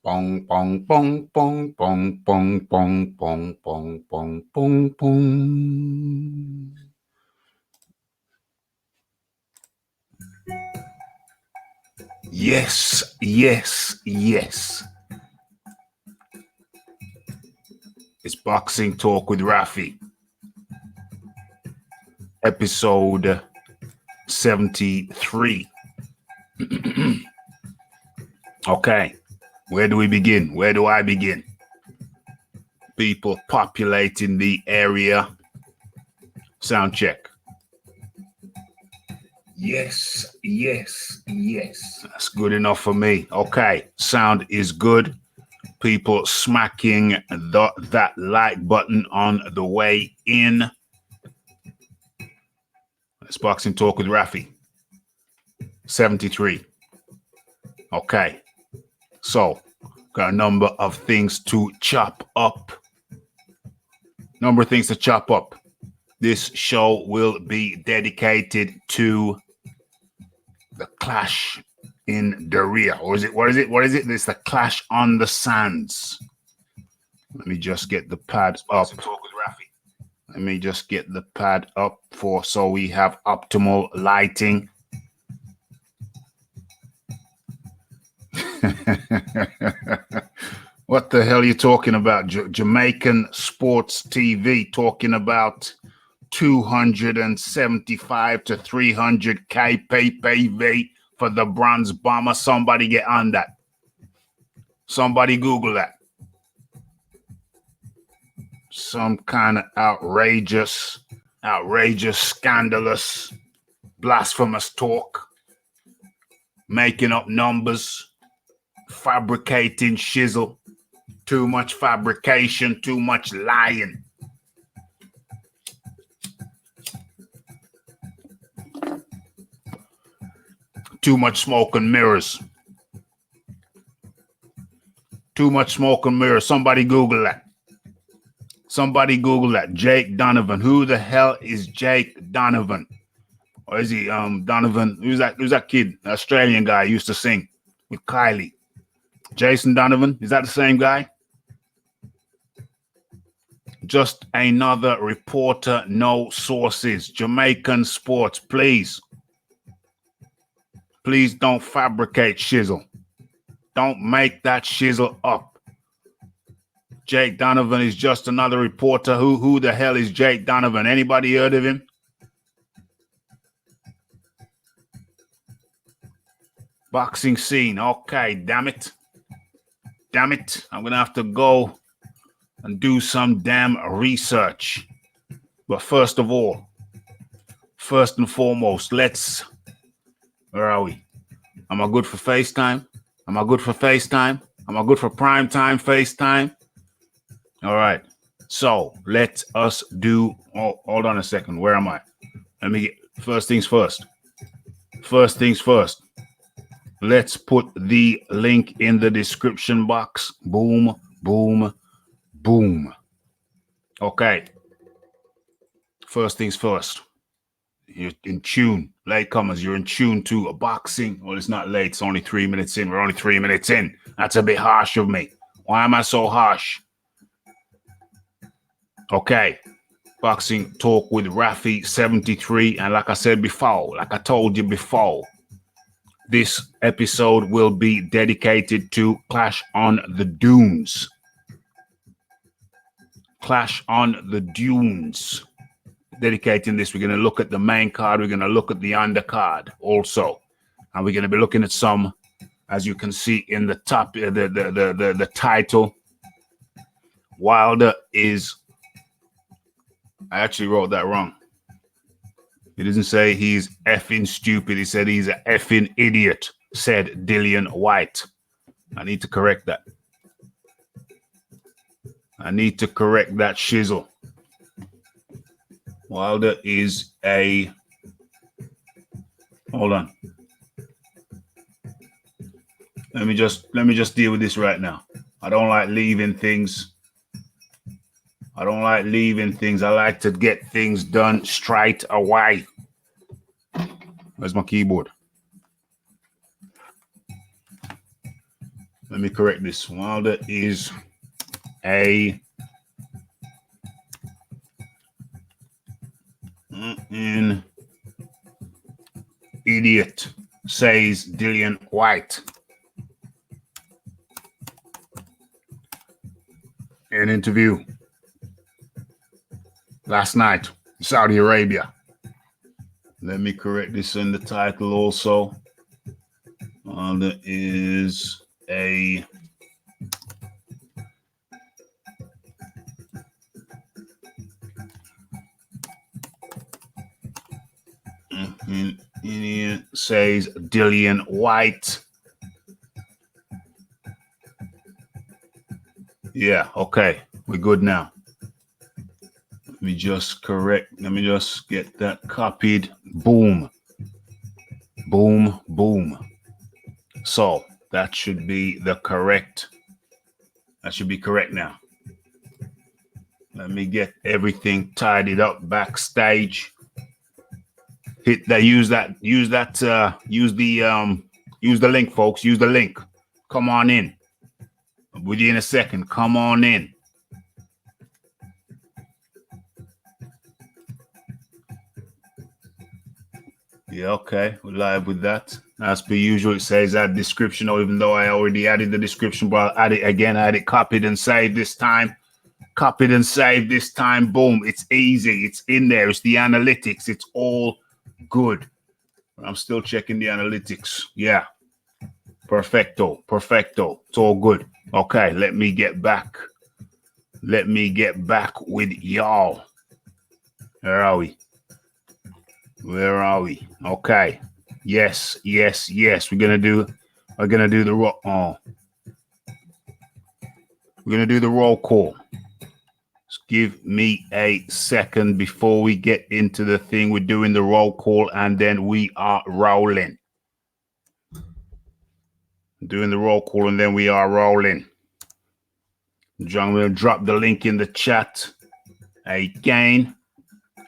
Bong, bong, bong, bong, bong, bong, bong, bong, bong, bong, bong, bong. Yes, yes, yes. It's Boxing Talk with Raphie. Episode 73. Okay, where do we begin? Where do I begin? People populating the area. Sound check. Yes, yes, yes. That's good enough for me. Okay, sound is good. People smacking that like button on the way in. It's Boxing Talk with Raphie. 73. Okay, so got a number of things to chop up. This show will be dedicated to the clash in the rear. Or is it? What is it? It's the clash on the sands. Let me just get the pad up. Let me just get the pad up so we have optimal lighting. What the hell are you talking about? Jamaican Sports TV talking about 275 to 300K pay for the bronze bomber. Somebody get on that. Somebody Google that. Some kind of outrageous, scandalous, blasphemous talk. Making up numbers. Fabricating shizzle. Too much fabrication, too much lying. Too much smoke and mirrors. Too much smoke and mirrors. Somebody Google that. Jake Donovan. Who the hell is Jake Donovan? Or is he Donovan? Who's that kid? The Australian guy used to sing with Kylie. Jason Donovan. Is that the same guy? Just another reporter, no sources. Jamaican Sports, please. Please don't fabricate shizzle. Don't make that shizzle up. Jake Donovan is just another reporter. Who the hell is Jake Donovan? Anybody heard of him? Boxing scene. Okay, damn it. I'm going to have to go and do some damn research. But first and foremost, where are we? Am I good for FaceTime? Am I good for primetime FaceTime? All right. So let us do, hold on a second. Where am I? Let me get, first things first. Let's put the link in the description box. Boom, boom, boom. Okay. First things first. You're in tune. Latecomers, you're in tune to a boxing. Well, it's not late. It's only 3 minutes in. We're only 3 minutes in. That's a bit harsh of me. Why am I so harsh? Okay. Boxing Talk with Raphie 73. And like I told you before, this episode will be dedicated to Clash on the Dunes. Dedicating this, we're going to look at the main card. We're going to look at the undercard also. And we're going to be looking at some, as you can see in the top, the title. Wilder is, I actually wrote that wrong. He doesn't say he's effing stupid. He said he's an effing idiot, said Dillian Whyte. I need to correct that. Shizzle. Wilder is a... Hold on. Let me just deal with this right now. I don't like leaving things. I like to get things done straight away. Where's my keyboard? Let me correct this. Wilder is a an idiot, says Dillian Whyte. An interview last night, Saudi Arabia. Let me correct this in the title also. Wilder is an idiot, says Dillian Whyte. Yeah, okay, we're good now. Let me just correct. Let me just get that copied. Boom. Boom, boom. So that should be the correct. That should be correct now. Let me get everything tidied up backstage. Hit that. Use the link, folks. Use the link. Come on in. With you in a second. Come on in. Yeah, okay. We're live with that. As per usual, it says add description, or even though I already added the description, but I'll add it again. I had it copied and saved this time. Copied and saved this time. Boom. It's easy. It's in there. It's the analytics. It's all good. I'm still checking the analytics. Yeah. Perfecto. Perfecto. It's all good. Okay. Let me get back. Let me get back with y'all. Where are we? Where are we? Okay. Yes, yes, yes. We're gonna do the roll. Oh. We're gonna do the roll call. Just give me a second before we get into the thing. We're doing the roll call and then we are rolling. Doing the roll call and then we are rolling. John will drop the link in the chat again.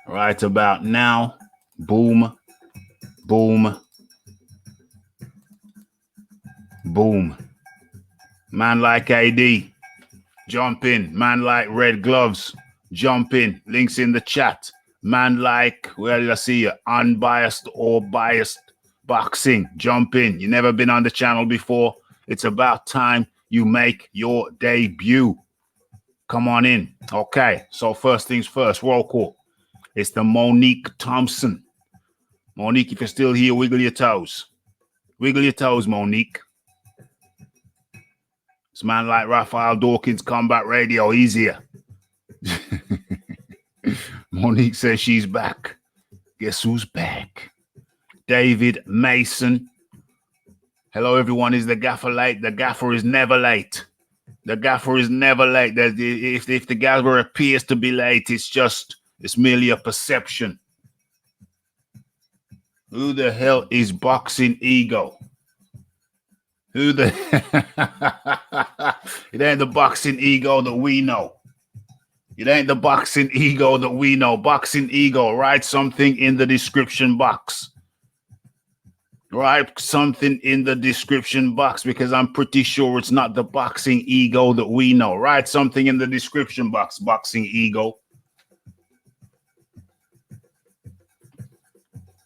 Right about now. Boom, boom, boom. Man like AD, jump in. Man like Red Gloves, jump in. Links in the chat. Man like, where did I see you? Unbiased or biased boxing, jump in. You never been on the channel before. It's about time you make your debut. Come on in. Okay, so first things first, roll call. It's the Monique Thompson. Monique, if you're still here, wiggle your toes. Wiggle your toes, Monique. It's man like Raphael Dawkins, Combat Radio, easier. Monique says she's back. Guess who's back? David Mason. Hello, everyone. Is the gaffer late? The gaffer is never late. The gaffer is never late. If the gaffer appears to be late, it's merely a perception. Who the hell is Boxing Ego? Who the It ain't the Boxing Ego that we know. It ain't the Boxing Ego that we know. Boxing Ego, write something in the description box. Write something in the description box because I'm pretty sure it's not the Boxing Ego that we know. Write something in the description box, Boxing Ego.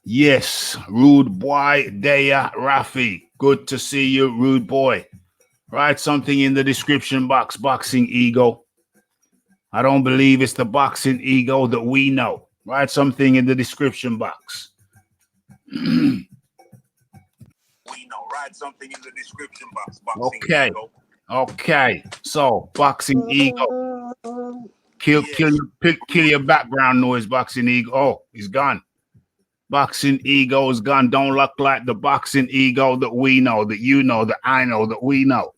Yes, Rude Boy, Deya, Raphie. Good to see you, Rude Boy. Write something in the description box, Boxing Ego. I don't believe it's the Boxing Ego that we know. Write something in the description box. We know. Write something in the description box, Boxing Ego. Okay. So, Boxing Ego. Kill your background noise, Boxing Ego. Oh, he's gone. Boxing Ego is gone. Don't look like the Boxing Ego that we know, that you know, that I know, that we know.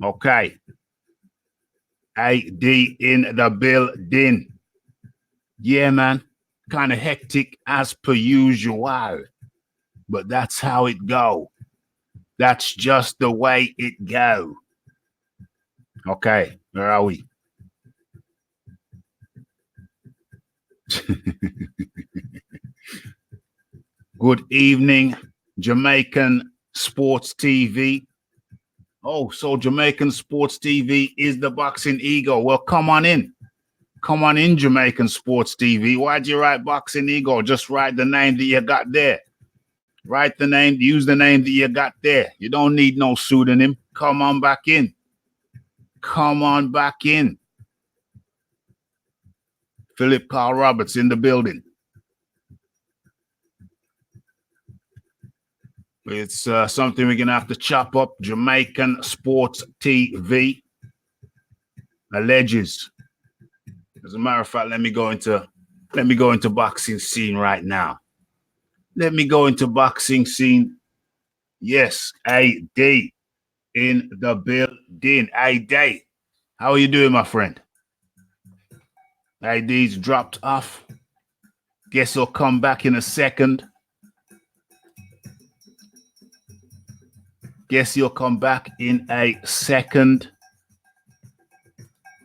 Okay. AD in the building. Yeah, man. Kind of hectic as per usual. But that's how it go. That's just the way it go. Okay. Where are we? Good evening, Jamaican Sports TV. Oh, so Jamaican Sports TV is the boxing ego. Well, come on in. Come on in, Jamaican Sports TV. Why'd you write boxing ego? Just write the name that you got there. Write the name, use the name that you got there. You don't need no pseudonym. Come on back in. Come on back in. Philip Carl Roberts in the building. It's something we're gonna have to chop up. Jamaican Sports TV alleges. As a matter of fact, let me go into boxing scene right now. Let me go into boxing scene. Yes, AD in the building. AD, how are you doing, my friend? AD's dropped off. Guess he'll come back in a second. Guess he'll come back in a second.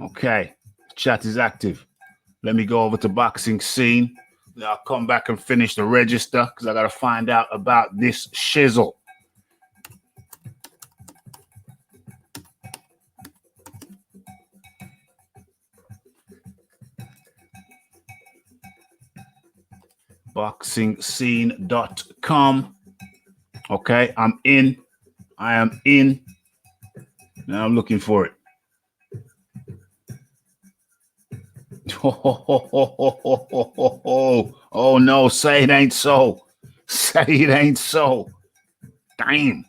Okay, chat is active. Let me go over to boxing scene. Then I'll come back and finish the register because I got to find out about this shizzle. BoxingScene.com. Okay, I'm in. I am in. Now I'm looking for it. Oh no, say it ain't so. Say it ain't so. Damn.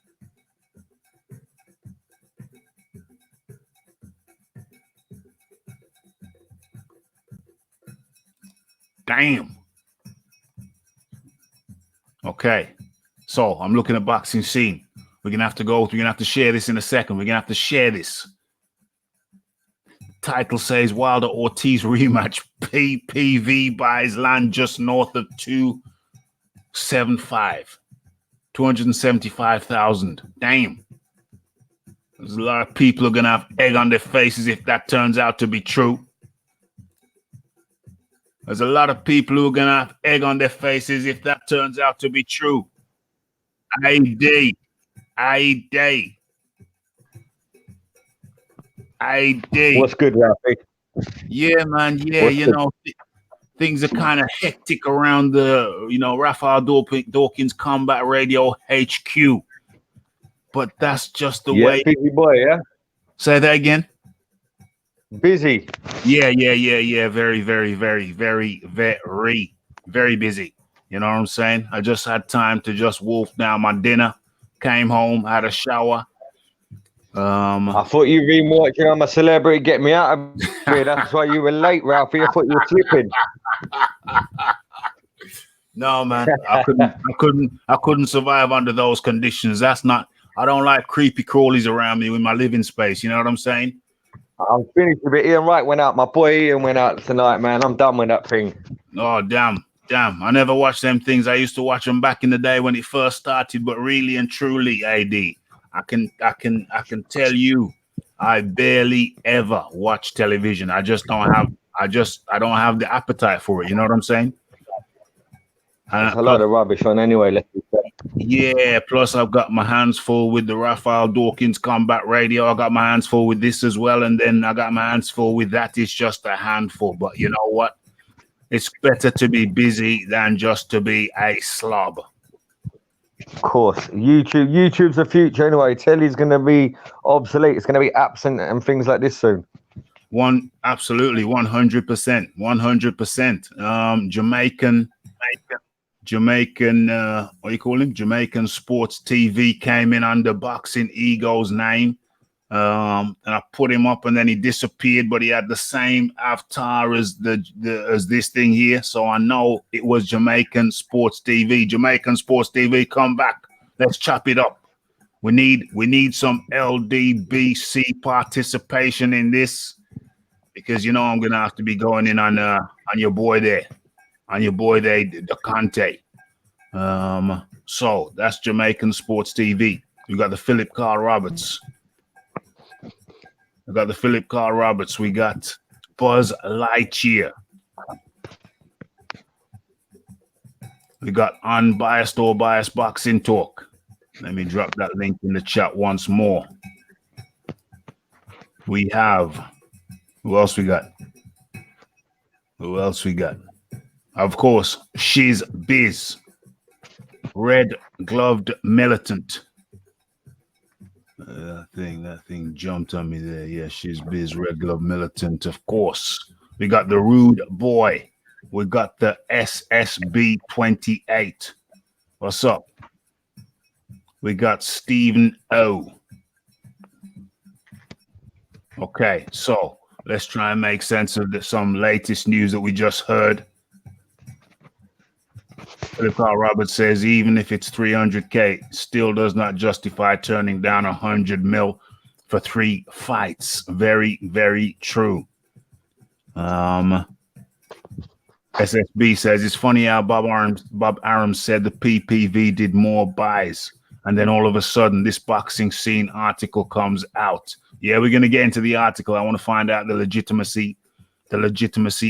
Damn. Okay. So I'm looking at boxing scene. We're gonna have to share this in a second. We're gonna have to share this. Title says Wilder Ortiz rematch. PPV buys land just north of 275,000. Damn. There's a lot of people who are gonna have egg on their faces if that turns out to be true. There's a lot of people who are gonna have egg on their faces if that turns out to be true. AD. What's good, Raphie? Yeah, man. Yeah, you know, things are kind of hectic around the, Raphael Dawkins Combat Radio HQ. But that's just the way. Busy boy, yeah? Say that again. Busy. Yeah. Very, very, very, very, very, very busy. You know what I'm saying? I just had time to just wolf down my dinner, came home, had a shower. I thought you'd been watching I'm a Celebrity Get Me Out of Here. That's why you were late, Ralphie. I thought you were slipping. No, man, I couldn't survive under those conditions. I don't like creepy crawlies around me in my living space. You know what I'm saying? I'm finished with it. Ian Wright went out. My boy Ian went out tonight, man. I'm done with that thing. Oh, damn. I never watched them things. I used to watch them back in the day when it first started, but really and truly, AD, I can tell you, I barely ever watch television. I don't have the appetite for it. You know what I'm saying? There's a lot of rubbish on anyway. Let's be fair. Yeah, plus I've got my hands full with the Raphael Dawkins Combat Radio. I got my hands full with this as well, and then I got my hands full with that. It's just a handful, but you know what? It's better to be busy than just to be a slob. Of course, YouTube's the future anyway. Telly's going to be obsolete. It's going to be absent and things like this soon. Absolutely, 100%. Jamaican, what do you call him? Jamaican Sports TV came in under Boxing Ego's name. And I put him up, and then he disappeared, but he had the same avatar as as this thing here. So I know it was Jamaican Sports TV. Jamaican Sports TV, come back. Let's chop it up. We need some LDBC participation in this, because I'm gonna have to be going in on your boy there. The Conte. So that's Jamaican Sports TV. We got the Philip Carl Roberts. We got Buzz Lightyear. We got Unbiased or Biased Boxing Talk. Let me drop that link in the chat once more. We have, who else we got? Who else we got? Of course, Shiz Biz, red gloved militant. That thing jumped on me there. Yeah, Shiz Biz, red gloved militant. Of course, we got the Rude Boy. We got the SSB 28. What's up? We got Stephen O. Okay, so let's try and make sense of some latest news that we just heard. Philip R. Roberts says, even if it's 300K, still does not justify turning down 100 mil for 3 fights. Very, very true. SSB says, it's funny how Bob Arum said the PPV did more buys, and then all of a sudden this boxing scene article comes out. Yeah, we're going to get into the article. I want to find out the legitimacy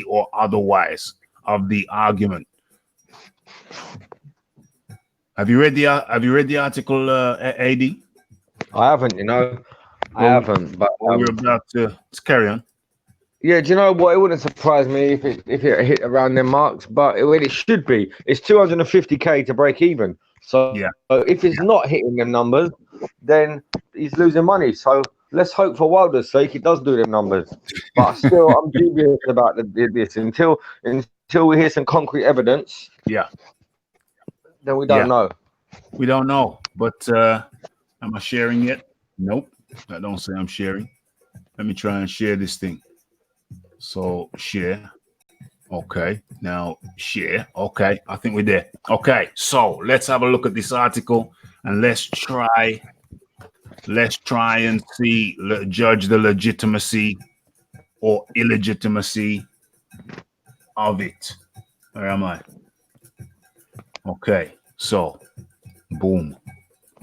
or otherwise of the argument. Have you read the article, AD? I haven't, I haven't. But we're about to carry on. Yeah, do you know what? It wouldn't surprise me if it hit around them marks, but it should be. It's 250K to break even. So, yeah. If it's not hitting them numbers, then he's losing money. So let's hope for Wilder's sake it does do them numbers. But still, I'm dubious about this until we hear some concrete evidence. Yeah. Then we don't know. We don't know. But am I sharing yet? Nope. I don't say I'm sharing. Let me try and share this thing. So share. Okay. Now share. Okay. I think we're there. Okay. So let's have a look at this article and let's try and judge the legitimacy or illegitimacy of it. Where am I? Okay, so boom.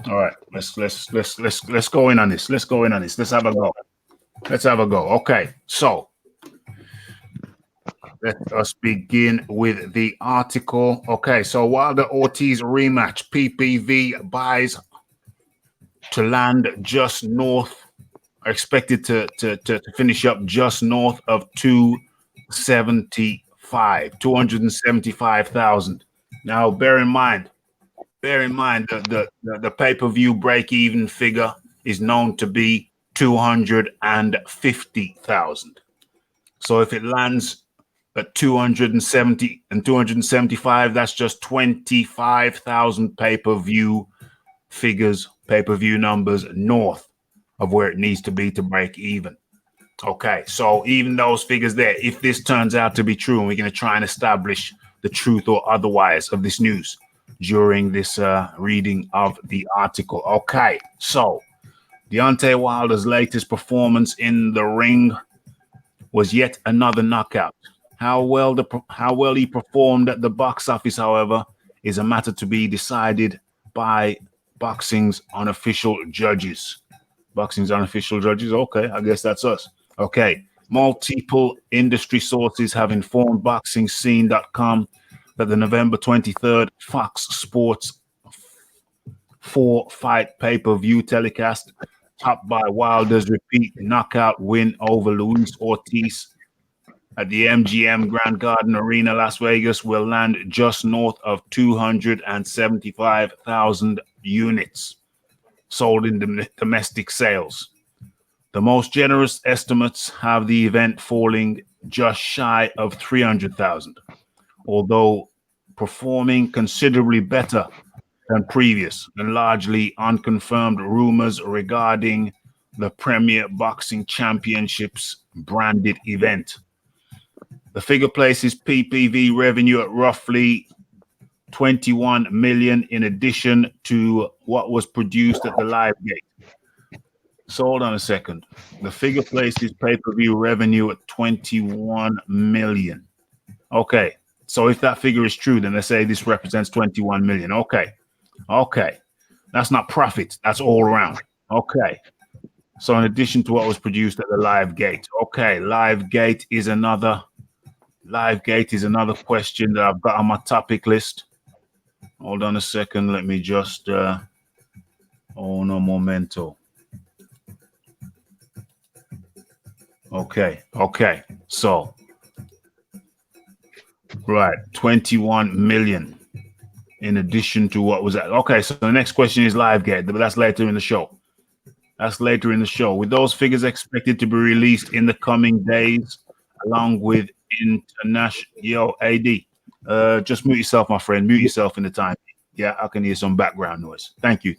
All right, let's go in on this. Let's go in on this. Let's have a go. Okay, so let us begin with the article. Okay, so Wilder Ortiz rematch, PPV buys to land just north, are expected to finish up just north of 275,000. Now, bear in mind, the pay-per-view break-even figure is known to be 250,000. So if it lands at 270 and 275, that's just 25,000 pay-per-view figures, pay-per-view numbers north of where it needs to be to break even. Okay, so even those figures there, if this turns out to be true, and we're going to try and establish the truth or otherwise of this news during this reading of the article. Okay, so Deontay Wilder's latest performance in the ring was yet another knockout. How well he performed at the box office, however, is a matter to be decided by boxing's unofficial judges. Boxing's unofficial judges? Okay, I guess that's us. Okay. Multiple industry sources have informed BoxingScene.com that the November 23rd Fox Sports 4-fight pay-per-view telecast, topped by Wilder's repeat knockout win over Luis Ortiz at the MGM Grand Garden Arena, Las Vegas, will land just north of 275,000 units sold in domestic sales. The most generous estimates have the event falling just shy of 300,000, although performing considerably better than previous and largely unconfirmed rumors regarding the Premier Boxing Championships branded event. The figure places PPV revenue at roughly 21 million in addition to what was produced at the live gate. So hold on a second. The figure places pay-per-view revenue at 21 million. Okay. So if that figure is true, then they say this represents 21 million. Okay. That's not profit. That's all around. Okay. So in addition to what was produced at the live gate. Okay. Live gate is another question that I've got on my topic list. Hold on a second. Let me just Oh, no momento. Okay. So, right, 21 million in addition to what was that? Okay, so the next question is live gate, but that's later in the show. With those figures expected to be released in the coming days, along with international AD. Just mute yourself, my friend. Mute yourself in the time. Yeah, I can hear some background noise. Thank you.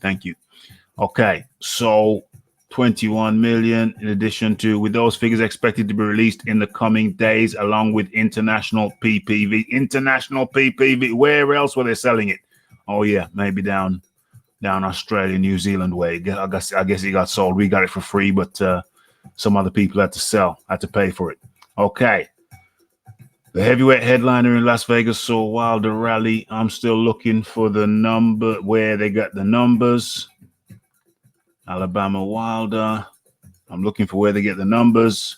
Okay, so 21 million in addition to, with those figures expected to be released in the coming days, along with international PPV. Where else were they selling it? Oh yeah, maybe down Australia, New Zealand way. I guess it got sold. We got it for free, but some other people had to pay for it. Okay. The heavyweight headliner in Las Vegas saw Wilder rally. I'm still looking for the number where they got the numbers. Alabama Wilder. I'm looking for where they get the numbers.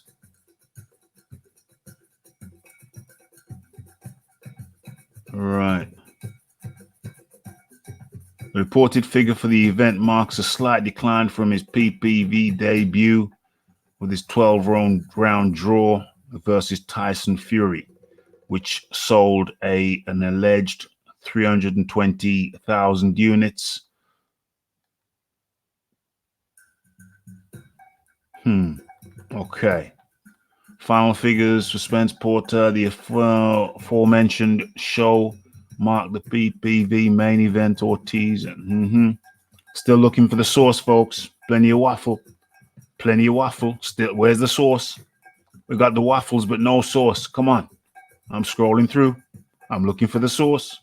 Right. The reported figure for the event marks a slight decline from his PPV debut with his 12-round draw versus Tyson Fury, which sold an alleged 320,000 units. Okay. Final figures for Spence Porter. The aforementioned show marked the PPV main event. Ortiz. Still looking for the source, folks. Plenty of waffle. Still, where's the source? We got the waffles, but no sauce. Come on. I'm scrolling through. I'm looking for the source.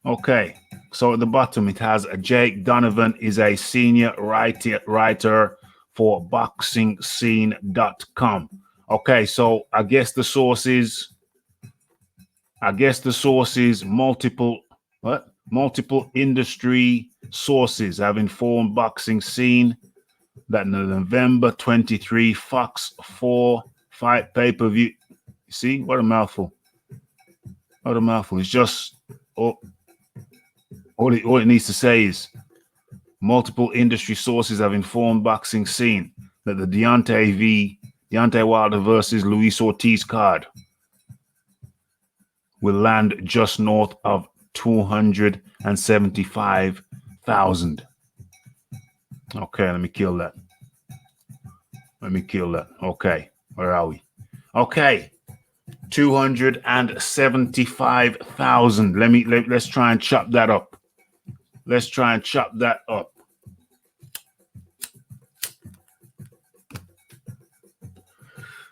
Okay. So at the bottom, it has Jake Donovan is a senior writer for boxingscene.com. Okay. So I guess the source is multiple industry sources have informed Boxing Scene that in the November 23 Fox 4 fight pay-per-view. See, what a mouthful. It's just all it needs to say is multiple industry sources have informed Boxing Scene that the Deontay Wilder versus Luis Ortiz card will land just north of 275,000. Okay, let me kill that. Okay, where are we? Okay, 275,000. Let's try and chop that up.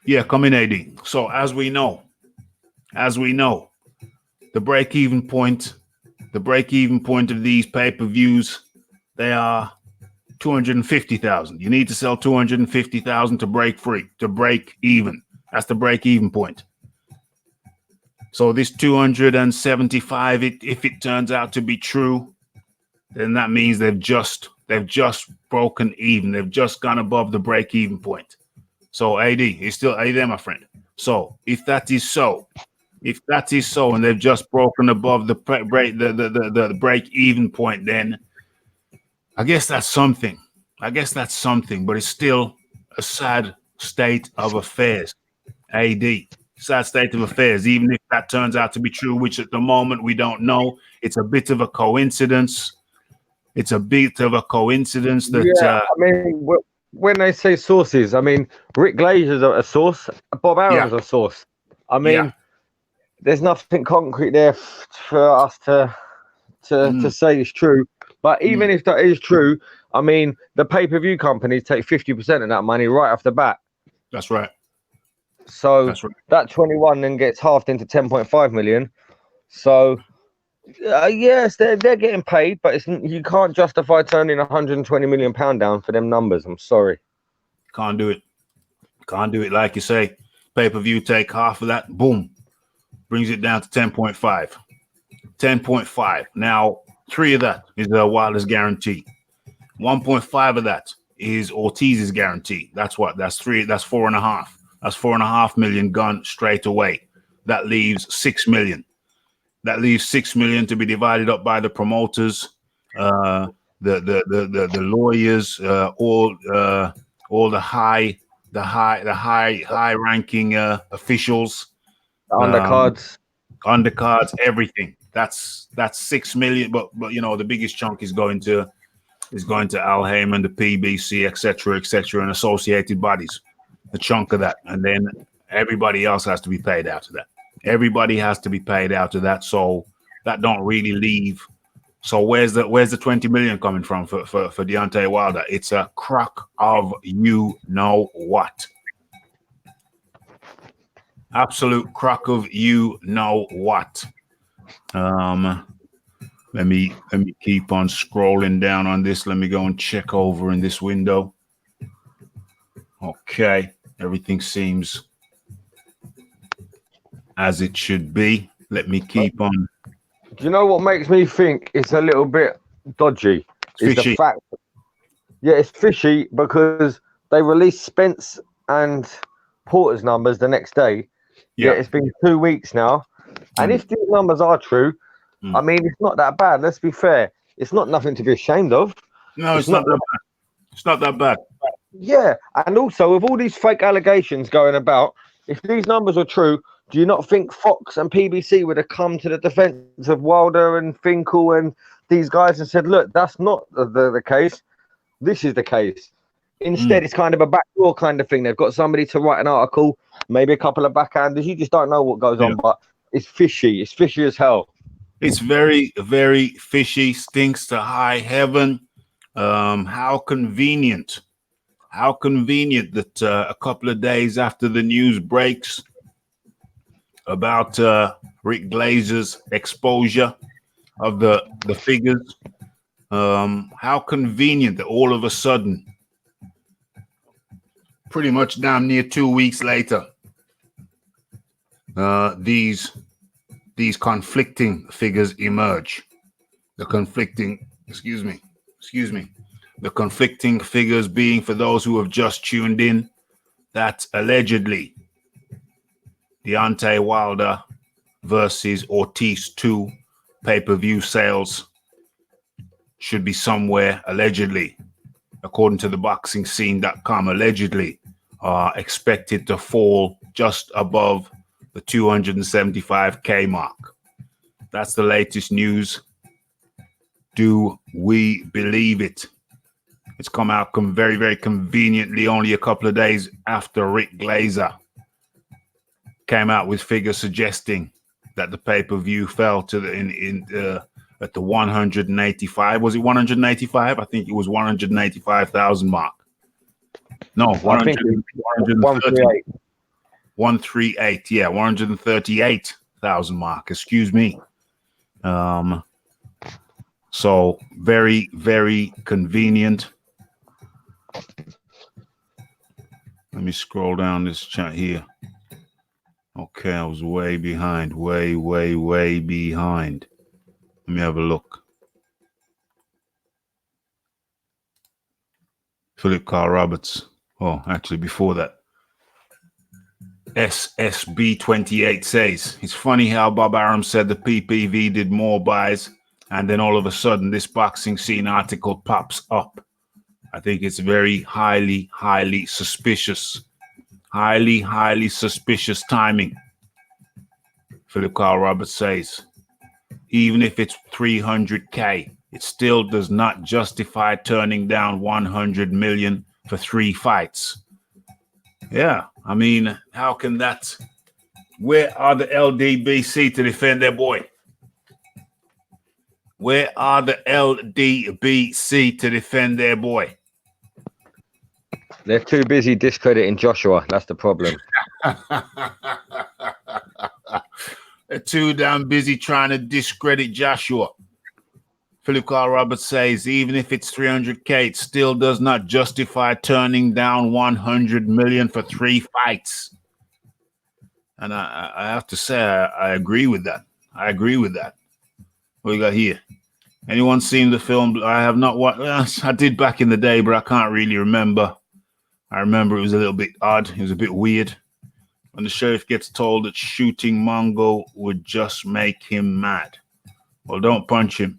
Yeah, come in, AD. So as we know, the break-even point of these pay-per-views, they are 250,000. You need to sell 250,000 to break even. That's the break-even point. So this 275, if it turns out to be true, then that means they've just broken even. They've just gone above the break-even point. So AD, are you there, my friend? So if that is so, and they've just broken above the break-even point, then I guess that's something. But it's still a sad state of affairs. AD, sad state of affairs. Even if that turns out to be true, which at the moment we don't know, it's a bit of a coincidence. That. I mean, when they say sources, I mean Rick Glazer's a source, Bob Arum's a source. I mean, there's nothing concrete there for us to say is true. But even if that is true, I mean, the pay-per-view companies take 50% of that money right off the bat. That's right. So that 21 then gets halved into 10.5 million. So yes, they're getting paid, but you can't justify turning 120 million pound down for them numbers. I'm sorry. Can't do it. Like you say, pay-per-view take half of that. Boom. Brings it down to 10.5. 10.5. Now, 3 of that is Wilder's guarantee. 1.5 of that is Ortiz's guarantee. That's what? That's 3. That's 4.5. That's 4.5 million gone straight away. That leaves 6 million. That leaves 6 million to be divided up by the promoters, the lawyers, all the high ranking officials, Undercards. undercards, everything. That's 6 million. But you know, the biggest chunk is going to Al Heyman, the PBC, etc., and associated bodies. The chunk of that, and then everybody else has to be paid out of that. Everybody has to be paid out of that. So that don't really leave. So where's the 20 million coming from for Deontay Wilder? It's a crock of you know what. Absolute crock of you know what. Let me keep on scrolling down on this. Let me go and check over in this window. Okay, everything seems as it should be. Let me keep on. Do you know what makes me think it's a little bit dodgy? Fishy. Is the fact, yeah, it's fishy because they released Spence and Porter's numbers the next day. Yeah, it's been 2 weeks now, and if these numbers are true, I mean, it's not that bad. Let's be fair. It's not nothing to be ashamed of. No, it's not that bad. It's not that bad. Yeah, and also with all these fake allegations going about, if these numbers are true, do you not think Fox and PBC would have come to the defense of Wilder and Finkel and these guys and said, look, that's not the case. This is the case. Instead, it's kind of a backdoor kind of thing. They've got somebody to write an article, maybe a couple of backhanders. You just don't know what goes on, but it's fishy. It's fishy as hell. It's very, very fishy, stinks to high heaven. How convenient. How convenient that a couple of days after the news breaks about Rick Glazer's exposure of the figures, how convenient that all of a sudden, pretty much damn near 2 weeks later, these conflicting figures emerge. The conflicting figures being, for those who have just tuned in, that allegedly Deontay Wilder versus Ortiz 2 pay-per-view sales should be somewhere, allegedly, according to the boxingscene.com, allegedly expected to fall just above the 275K mark. That's the latest news. Do we believe it? It's come out very, very conveniently only a couple of days after Rick Glazer came out with figures suggesting that the pay-per-view fell to at the 185. Was it 185? I think it was 185,000 mark. No, 138. 138. Yeah, 138,000 mark. Excuse me. So very, very convenient. Let me scroll down this chat here. Okay, I was way behind, way behind. Let me have a look. Philip Carl Roberts. Oh, actually, before that, SSB28 says, it's funny how Bob Arum said the PPV did more buys, and then all of a sudden this boxing scene article pops up. I think it's very highly suspicious. Highly suspicious timing. Philip Carl Roberts says, even if it's 300K, it still does not justify turning down 100 million for 3 fights. Yeah, I mean, how can that? Where are the LDBC to defend their boy? Where are the LDBC to defend their boy? They're too busy discrediting Joshua. That's the problem. They're too damn busy trying to discredit Joshua. Philip Carl Roberts says, even if it's 300K, it still does not justify turning down 100 million for 3 fights. And I have to say, I agree with that. I agree with that. What we got here? Anyone seen the film? I have not watched. I did back in the day, but I can't really remember. I remember it was a little bit odd. It was a bit weird. when the sheriff gets told that shooting Mongo would just make him mad. Well, don't punch him.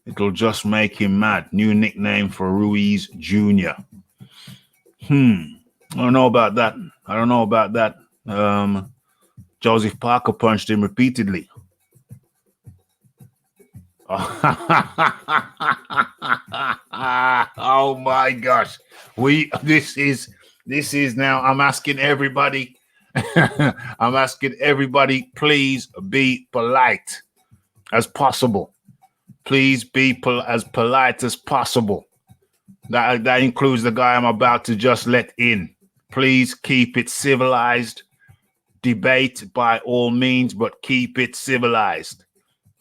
It'll just make him mad. New nickname for Ruiz Jr. I don't know about that. I don't know about that. Joseph Parker punched him repeatedly. Oh my gosh. This is now, I'm asking everybody, please be polite as possible. Please be as polite as possible. That includes the guy I'm about to just let in. Please keep it civilized. Debate by all means, but keep it civilized.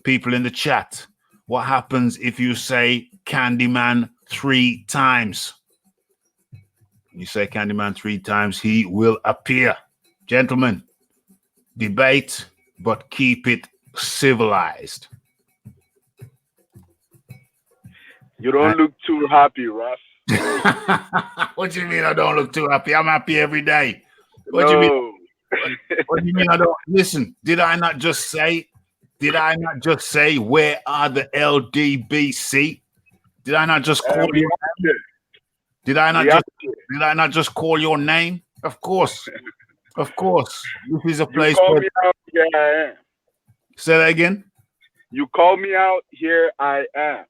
People in the chat, what happens if you say Candyman 3 times? You say Candyman 3 times, he will appear. Gentlemen, debate, but keep it civilized. You don't look too happy, Raph. What do you mean I don't look too happy? I'm happy every day. What do you mean? What do you mean I don't? Listen, did I not just say, where are the LDBC? Did I not just call you? Did I not just call your name? Of course. Of course. This is a place you call where... me out, here I am. Say that again. You call me out, here I am.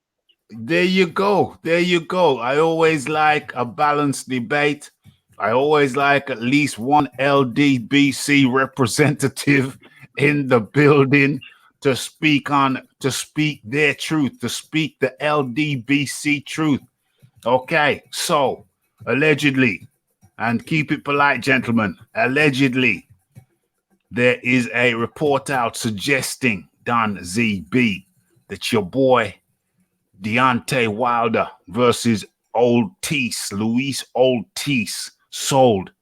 There you go. There you go. I always like a balanced debate. I always like at least one LDBC representative in the building to speak their truth, to speak the LDBC truth. Okay, so allegedly, and keep it polite, gentlemen, allegedly, there is a report out suggesting, Don ZB, that your boy Deontay Wilder versus Luis Ortiz sold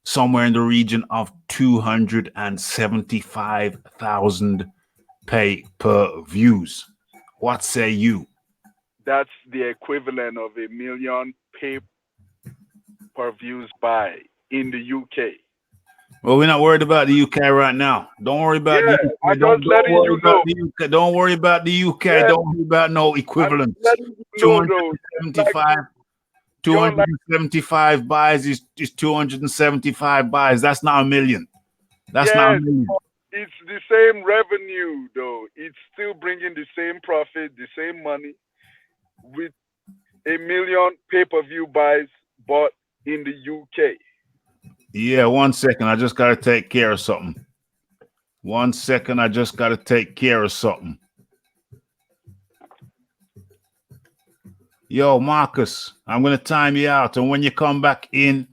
somewhere in the region of 275,000 pay-per-views. What say you? That's the equivalent of 1 million pay-per-views buy in the UK. Well, we're not worried about the UK right now. Don't worry about the UK. Don't worry about the UK. Don't worry about the UK. Yeah. Don't worry about no equivalent. 275 buys is 275 buys. That's not 1 million. That's not 1 million. It's the same revenue, though. It's still bringing the same profit, the same money, with 1 million pay-per-view buys bought in the UK. Yeah, 1 second. I just got to take care of something. 1 second. I just got to take care of something. Yo, Marcus, I'm going to time you out. And when you come back in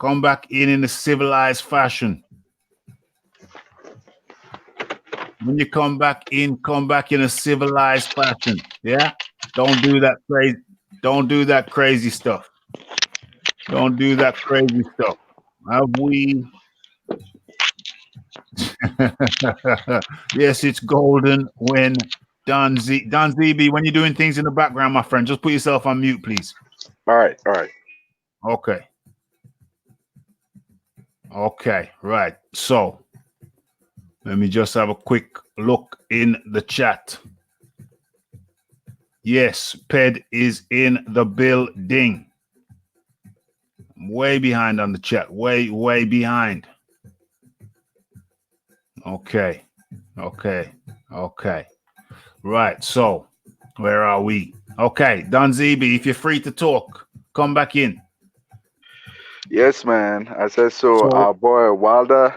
a civilized fashion. When you come back in a civilized fashion. Yeah? Don't do that crazy. Don't do that crazy stuff. Don't do that crazy stuff. Have we? Yes, it's golden when Don ZB, when you're doing things in the background, my friend, just put yourself on mute, please. All right. Okay. Okay, right. So let me just have a quick look in the chat. Yes, Ped is in the building. Way behind on the chat. Way behind. Okay. Right. So where are we? Okay. Don ZB, if you're free to talk, come back in. Yes, man. I said so. Our boy Wilder,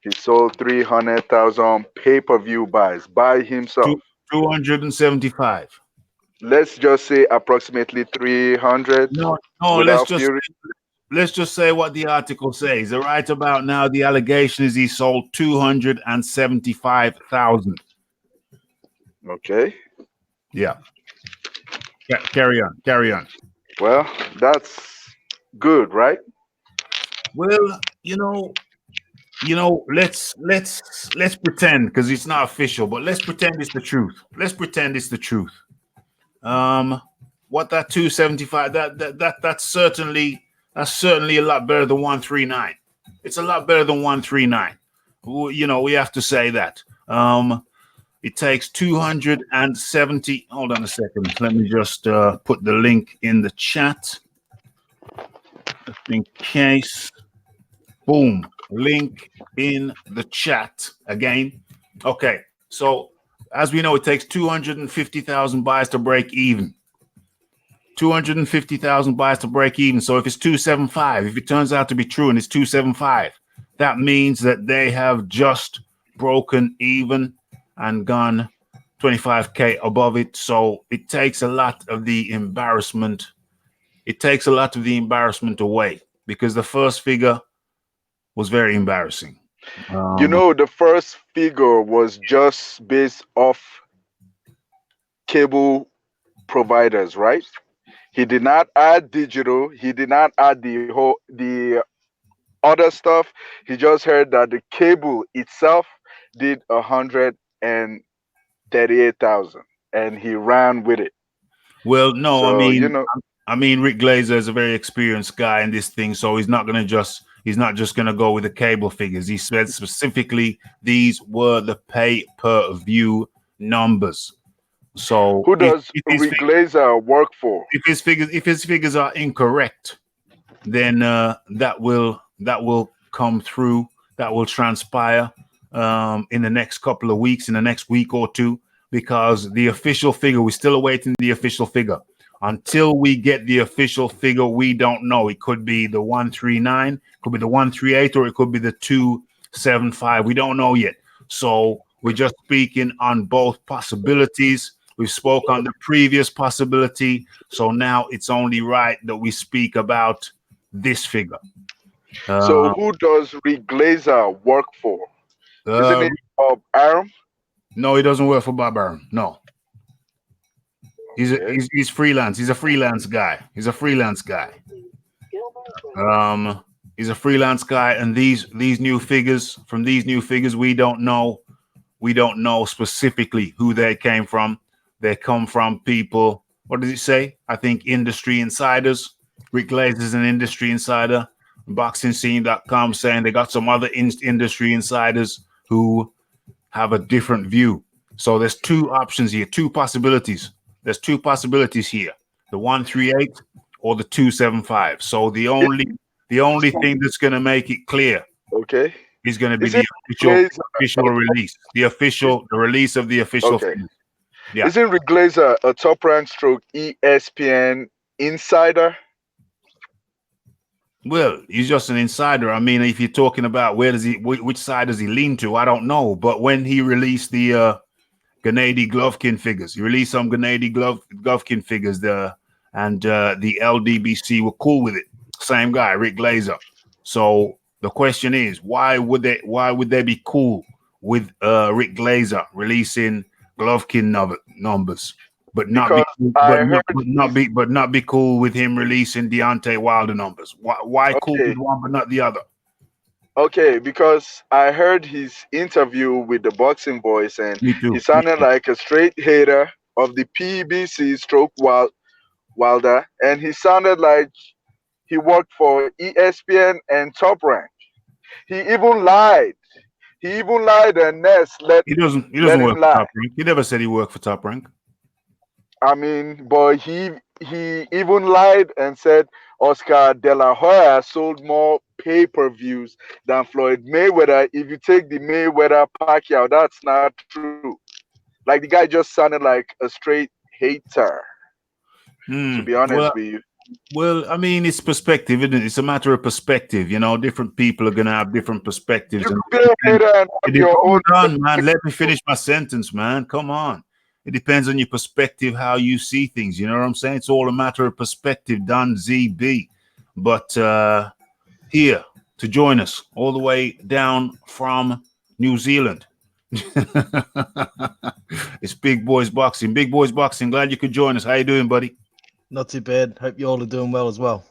he sold 300,000 pay-per-view buys by himself. 275. Let's just say approximately 300. No, let's just say what the article says. Right about now, the allegation is he sold 275,000. Okay. Yeah. Carry on. Well, that's good, right? Well, let's pretend, because it's not official, but let's pretend it's the truth. What that 275, that's certainly a lot better than 139. It's a lot better than 139. You know, we have to say that. It takes 270. Hold on a second. Let me just put the link in the chat, just in case. Boom. Link in the chat again. Okay. So as we know, it takes 250,000 buys to break even. 250,000 buys to break even. So if it's 275, if it turns out to be true and it's 275, that means that they have just broken even and gone 25K above it. So it takes a lot of the embarrassment. It takes a lot of the embarrassment away, because the first figure was very embarrassing. You know, the first figure was just based off cable providers, right? He did not add digital. He did not add the other stuff. He just heard that the cable itself did 138,000, and he ran with it. Well, no, So, I mean, you know, Rick Glazer is a very experienced guy in this thing, so he's not just gonna go with the cable figures. He said specifically these were the pay-per-view numbers. So who does Rick Glazer work for? If his figures are incorrect, then that will come through. That will transpire in the next couple of weeks, in the next week or two, because the official figure, we're still awaiting the official figure. Until we get the official figure, we don't know. It could be the 139, could be the 138, or it could be the 275. We don't know yet. So we're just speaking on both possibilities. We spoke on the previous possibility, so now it's only right that we speak about this figure. So who does Rick Glazer work for? Isn't it Bob Arum? No, he doesn't work for Bob Arum. No. He's freelance. He's a freelance guy. He's a freelance guy. He's a freelance guy, and these new figures, from these new figures, we don't know specifically who they came from. They come from people, what does it say? I think industry insiders. Rick Glazer is an industry insider. BoxingScene.com saying they got some other industry insiders who have a different view. So there's two options here, two possibilities. There's two possibilities here: the 138 or the 275. So the only thing that's going to make it clear, okay, is going to be the official release, the release of the official. Okay. Figures. Yeah. Isn't Rick Glazer a Top Rank stroke ESPN insider? Well, he's just an insider. I mean, if you're talking about which side does he lean to, I don't know. But when he released the Gennady Golovkin figures, he released some Gennady Golovkin figures, and the LDBC were cool with it. Same guy, Rick Glazer. So the question is, why would they be cool with Rick Glazer releasing Golovkin numbers, but not be cool with him releasing Deontay Wilder numbers? Why cool with one but not the other? Okay, because I heard his interview with the Boxing Boys, and he sounded like a straight hater of the PBC stroke Wilder, and he sounded like he worked for ESPN and Top Rank. He even lied. And Ness he doesn't work for Top Rank. He never said he worked for Top Rank. I mean, but he even lied and said Oscar De La Hoya sold more pay-per-views than Floyd Mayweather. If you take the Mayweather Pacquiao, that's not true. Like, the guy just sounded like a straight hater. To be honest with you. Well, I mean, it's perspective, isn't it? It's a matter of perspective. You know, different people are going to have different perspectives. Hold on, man. Let me finish my sentence, man. Come on. It depends on your perspective, how you see things. You know what I'm saying? It's all a matter of perspective, Don ZB. But here to join us all the way down from New Zealand. It's Big Boys Boxing. Big Boys Boxing. Glad you could join us. How you doing, buddy? Not too bad. Hope you all are doing well as well.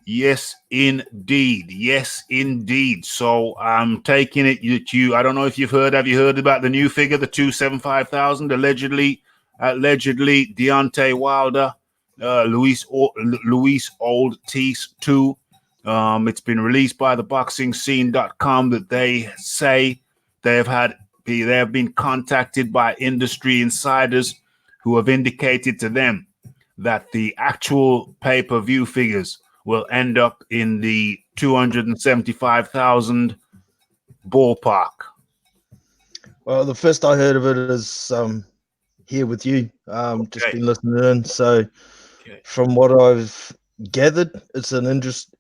Yes, indeed. Yes, indeed. So I'm taking it that I don't know if have you heard about the new figure, the 275,000, allegedly Deontay Wilder, Luis Ortiz 2, It's been released by the boxingscene.com that they say they have been contacted by industry insiders who have indicated to them that the actual pay-per-view figures will end up in the 275,000 ballpark. Well, the first I heard of it is here with you. Just been listening in. So from what I've gathered, it's an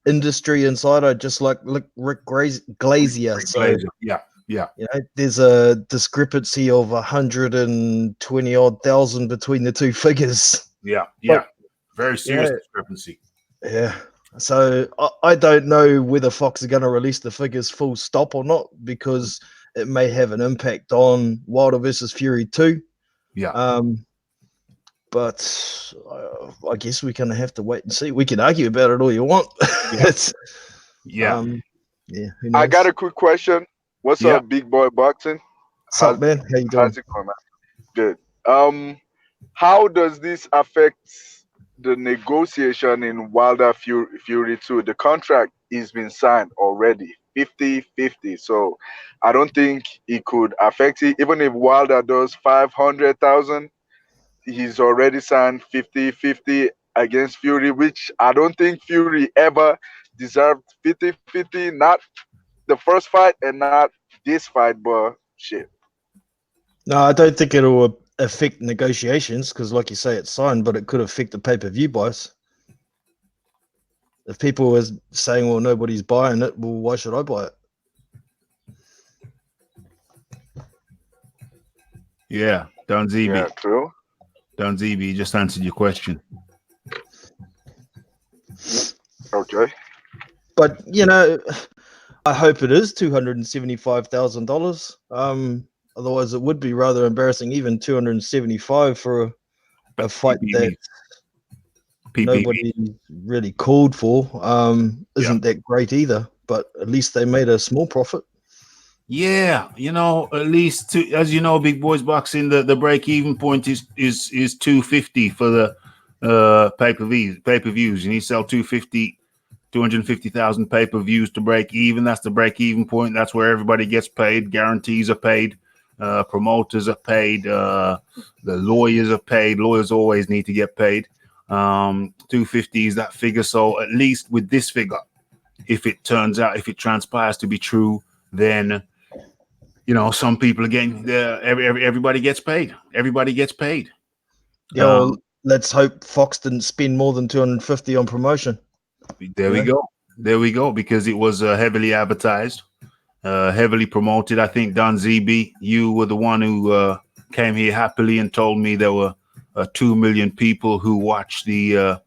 industry insider, just like Rick Glazier. So yeah. You know, there's a discrepancy of 120 odd thousand between the two figures. Yeah. Very serious discrepancy. Yeah. So I don't know whether Fox are going to release the figures full stop or not, because it may have an impact on Wilder versus Fury 2. Yeah. But I guess we're going to have to wait and see. We can argue about it all you want. Yeah. Yeah. I got a quick question. What's up, Big Boy Boxing? What's up, man? How you doing? How's it going, man? Good. How does this affect the negotiation in Wilder Fury 2? The contract is been signed already, 50-50. So I don't think it could affect it. Even if Wilder does 500,000, he's already signed 50-50 against Fury, which I don't think Fury ever deserved 50-50. Not the first fight and not this fight, but shit. No, I don't think it'll affect negotiations because, like you say, it's signed, but it could affect the pay-per-view buys. If people were saying, well, nobody's buying it, well, why should I buy it? Yeah, Don ZB. Yeah, true. Don ZB just answered your question. Okay. But, you know, I hope it is $275,000. Otherwise, it would be rather embarrassing, even $275 for a fight that nobody really called for. Isn't that great either? But at least they made a small profit. Yeah, you know, at least as you know, Big Boys Boxing, the break-even point is 250 for the pay-per-views. You need to sell 250,000 pay-per-views to break even. That's the break-even point. That's where everybody gets paid. Guarantees are paid. Promoters are paid. The lawyers are paid. Lawyers always need to get paid. 250 is that figure. So at least with this figure, if it transpires to be true, then you know some people again, everybody gets paid. Everybody gets paid. Yeah, well, let's hope Fox didn't spend more than 250 on promotion. There we go. There we go. Because it was heavily advertised, heavily promoted. I think Don ZB, you were the one who came here happily and told me there were 2 million people who watched the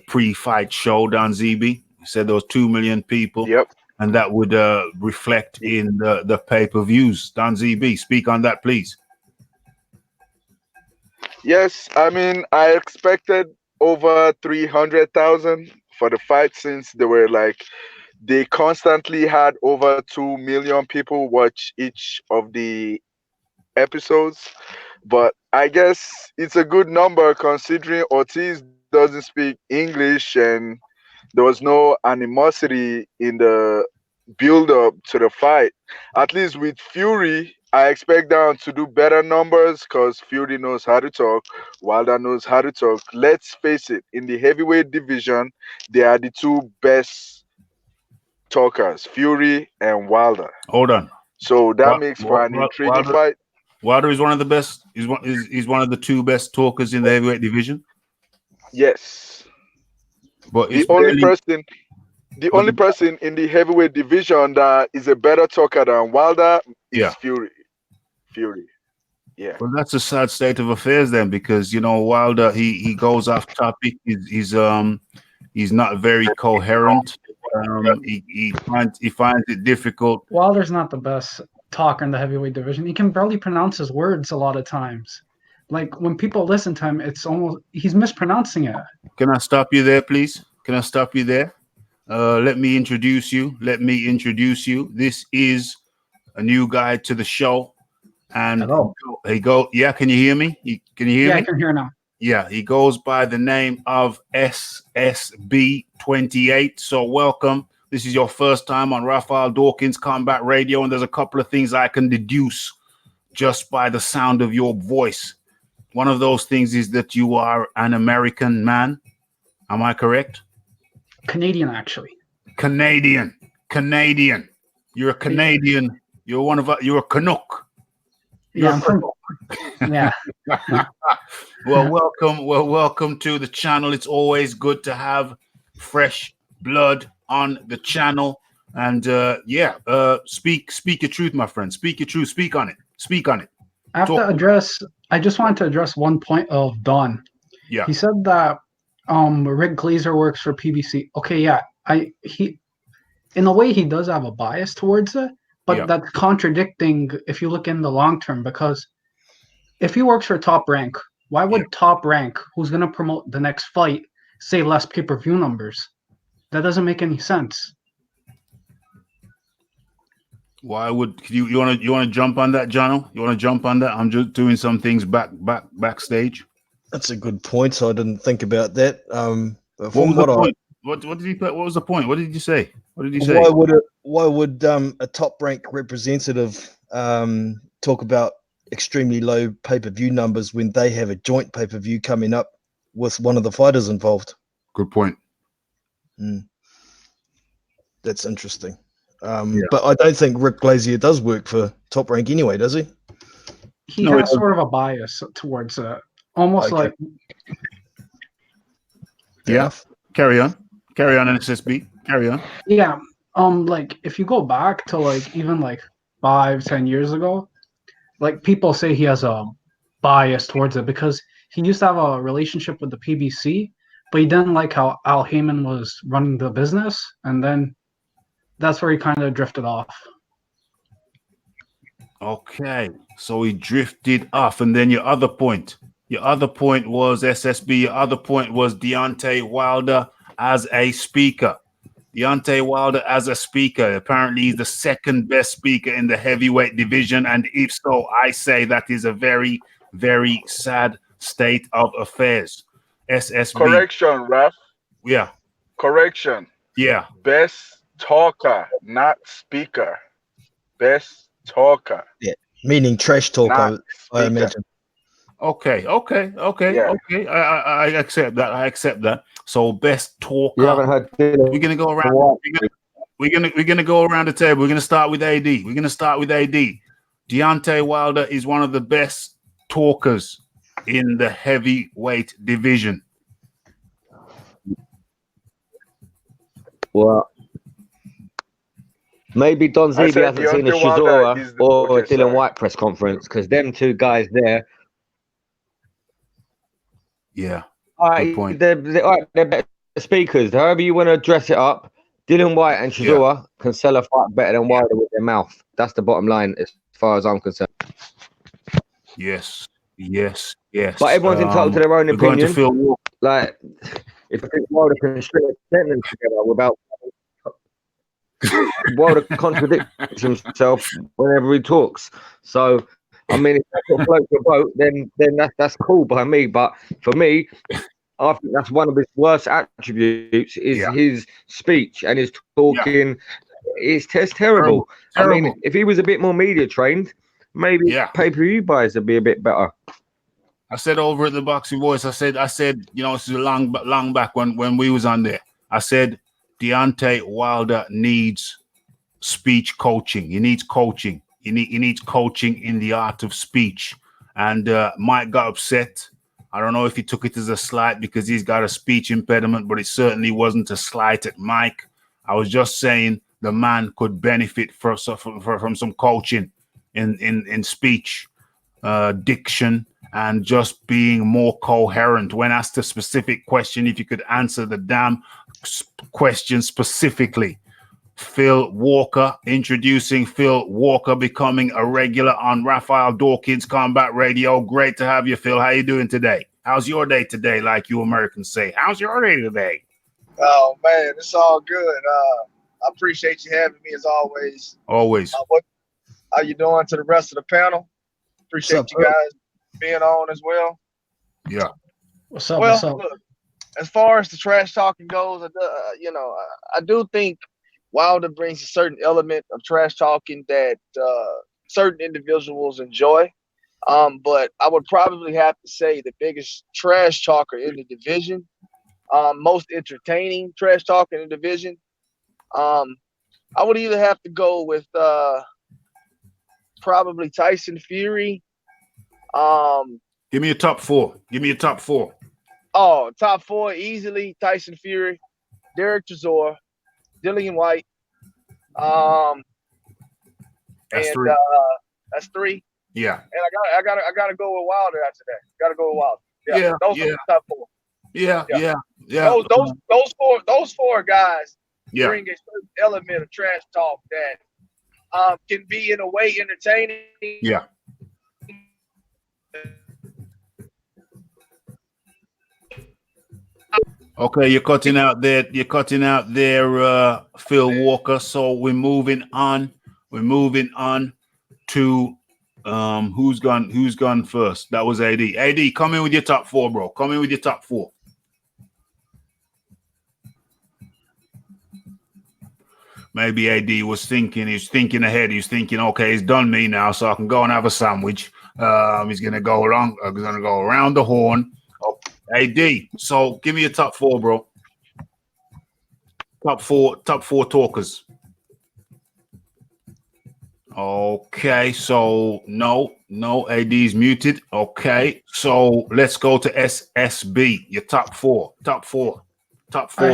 pre-fight show. Don ZB said there was 2 million people. Yep. And that would reflect in the pay-per-views. Don ZB, speak on that, please. Yes, I mean, I expected over 300,000 for the fight, since they constantly had over 2 million people watch each of the episodes. But I guess it's a good number considering Ortiz doesn't speak English and there was no animosity in the build-up to the fight. At least with Fury, I expect them to do better numbers because Fury knows how to talk, Wilder knows how to talk. Let's face it, in the heavyweight division, they are the two best talkers, Fury and Wilder. Hold on. So that makes for an intriguing fight. Wilder is one of the best. He's one of the two best talkers in the heavyweight division. Yes. But the only person in the heavyweight division that is a better talker than Wilder is Fury. Yeah. Well, that's a sad state of affairs then, because you know Wilder he goes off topic. He's not very coherent. He finds it difficult. Wilder's not the best talker in the heavyweight division. He can barely pronounce his words a lot of times. Like when people listen to him, it's almost he's mispronouncing it. Can I stop you there, please? Can I stop you there? Let me introduce you. This is a new guy to the show. And hello. Yeah, can you hear me? Can you hear me? Yeah, I can hear now. Yeah, he goes by the name of SSB28. So welcome this is your first time on Raphael Dawkins Combat Radio, and there's a couple of things I can deduce just by the sound of your voice. One of those things is that you are an American man. Am I correct? Canadian, actually. Canadian. You're a Canadian. You're a Canuck. Yeah, I'm from. Yeah. Well, welcome to the channel. It's always good to have fresh blood on the channel. And speak your truth, my friend. Speak your truth. Speak on it. I just wanted to address one point of Don. Yeah. He said that Rick Glazer works for PBC. Okay, yeah. In a way he does have a bias towards it, but that's contradicting if you look in the long term, because if he works for Top Rank, why would Top Rank, who's going to promote the next fight, say less pay-per-view numbers? That doesn't make any sense. Why would you want to jump on that, Jono? You want to jump on that? I'm just doing some things backstage. That's a good point. So I didn't think about that. What did he put? What was the point? What did you say? Why would a Top Rank representative talk about extremely low pay-per-view numbers when they have a joint pay-per-view coming up with one of the fighters involved? Good point. That's interesting. But I don't think Rick Glazier does work for Top Rank anyway, does he? He has sort of a bias towards almost like. Yeah. Carry on, SSB. Carry on. Yeah. Like if you go back to like even like 5-10 years ago, like people say he has a bias towards it because he used to have a relationship with the PBC, but he didn't like how Al Heyman was running the business, and then that's where he kind of drifted off. Okay, so he drifted off, and then your other point was SSB. Your other point was Deontay Wilder as a speaker. Deontay Wilder as a speaker. Apparently, he's the second best speaker in the heavyweight division, and if so, I say that is a very, very sad state of affairs. SSB. Correction, Raph. Yeah. Correction. Yeah. Best talker, not speaker. Best talker. Yeah, meaning trash talker, I imagine. Okay. Yeah. Okay. I accept that. So best talker. You haven't heard Dillian. We're gonna go around. We're gonna go around the table. We're gonna start with AD. Deontay Wilder is one of the best talkers in the heavyweight division. Well, maybe Don Zeeby hasn't seen a Shizora or a Dillian Whyte press conference, because them two guys there. Yeah. Good point. They're better speakers. However you want to dress it up, Dillian Whyte and Shizora can sell a fight better than Wilder with their mouth. That's the bottom line as far as I'm concerned. Yes. But everyone's entitled to their own opinion. Like, if I think Wilder can string a sentence together without Wilder contradicts himself whenever he talks. So, I mean, if that's what floats your boat, then that's cool by me. But for me, I think that's one of his worst attributes is his speech and his talking. It's terrible. I mean, if he was a bit more media trained, maybe pay-per-view buys would be a bit better. I said over at the Boxing Voice, I said, you know, this is long back when we was on there. I said Deontay Wilder needs speech coaching. He needs coaching. He needs coaching in the art of speech. And Mike got upset. I don't know if he took it as a slight because he's got a speech impediment, but it certainly wasn't a slight at Mike. I was just saying the man could benefit from some coaching in speech, diction, and just being more coherent. When asked a specific question, if you could answer the damn question specifically. Phil Walker, introducing Phil Walker, becoming a regular on Raphael Dawkins Combat Radio. Great to have you, Phil. How you doing today? How's your day today, like you Americans say? How's your day today? Oh, man, it's all good. I appreciate you having me, as always. Always. How you doing to the rest of the panel? Appreciate you guys being on as well. Yeah. What's up? Look, as far as the trash talking goes, I do think Wilder brings a certain element of trash talking that certain individuals enjoy. But I would probably have to say the biggest trash talker in the division, most entertaining trash talker in the division. I would either have to go with probably Tyson Fury. Give me your top four. Give me your top four. Oh, top four easily: Tyson Fury, Derek Chisora, Dillian Whyte. That's and three. That's three. Yeah. And I gotta go with Wilder after that. Gotta go with Wilder. Yeah. Those are the top four. Yeah. Those four guys Yeah. bring a certain element of trash talk that can be in a way entertaining. Yeah. Okay, you're cutting out there. You're cutting out there, Phil Walker. So we're moving on. We're moving on to who's gone first? That was AD. AD, come in with your top four, bro. Come in with your top four. Maybe AD was thinking, he's thinking ahead. He's thinking, okay, he's done me now, so I can go and have a sandwich. He's gonna go around the horn. Oh, AD, so give me your top four, bro. Top four talkers. Okay, so no, AD's muted. Okay, so let's go to SSB. Your top four. I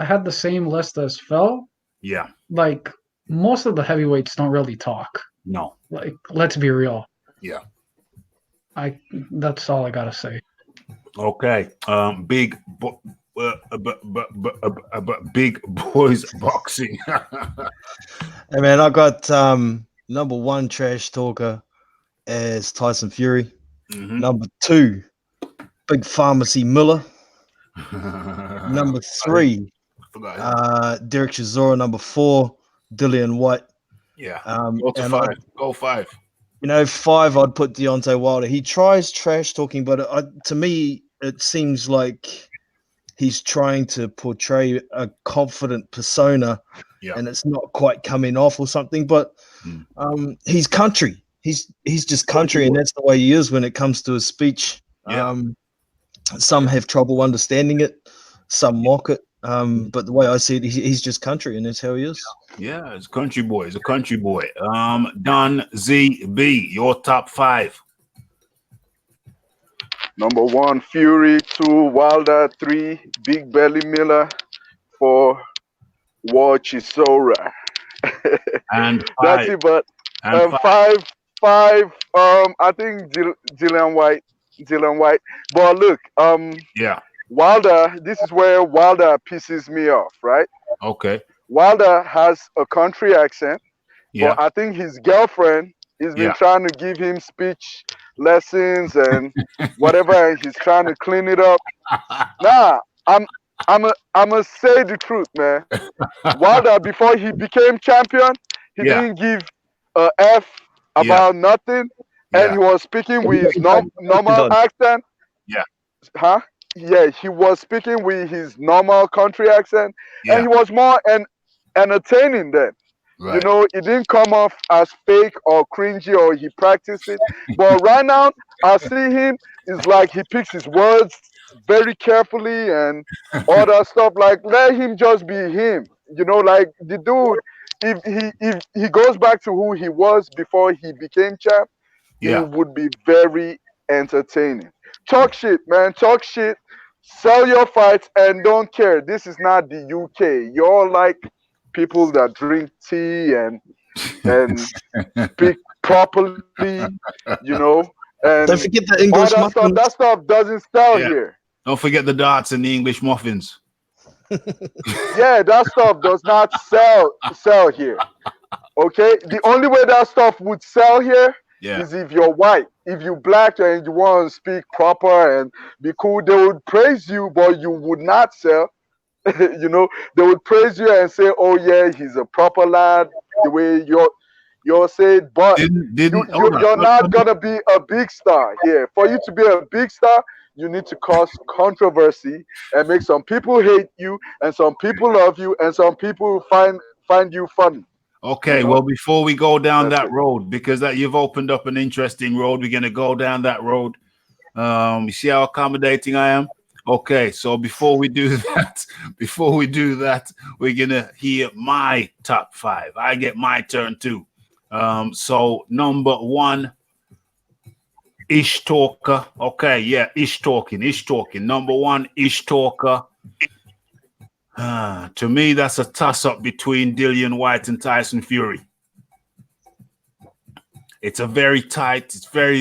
had the same list as Phil. Yeah. Like most of the heavyweights don't really talk. No. Like, let's be real. Yeah. That's all I gotta say. Okay. Big boys boxing. Hey man, I got number one trash talker as Tyson Fury. Mm-hmm. Number two, Big Pharmacy Miller. Number three, Derek Chisora. Number four, Dillian Whyte. Yeah. Go five. You know, five, I'd put Deontay Wilder. He tries trash talking, but to me, it seems like he's trying to portray a confident persona, and it's not quite coming off or something. But he's country. He's just country, and that's the way he is when it comes to his speech. Yeah. Some have trouble understanding it, some mock it. But the way I see it, he's just country, and that's how he is. Yeah, it's a country boy. He's a country boy. Don ZB, your top five. Number one, Fury. 2, Wilder. 3, Big Belly Miller. 4, War Chisora. And that's it. But five. I think Dillian Whyte. But look, yeah. Wilder. This is where Wilder pisses me off, right? Okay. Wilder has a country accent. Yeah. But I think his girlfriend has been trying to give him speech lessons and whatever, and he's trying to clean it up. Nah, I'm gonna say the truth, man. Wilder, before he became champion, he didn't give a F about nothing, and he was speaking with his normal accent. Yeah. Huh? Yeah, he was speaking with his normal country accent, and he was more entertaining then. Right. You know, it didn't come off as fake or cringy or he practiced it. But right now, I see him, it's like he picks his words very carefully and all that stuff. Like, let him just be him. You know, like the dude, if he goes back to who he was before he became champ, he would be very entertaining. Talk shit, man. Talk shit. Sell your fights and don't care. This is not the UK. You're like people that drink tea and speak properly, you know. And don't forget the English muffins. That stuff doesn't sell here. Don't forget the darts and the English muffins. Yeah, that stuff does not sell here. Okay, the only way that stuff would sell here is if you're white. If you're black and you want to speak proper and be cool, they would praise you, but you would not sell. You know, they would praise you and say, "Oh yeah, he's a proper lad." The way you're saying, but you're not gonna be a big star here. For you to be a big star, you need to cause controversy and make some people hate you, and some people love you, and some people find you funny. Okay, You know? well, before we go down That's that it. road, because that you've opened up an interesting road, we're gonna go down that road. You see how accommodating I am? Okay, so before we do that, we're gonna hear my top 5. I get my turn too. So number 1, Ish Talker. Okay, yeah, Ish talking. Number 1, Ish Talker. To me, that's a toss-up between Dillian Whyte and Tyson Fury. It's very,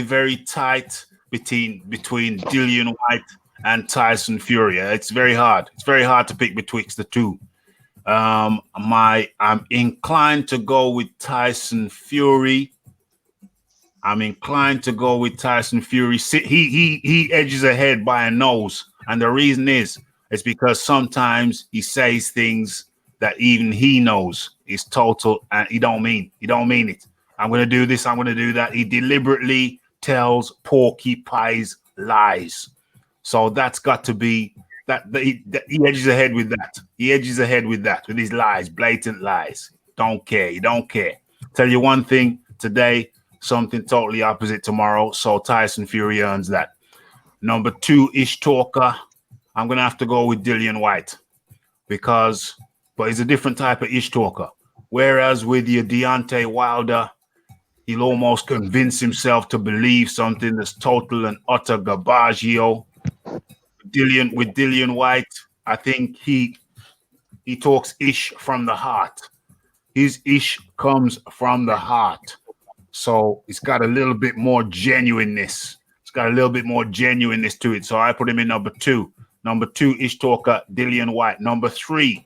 very tight between Dillian Whyte and Tyson Fury. It's very hard. It's very hard to pick betwixt the two. I'm inclined to go with Tyson Fury. He edges ahead by a nose, and the reason is it's because sometimes he says things that even he knows is total, and he don't mean it. I'm going to do this, I'm going to do that. He deliberately tells porky pies lies. So that's got to be he edges ahead with that. He edges ahead with that, with his lies, blatant lies. Don't care. He don't care. Tell you one thing today, something totally opposite tomorrow. So Tyson Fury earns that. Number 2, Ish Talker. I'm going to have to go with Dillian Whyte but he's a different type of Ish Talker. Whereas with your Deontay Wilder, he'll almost convince himself to believe something that's total and utter garbaggio. With Dillian Whyte, I think he talks ish from the heart. His ish comes from the heart. So it's got a little bit more genuineness. It's got a little bit more genuineness to it. So I put him in number 2. Number 2, Ish Talker, Dillian Whyte. Number 3,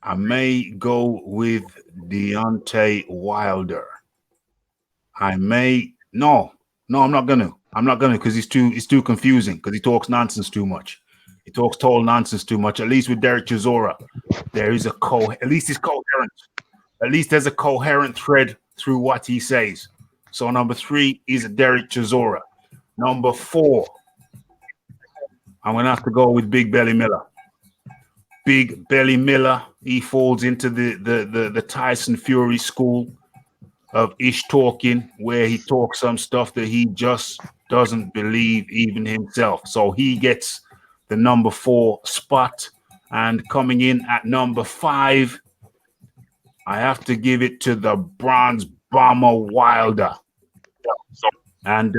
I may go with Deontay Wilder. No, I'm not gonna because it's too confusing because he talks nonsense too much. He talks total nonsense too much. At least with Derek Chisora, there is at least it's coherent. At least there's a coherent thread through what he says. So number 3 is Derek Chisora. Number 4, I'm gonna have to go with Big Belly Miller. Big Belly Miller, he falls into the Tyson Fury school of ish talking, where he talks some stuff that he just doesn't believe even himself. So he gets the number 4 spot. And coming in at number 5, I have to give it to the Bronze Bomber Wilder. And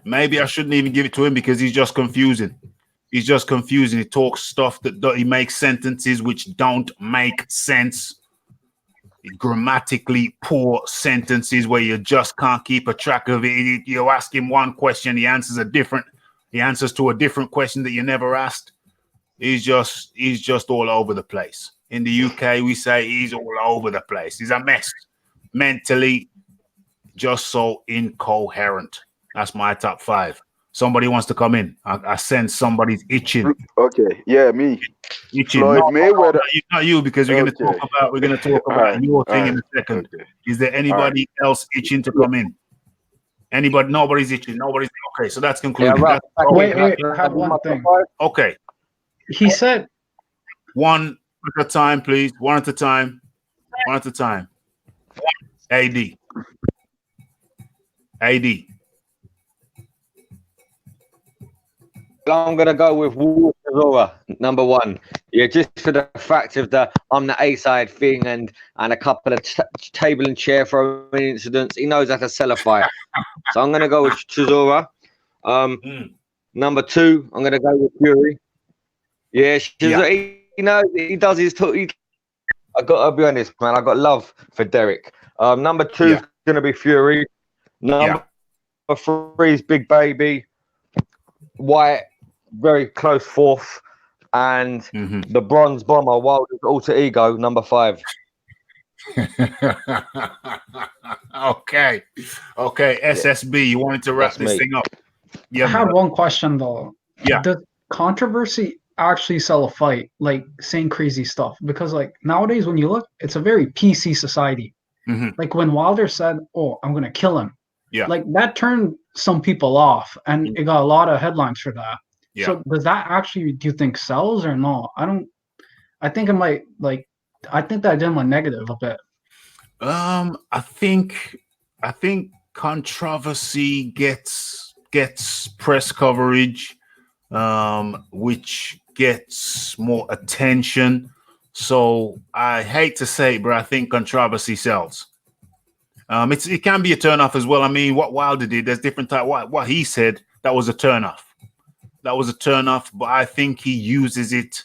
maybe I shouldn't even give it to him because he's just confusing. He talks stuff he makes sentences which don't make sense. Grammatically poor sentences where you just can't keep a track of it. You ask him one question, he answers to a different question that you never asked. He's just all over the place. In the UK, we say he's all over the place. He's a mess. Mentally, just so incoherent. That's my top 5. Somebody wants to come in. I sense somebody's itching. Okay, yeah, me. Itching. Floyd No, Mayweather. not you, because we're going to talk about your thing in a second. Okay. Is there anybody else itching to come in? Anybody? Nobody's itching. Okay, so that's concluded. Yeah, Wait, I have one thing. Okay. He said one at a time, please. One at a time. AD. I'm gonna go with Chisora, number 1. Yeah, just for the fact of I'm the A side thing and a couple of table and chair throwing incidents. He knows how to sell a fight, so I'm gonna go with Chisora. Number 2, I'm gonna go with Fury. Yeah, Chisora, he knows he does his talk. I gotta be honest, man. I got love for Derek. Number 2 is gonna be Fury. Number 3 is Big Baby. White, very close 4th, and the Bronze Bomber, Wilder's alter ego, number 5. Okay, SSB, you wanted to wrap this thing up? Yeah, I have one question though. Yeah, does controversy actually sell a fight? Like saying crazy stuff? Because like nowadays, when you look, it's a very PC society. Like when Wilder said, "Oh, I'm gonna kill him," like that turned some people off, and it got a lot of headlines for that. So does that actually, do you think, sells or no? I don't I think it might I think that did went negative a bit. I think controversy gets press coverage, which gets more attention. So I hate to say it, but I think controversy sells. It can be a turnoff as well. I mean, what Wilder did, there's different type. What he said, that was a turnoff. That was a turnoff, but I think he uses it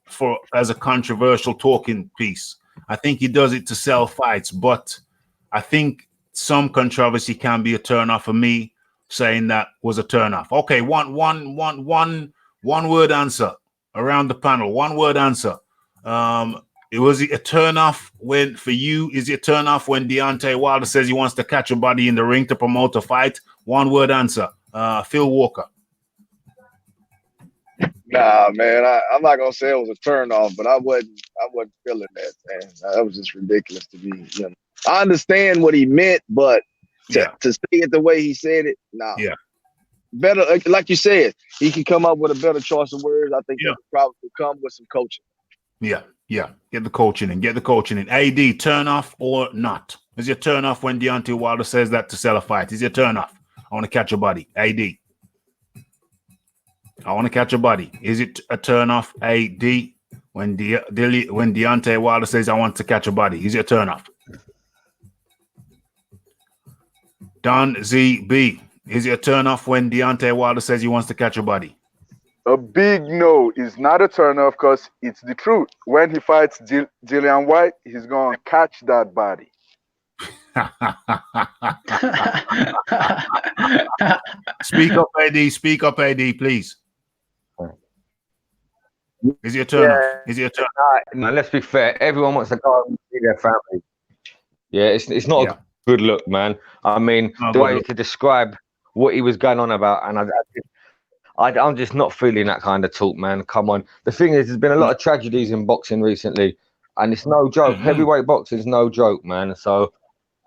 for as a controversial talking piece. I think he does it to sell fights, but I think some controversy can be a turnoff for me. Saying that was a turnoff. Okay, one word answer around the panel. One word answer. Was it a turnoff when for you? Is it a turnoff when Deontay Wilder says he wants to catch a body in the ring to promote a fight? One word answer. Phil Walker. Nah, man, I'm not gonna say it was a turn off, but I wasn't feeling that, man. That was just ridiculous to me. You know, I understand what he meant, but to say it the way he said it, nah. Yeah. Better, like you said, he can come up with a better choice of words. I think that probably come with some coaching. Yeah. Get the coaching in. AD, turn off or not? Is it a turn off when Deontay Wilder says that to sell a fight? Is it a turn off? I want to catch a body. AD. I want to catch a body. Is it a turn off? AD when Deontay Wilder says I want to catch a body? Is it a turn off? Don ZB. Is it a turn off when Deontay Wilder says he wants to catch a body? A big no. It's not a turn off because it's the truth. When he fights Dillian Whyte, he's going to catch that body. Speak up, AD. Speak up, AD, please. Is it a turn off? Is it a turn off? No, let's be fair. Everyone wants to go and see their family. Yeah, it's not a good look, man. I mean, the way to describe what he was going on about, and I'm just not feeling that kind of talk, man. Come on. The thing is, there's been a lot of tragedies in boxing recently, and it's no joke. Heavyweight boxing is no joke, man. So,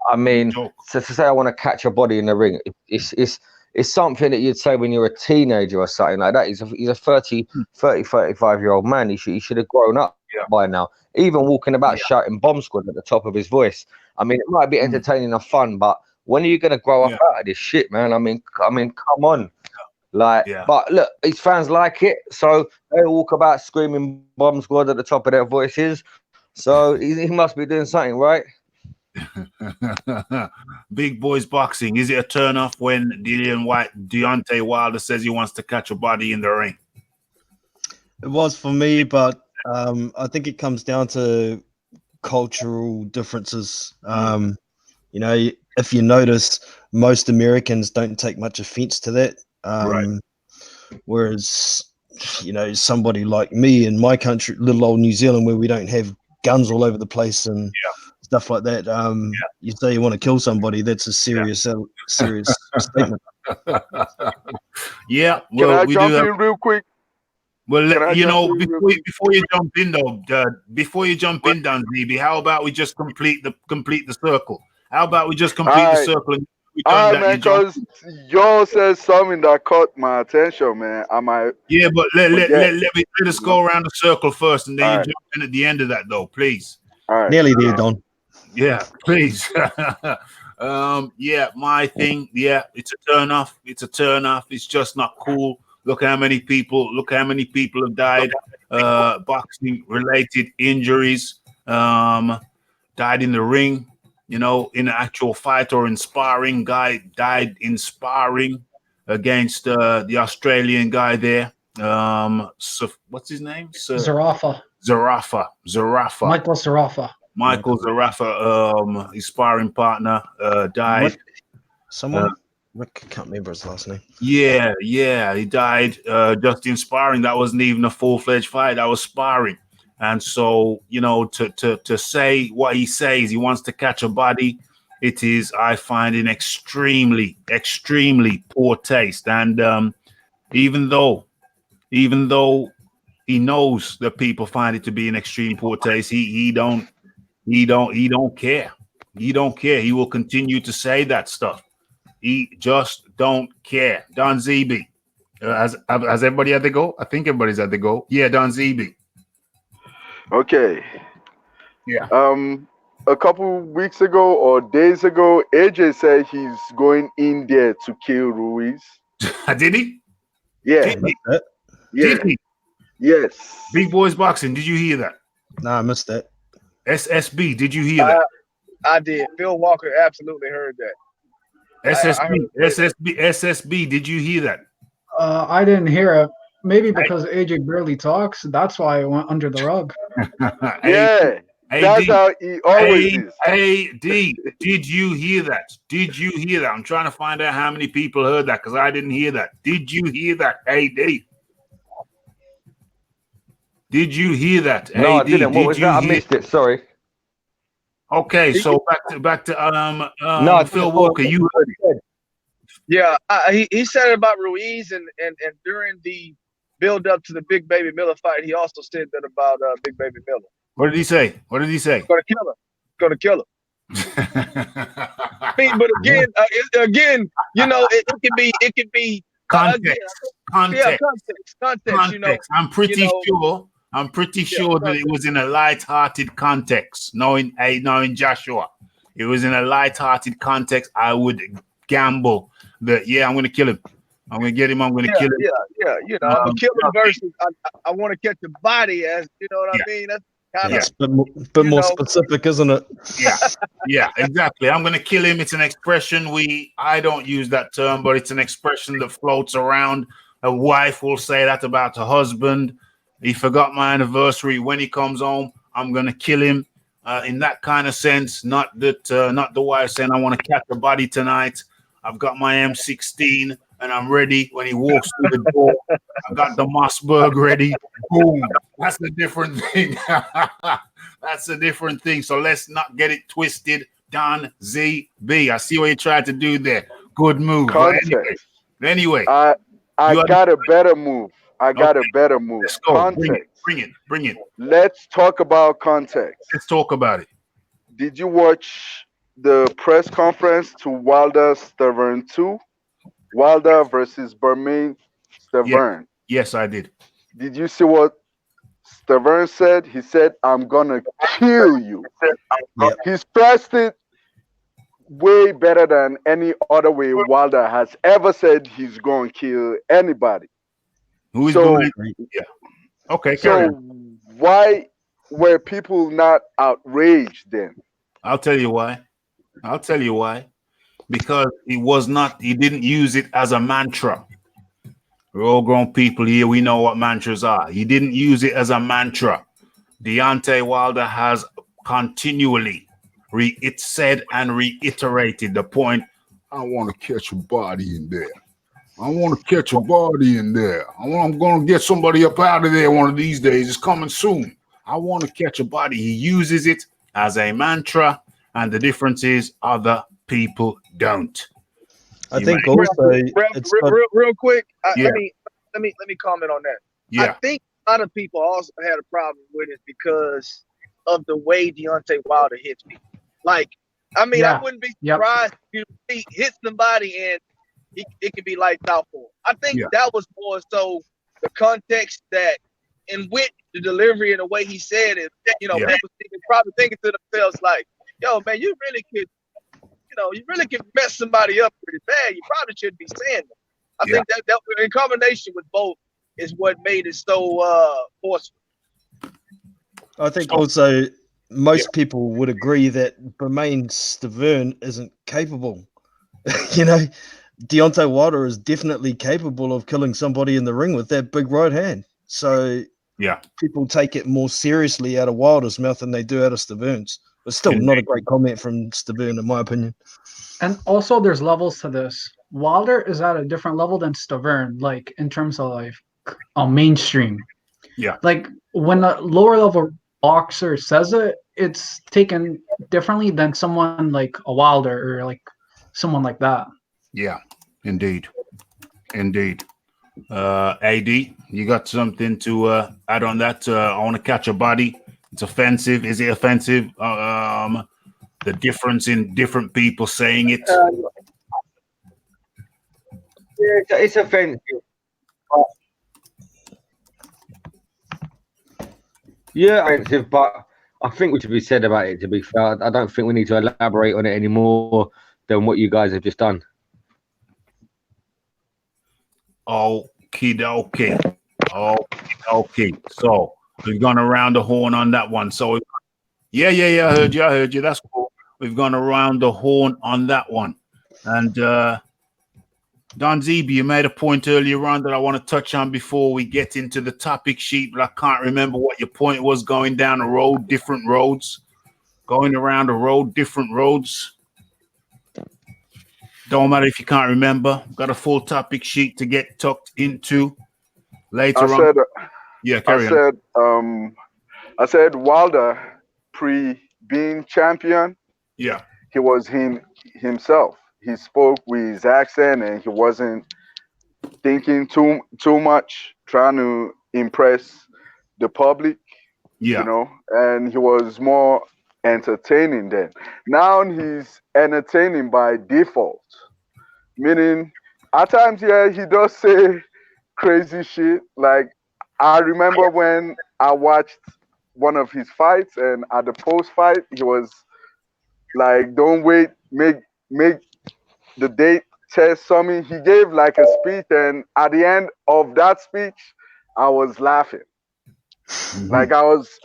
I mean, to say I want to catch a body in the ring, it's something that you'd say when you're a teenager or something like that. He's a 35-year-old man. He should have grown up by now. Even walking about shouting bomb squad at the top of his voice. I mean, it might be entertaining and fun, but when are you going to grow up out of this shit, man? I mean, come on. But look, his fans like it, so they walk about screaming bomb squad at the top of their voices. So he must be doing something right. Big Boys Boxing. Is it a turn off when Deontay Wilder says he wants to catch a body in the ring? It was for me, but I think it comes down to cultural differences. You know, if you notice, most Americans don't take much offense to that. Whereas, you know, somebody like me in my country, little old New Zealand, where we don't have guns all over the place and stuff like that, you say you want to kill somebody, that's a serious statement. Can I jump in real quick? Well, you know, before you jump in though, Don ZB, how about we just complete the circle? How about we just complete the circle? And man, because y'all said something that caught my attention, man. Yeah, but let us go around the circle first, and then you jump in at the end of that, though, please. Nearly there, Don. Yeah, please. My thing. Yeah, it's a turn off. It's just not cool. Look how many people have died. Boxing related injuries. Died in the ring. You know, in an actual fight or in sparring. Guy died in sparring against the Australian guy there. So what's his name? Zarafa. Michael Zarafa. His sparring partner died. Someone. I can't remember his last name. Yeah, he died just in sparring. That wasn't even a full-fledged fight. That was sparring. And so, you know, to say what he says, he wants to catch a body, it is, I find, an extremely, extremely poor taste. And even though he knows that people find it to be an extreme poor taste, he don't care. He don't care. He will continue to say that stuff. He just don't care. Don ZB. Has everybody had to go? I think everybody's had to go. Yeah, Don ZB. Okay. Yeah. A couple weeks ago or days ago, AJ said he's going in there to kill Ruiz. Did he? Yeah. Did he? Yeah. Did he? Yes. Big Boys Boxing. Did you hear that? Nah, I missed that. SSB. Did you hear that? I did. Phil Walker absolutely heard that. SSB. Did you hear that? I didn't hear it. Maybe because AJ barely talks. That's why it went under the rug. Yeah. That's how he always is. AD, did you hear that? Did you hear that? I'm trying to find out how many people heard that because I didn't hear that. Did you hear that, AD? Did you hear that? No, AD, I didn't. What was that? I missed it. Sorry. Okay, so back to Phil Walker. You heard it. Yeah, he said it about Ruiz, and during the build up to the Big Baby Miller fight, he also said that about Big Baby Miller. What did he say? What did he say? Gonna kill him. Gonna kill him. I mean, but again, you know, it could be context. Context. You know, I'm pretty sure that it was in a light-hearted context. Knowing Joshua, it was in a light-hearted context. I would gamble that I'm going to kill him. I'm going to get him. I'm going to kill him. Yeah. You know, I'm gonna kill him versus I want to catch a body, as you know what I mean. That's kind of bit more specific, isn't it? Yeah, exactly. I'm going to kill him. It's an expression I don't use that term, but it's an expression that floats around. A wife will say that about her husband. He forgot my anniversary. When he comes home, I'm going to kill him. In that kind of sense, not the wife saying, I want to catch a body tonight. I've got my M16 and I'm ready. When he walks through the door, I've got the Mossberg ready. Boom. That's a different thing. That's a different thing. So let's not get it twisted. Don ZB. I see what you tried to do there. Good move. Anyway. I got a better move. I got a better move. Let's go. Context. Bring it. Let's talk about context. Let's talk about it. Did you watch the press conference to Wilder Stavern 2? Wilder versus Bermain Stavern. Yes, I did. Did you see what Stavern said? He said, I'm gonna kill you. He stressed it way better than any other way Wilder has ever said he's going to kill anybody. Who is going? Yeah. Okay. So why were people not outraged then? I'll tell you why. Because he didn't use it as a mantra. We're all grown people here. We know what mantras are. He didn't use it as a mantra. Deontay Wilder has continually said and reiterated the point. I want to catch a body in there. I'm going to get somebody up out of there one of these days. It's coming soon. I want to catch a body. He uses it as a mantra, and the difference is other people don't. I think also real quick. Let me comment on that. Yeah. I think a lot of people also had a problem with it because of the way Deontay Wilder hits people. Like, I mean, I wouldn't be surprised if he hit somebody and it could be lights out for him. I think that was more so the context that, and with the delivery and the way he said it, you know, people probably thinking to themselves like, yo, man, you really could mess somebody up pretty bad. You probably shouldn't be saying that. I think that in combination with both is what made it so forceful. I think also most people would agree that Bermain Stavern isn't capable. You know, Deontay Wilder is definitely capable of killing somebody in the ring with that big right hand. So people take it more seriously out of Wilder's mouth than they do out of Stavern's. But still not a great comment from Stavern, in my opinion. And also there's levels to this. Wilder is at a different level than Stavern, like in terms of like mainstream. Yeah. Like when a lower level boxer says it, it's taken differently than someone like a Wilder or like someone like that. Yeah, indeed. AD, you got something to add on that? I want to catch a body. It's offensive. Is it offensive? The difference in different people saying it. It's offensive. Yeah, expensive, but I think what should be said about it, to be fair, I don't think we need to elaborate on it any more than what you guys have just done. Okay. So we've gone around the horn on that one. So yeah, I heard you. That's cool. We've gone around the horn on that one. And Don Zeeby, you made a point earlier on that I want to touch on before we get into the topic sheet, but I can't remember what your point was. Going down the road, different roads, going around the road, different roads. Don't matter if you can't remember. Got a full topic sheet to get tucked into later on. Yeah, carry on. I said Wilder being champion. Yeah, he was himself. He spoke with his accent, and he wasn't thinking too much, trying to impress the public. Yeah, you know, and he was more entertaining then. Now he's entertaining by default, meaning at times, yeah, he does say crazy shit. Like I remember when I watched one of his fights, and at the post fight, he was like, "Don't wait, make the date test something." He gave like a speech, and at the end of that speech, I was laughing. Like I was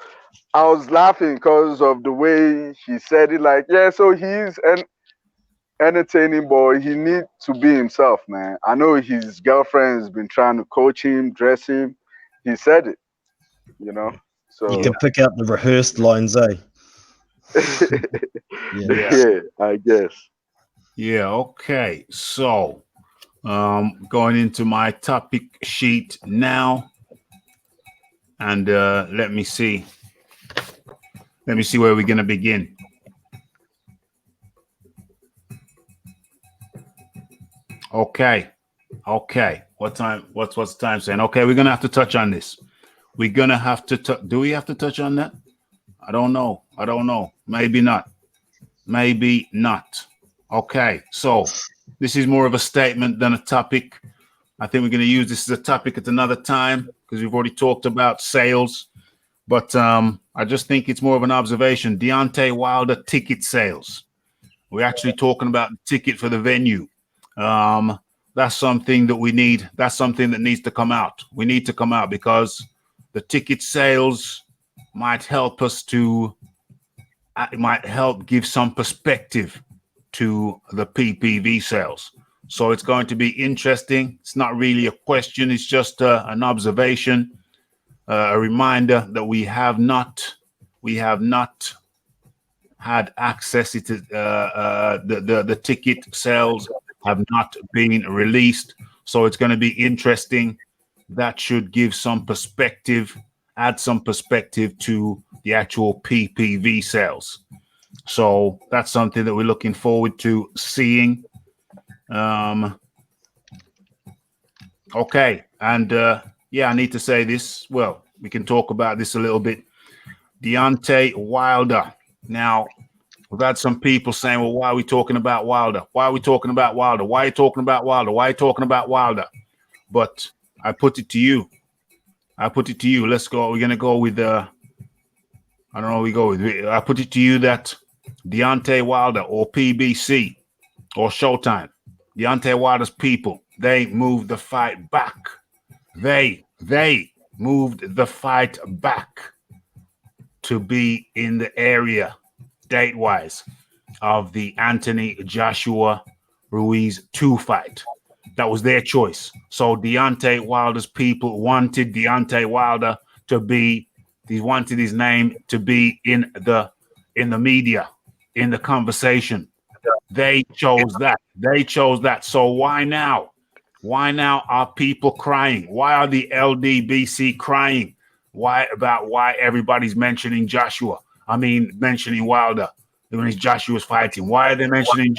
laughing because of the way he said it. Like, yeah, so he's an entertaining boy. He needs to be himself, man. I know his girlfriend has been trying to coach him, dress him. He said it, you know. So you can pick out the rehearsed lines, eh? Yeah, I guess. Yeah, okay. So going into my topic sheet now. And let me see where we're going to begin. Okay. What's the time saying? Okay, we're going to have to touch on this. We're going to have to do we have to touch on that? I don't know. Maybe not. Okay, so this is more of a statement than a topic. I think we're going to use this as a topic at another time because we've already talked about sales. But I just think it's more of an observation. Deontay Wilder ticket sales. We're actually talking about the ticket for the venue. That's something that we need. That's something that needs to come out. We need to come out because the ticket sales might help us to, it might help give some perspective to the PPV sales. So it's going to be interesting. It's not really a question. It's just an observation, a reminder that we have not had access to the ticket sales have not been released. So it's going to be interesting. That should give some perspective, add some perspective to the actual PPV sales. So that's something that we're looking forward to seeing. Okay. And yeah, I need to say this. Well, we can talk about this a little bit. Deontay Wilder. Now, we've had some people saying, well, why are we talking about Wilder? Why are we talking about Wilder? Why are you talking about Wilder? Why are you talking about Wilder? But I put it to you. Let's go. We're going to go with, I don't know what we go with. I put it to you that Deontay Wilder or PBC or Showtime, Deontay Wilder's people, they moved the fight back. They moved the fight back to be in the area, date-wise, of the Anthony Joshua Ruiz 2 fight. That was their choice. So Deontay Wilder's people wanted Deontay Wilder to be, they wanted his name to be in the media, in the conversation. They chose that. So why now? Why now are people crying? Why are the LDBC crying? Why everybody's mentioning Joshua? I mean, mentioning Wilder when Joshua's fighting. Why are they mentioning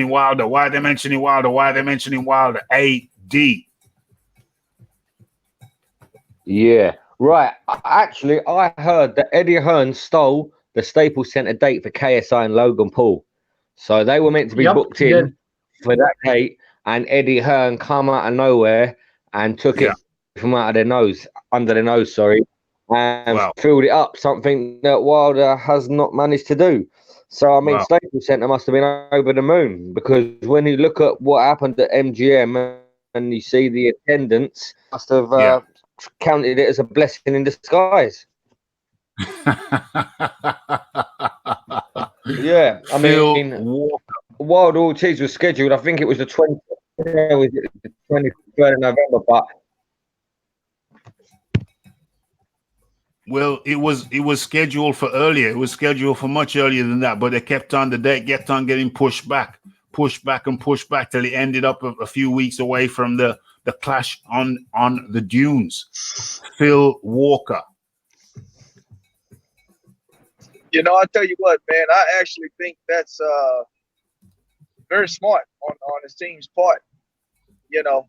Wilder? Why are they mentioning Wilder? AD. Yeah, right. Actually, I heard that Eddie Hearn stole the Staples Center date for KSI and Logan Paul. So they were meant to be booked in for that date, and Eddie Hearn come out of nowhere and took it from under their nose, sorry. and Wow. filled it up, something that Wilder has not managed to do. So, I mean, Wow. Staples Center must have been over the moon, because when you look at what happened at MGM and you see the attendance, must have counted it as a blessing in disguise. Yeah, I Phil mean, Walker. Wilder Ortiz was scheduled, I think it was the 23rd of November, but Well, it was scheduled for earlier. It was scheduled for much earlier than that, but they kept on, the date kept on getting pushed back till it ended up a few weeks away from the clash on the dunes. Phil Walker. You know, I tell you what, man, I actually think that's very smart on his team's part. You know,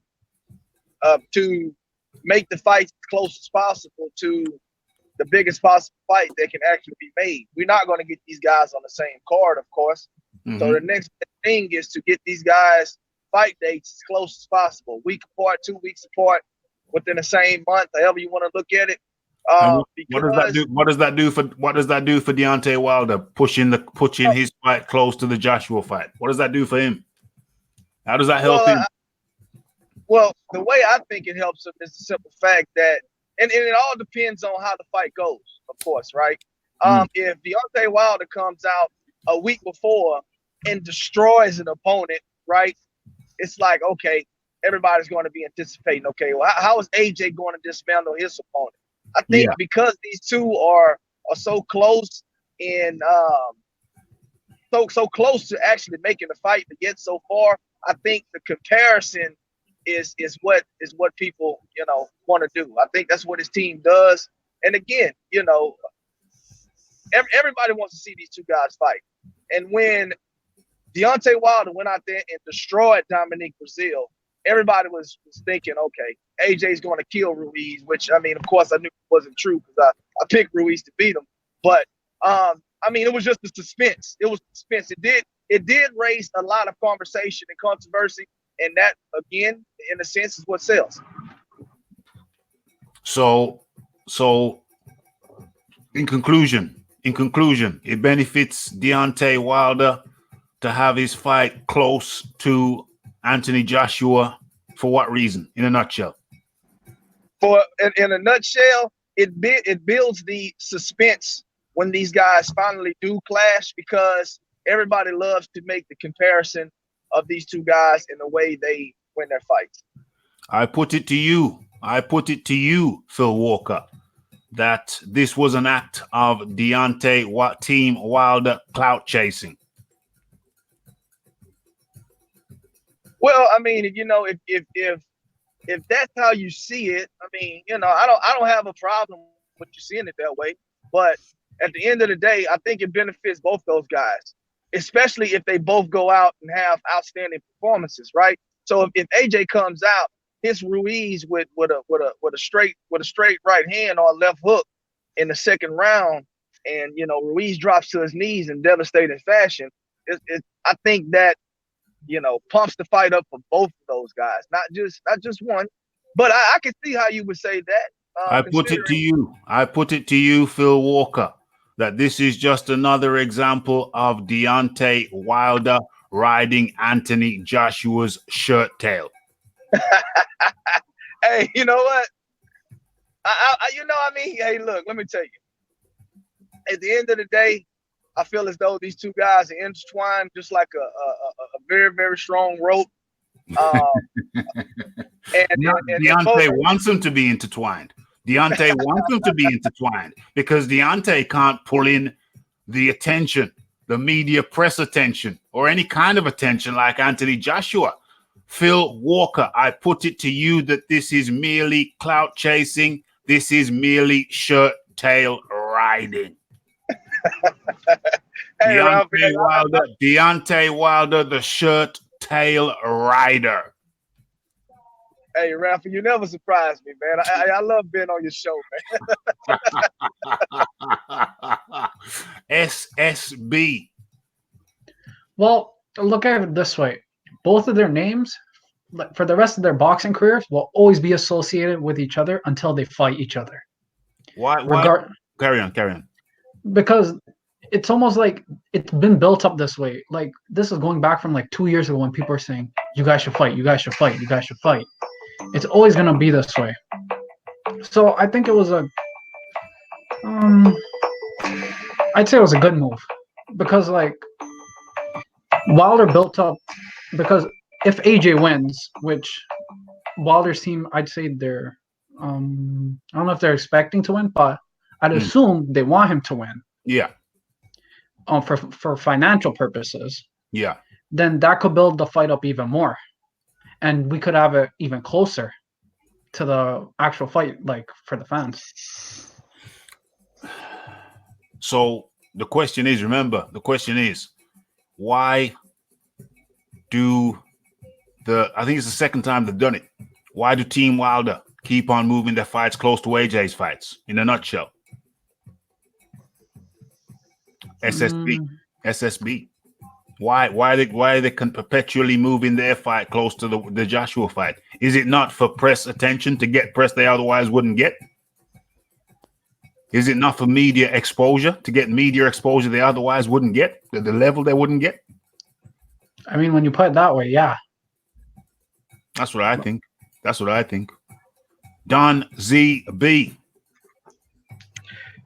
to make the fight as close as possible to the biggest possible fight that can actually be made. We're not going to get these guys on the same card, of course. Mm-hmm. So the next thing is to get these guys fight dates as close as possible, week apart, 2 weeks apart, within the same month, however you want to look at it. What does that do? What does that do for Deontay Wilder, pushing his fight close to the Joshua fight? What does that do for him? How does that help him? Well, the way I think it helps him is the simple fact that, and it all depends on how the fight goes, of course, right? If Deontay Wilder comes out a week before and destroys an opponent, right? It's like, okay, everybody's going to be anticipating, okay, well, how is AJ going to dismantle his opponent? I think because these two are so close in so close to actually making the fight, but yet so far, I think the comparison is what people, you know, want to do. I think that's what his team does. And again, you know, everybody wants to see these two guys fight. And when Deontay Wilder went out there and destroyed Dominique Brazil, everybody was thinking, okay, AJ's going to kill Ruiz, which, I mean, of course, I knew it wasn't true because I picked Ruiz to beat him. But, I mean, it was just the suspense. It was suspense. It did raise a lot of conversation and controversy. And that, again, in a sense, is what sells. So in conclusion, it benefits Deontay Wilder to have his fight close to Anthony Joshua. For what reason? In a nutshell. In a nutshell, it builds the suspense when these guys finally do clash, because everybody loves to make the comparison of these two guys in the way they win their fights. I put it to you, Phil Walker, that this was an act of Deontay Team Wilder clout chasing. Well, I mean, you know, if that's how you see it, I mean, you know, I don't have a problem with you seeing it that way. But at the end of the day, I think it benefits both those guys, especially if they both go out and have outstanding performances, right? So if AJ comes out, hits Ruiz with a straight right hand or left hook in the second round, and you know Ruiz drops to his knees in devastating fashion, I think that, you know, pumps the fight up for both of those guys, not just one. But I can see how you would say that. I put it to you, Phil Walker, that this is just another example of Deontay Wilder riding Anthony Joshua's shirt tail. Hey, you know what? I mean, hey, look, let me tell you. At the end of the day, I feel as though these two guys are intertwined just like a very, very strong rope. And Deontay wants them to be intertwined. Deontay wants them to be intertwined because Deontay can't pull in the attention, the media press attention, or any kind of attention like Anthony Joshua. Phil Walker, I put it to you that this is merely clout chasing. This is merely shirt tail riding. Hey, Deontay Wilder, the shirt tail rider. Hey, Raphael, you never surprise me, man. I love being on your show, man. SSB. Well, look at it this way. Both of their names, for the rest of their boxing careers, will always be associated with each other until they fight each other. Why? Carry on. Because it's almost like it's been built up this way. Like this is going back from like 2 years ago when people are saying, "You guys should fight. You guys should fight. You guys should fight." It's always gonna be this way. So I think it was I'd say it was a good move because like Wilder built up because if AJ wins, which Wilder's team, I'd say they're I don't know if they're expecting to win, but I'd assume they want him to win. Yeah. For financial purposes. Yeah. Then that could build the fight up even more, and we could have it even closer to the actual fight, like for the fans. So the question is, why do I think it's the second time they've done it. Why do Team Wilder keep on moving their fights close to AJ's fights? In a nutshell. SSB. Why are they perpetually moving their fight close to the Joshua fight? Is it not for press attention, to get press they otherwise wouldn't get? Is it not for media exposure, to get media exposure they otherwise wouldn't get, at the level they wouldn't get? I mean, when you put it that way, yeah. That's what I think. Don ZB.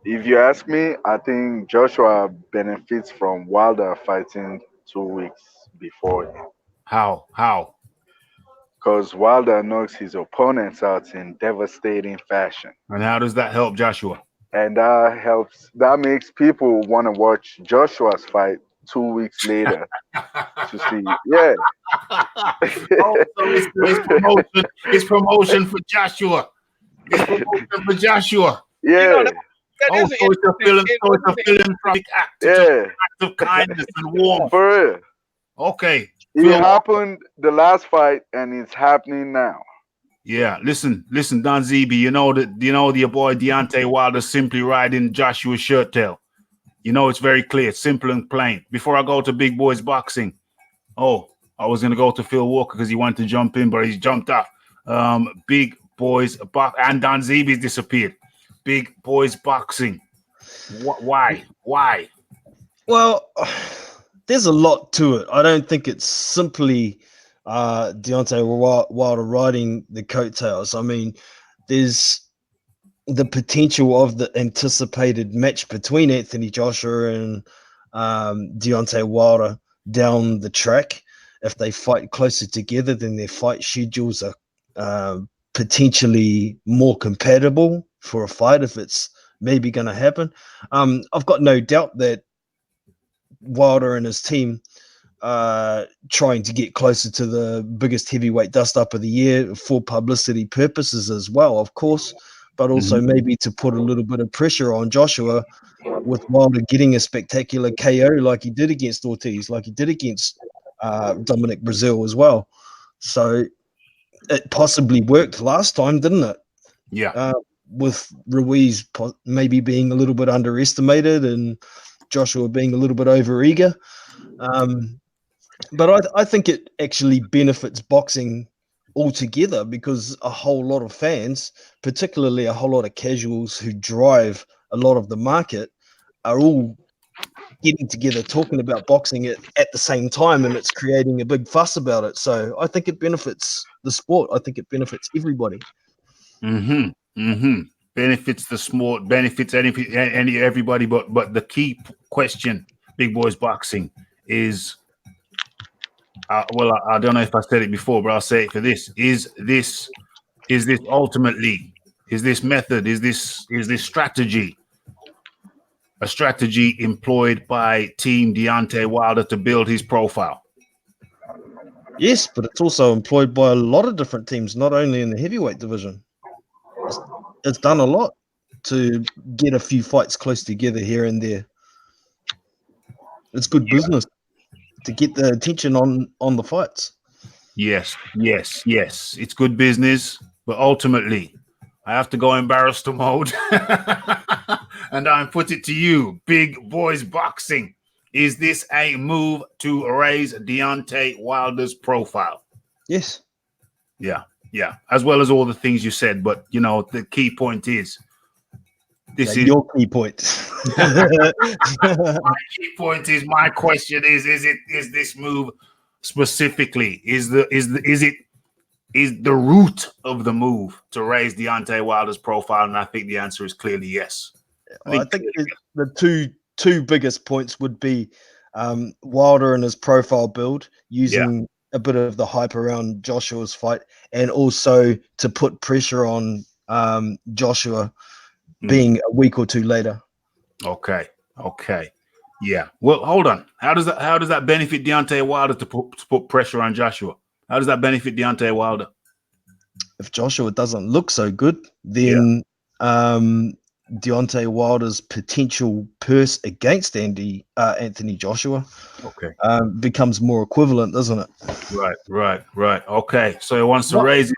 If you ask me, I think Joshua benefits from Wilder fighting 2 weeks before him. How? Because Wilder knocks his opponents out in devastating fashion. And how does that help Joshua? And that makes people want to watch Joshua's fight 2 weeks later to see. Yeah. So it's promotion for Joshua. It's promotion for Joshua. Yeah. It's a philanthropic act. It's an act of kindness and warmth. For real. Okay. It happened the last fight, and it's happening now. Yeah, listen, Don ZB. You know your boy Deontay Wilder simply riding Joshua's shirt tail. You know it's very clear, simple and plain. Before I go to Big Boys Boxing, I was gonna go to Phil Walker because he wanted to jump in, but he's jumped off. Big Boys and Don ZB's disappeared. Big Boys Boxing. Why? Well, there's a lot to it. I don't think it's simply Deontay Wilder riding the coattails. I mean, there's the potential of the anticipated match between Anthony Joshua and Deontay Wilder down the track. If they fight closer together, then their fight schedules are potentially more compatible for a fight if it's maybe going to happen. I've got no doubt that Wilder and his team trying to get closer to the biggest heavyweight dust-up of the year for publicity purposes as well, of course, but also maybe to put a little bit of pressure on Joshua with Wilder getting a spectacular KO like he did against Ortiz, like he did against Dominic Brazil as well. So it possibly worked last time, didn't it? Yeah. With Ruiz maybe being a little bit underestimated and Joshua being a little bit overeager. But I think it actually benefits boxing altogether because a whole lot of fans, particularly a whole lot of casuals who drive a lot of the market, are all getting together talking about boxing at the same time, and it's creating a big fuss about it. So I think it benefits the sport. I think it benefits everybody. Benefits the sport, benefits everybody, but the key question, Big Boys Boxing, is I don't know if I said it before, but I'll say it for this. Is this ultimately, is this method, is this strategy a strategy employed by Team Deontay Wilder to build his profile? Yes, but it's also employed by a lot of different teams, not only in the heavyweight division. It's done a lot to get a few fights close together here and there. It's good business to get the attention on the fights. Yes. It's good business, but ultimately, I have to go in barrister mode. And I put it to you, Big Boys Boxing. Is this a move to raise Deontay Wilder's profile? Yes. Yeah. As well as all the things you said. But, the key point is, This is your key point. My key point is my question is this move specifically is the root of the move to raise Deontay Wilder's profile? And I think the answer is clearly yes. I think the two biggest points would be Wilder and his profile build, using a bit of the hype around Joshua's fight, and also to put pressure on Joshua being a week or two later. Okay. Yeah. Well, hold on. How does that benefit Deontay Wilder to put pressure on Joshua? How does that benefit Deontay Wilder? If Joshua doesn't look so good, then Deontay Wilder's potential purse against Anthony Joshua becomes more equivalent, doesn't it? Right. Okay. So he wants to raise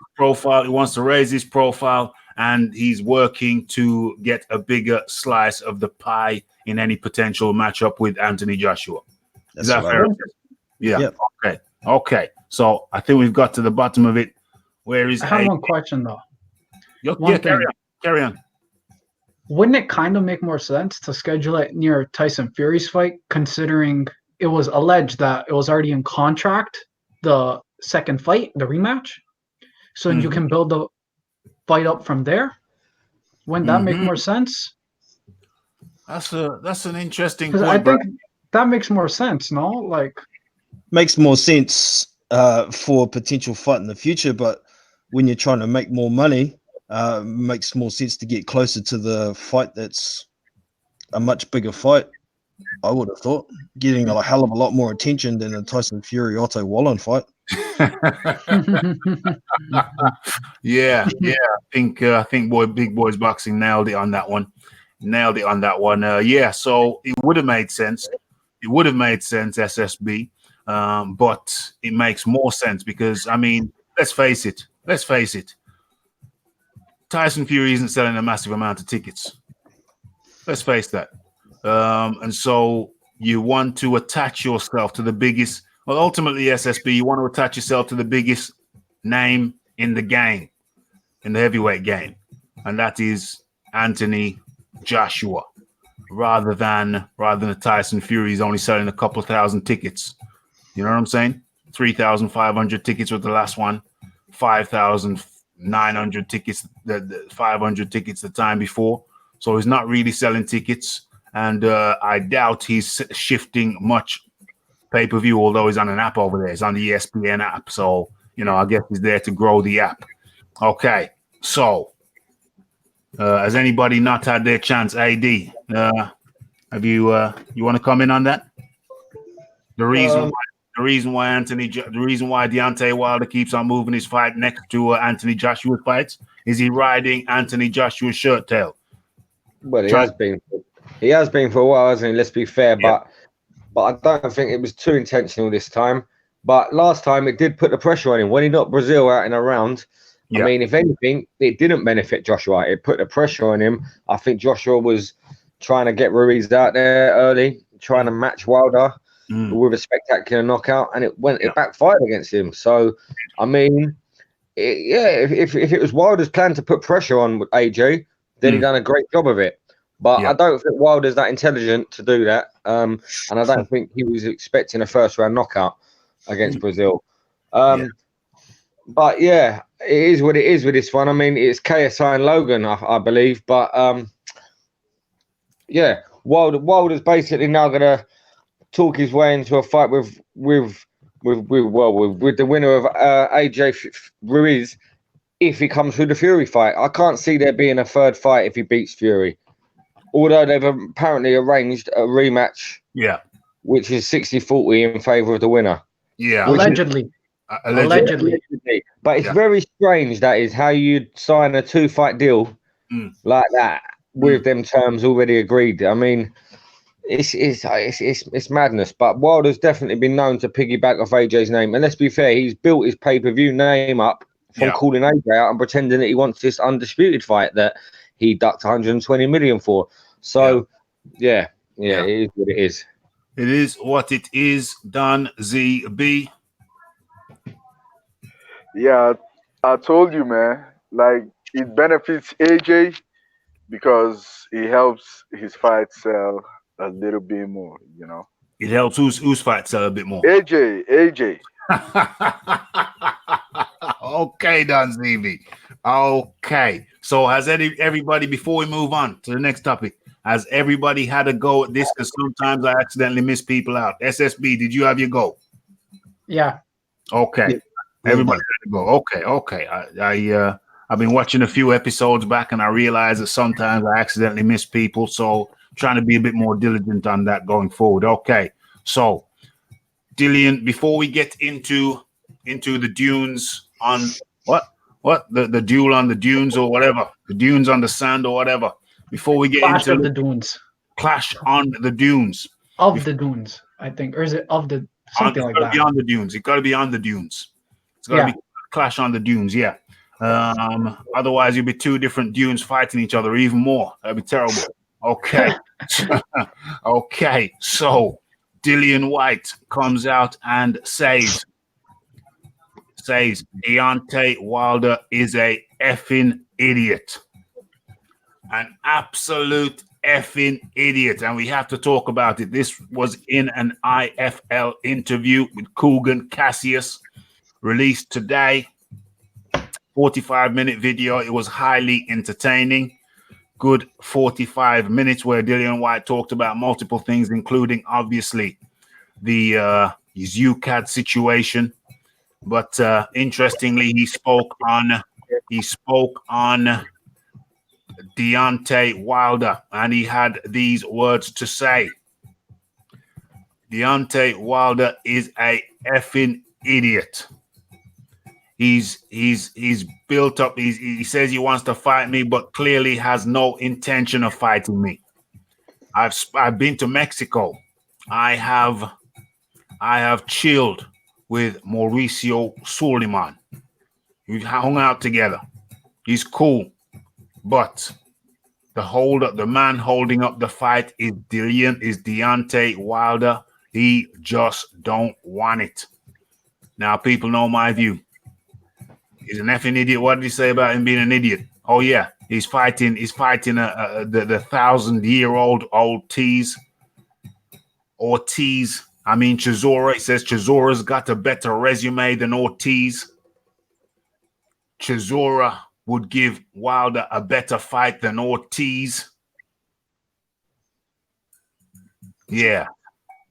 his profile. And he's working to get a bigger slice of the pie in any potential matchup with Anthony Joshua. Is that fair? Yeah. Yep. Okay. So I think we've got to the bottom of it. Where is? I have one question though. Carry on. Wouldn't it kind of make more sense to schedule it near Tyson Fury's fight, considering it was alleged that it was already in contract, the second fight, the rematch, so you can build the fight up from there? Wouldn't that make more sense? That's an interesting point. I think that makes more sense, no? Like, makes more sense for a potential fight in the future, but when you're trying to make more money, makes more sense to get closer to the fight that's a much bigger fight. I would have thought getting a hell of a lot more attention than a Tyson Fury Otto Wallen fight. Yeah. I think Big Boys Boxing nailed it on that one. So it would have made sense. SSB, but it makes more sense because let's face it. Tyson Fury isn't selling a massive amount of tickets. Let's face that. And so you want to attach yourself to the biggest. Well, ultimately, SSB, you want to attach yourself to the biggest name in the game, in the heavyweight game, and that is Anthony Joshua, rather than a Tyson Fury is only selling a couple thousand tickets. You know what I'm saying? 3,500 tickets with the last one, 5,900 tickets, the 500 tickets the time before. So he's not really selling tickets, and I doubt he's shifting much pay-per-view, although he's on an app over there. He's on the ESPN app. So, I guess he's there to grow the app. Okay. So, has anybody not had their chance? AD, have you want to comment on that? The reason why Deontay Wilder keeps on moving his fight next to Anthony Joshua's fights is he riding Anthony Joshua's shirt tail? Well, he has been for a while, hasn't he? Let's be fair, but I don't think it was too intentional this time. But last time it did put the pressure on him when he knocked Brazil out in a round. I mean, if anything, it didn't benefit Joshua. It put the pressure on him. I think Joshua was trying to get Ruiz out there early, trying to match Wilder with a spectacular knockout, and it backfired against him. So, I mean, if it was Wilder's plan to put pressure on AJ, then he done a great job of it. But I don't think Wilder's that intelligent to do that. And I don't think he was expecting a first-round knockout against Brazil. But, it is what it is with this one. I mean, it's KSI and Logan, I believe. But, Wilder's basically now going to talk his way into a fight with the winner of AJ Ruiz if he comes through the Fury fight. I can't see there being a third fight if he beats Fury. Although they've apparently arranged a rematch, which is 60-40 in favor of the winner. Yeah, allegedly. But it's very strange, that is, how you'd sign a 2-fight deal like that with them terms already agreed. I mean, it's madness. But Wilder's definitely been known to piggyback off AJ's name. And let's be fair, he's built his pay-per-view name up from calling AJ out and pretending that he wants this undisputed fight that he ducked 120 million for. So, it is what it is. It is what it is. Done, ZB. Yeah, I told you, man. Like, it benefits AJ because it helps his fight sell a little bit more, you know. It helps whose fight sell a bit more. AJ. Okay, Don Stevie. Okay. So has everybody, before we move on to the next topic, has everybody had a go at this? Because sometimes I accidentally miss people out. SSB, did you have your go? Yeah. Okay. Yeah. Everybody had to go. Okay. I've been watching a few episodes back, and I realize that sometimes I accidentally miss people. So trying to be a bit more diligent on that going forward. Okay. So Dillian, before we get into the dunes on the duel on the dunes or whatever, the dunes on the sand or whatever, before we get Clash into of the Dunes. Clash on the Dunes. Of the Dunes, I think. Or is it of the something like that? Be on the dunes. It's got to be on the dunes. It's got to be Clash on the Dunes, yeah. Otherwise, you'll be two different dunes fighting each other even more. That'd be terrible. Okay. Okay. So Dillian Whyte comes out and says Deontay Wilder is a effing idiot. An absolute effing idiot. And we have to talk about it. This was in an IFL interview with Kugan Cassius, released today. 45-minute video. It was highly entertaining. Good 45 minutes where Dillian Whyte talked about multiple things, including obviously the his UCAD situation. But interestingly, he spoke on Deontay Wilder, and he had these words to say. Deontay Wilder is a effing idiot. He's built up. He says he wants to fight me, but clearly has no intention of fighting me. I've been to Mexico. I have chilled with Mauricio Suleiman. We hung out together. He's cool, but the man holding up the fight is Deontay Wilder. He just don't want it. Now people know my view. He's an effing idiot. What did he say about him being an idiot? Oh yeah, he's fighting the 1,000-year-old Ortiz. I mean Chisora. It says Chisora's got a better resume than Ortiz. Chisora would give Wilder a better fight than Ortiz. Yeah,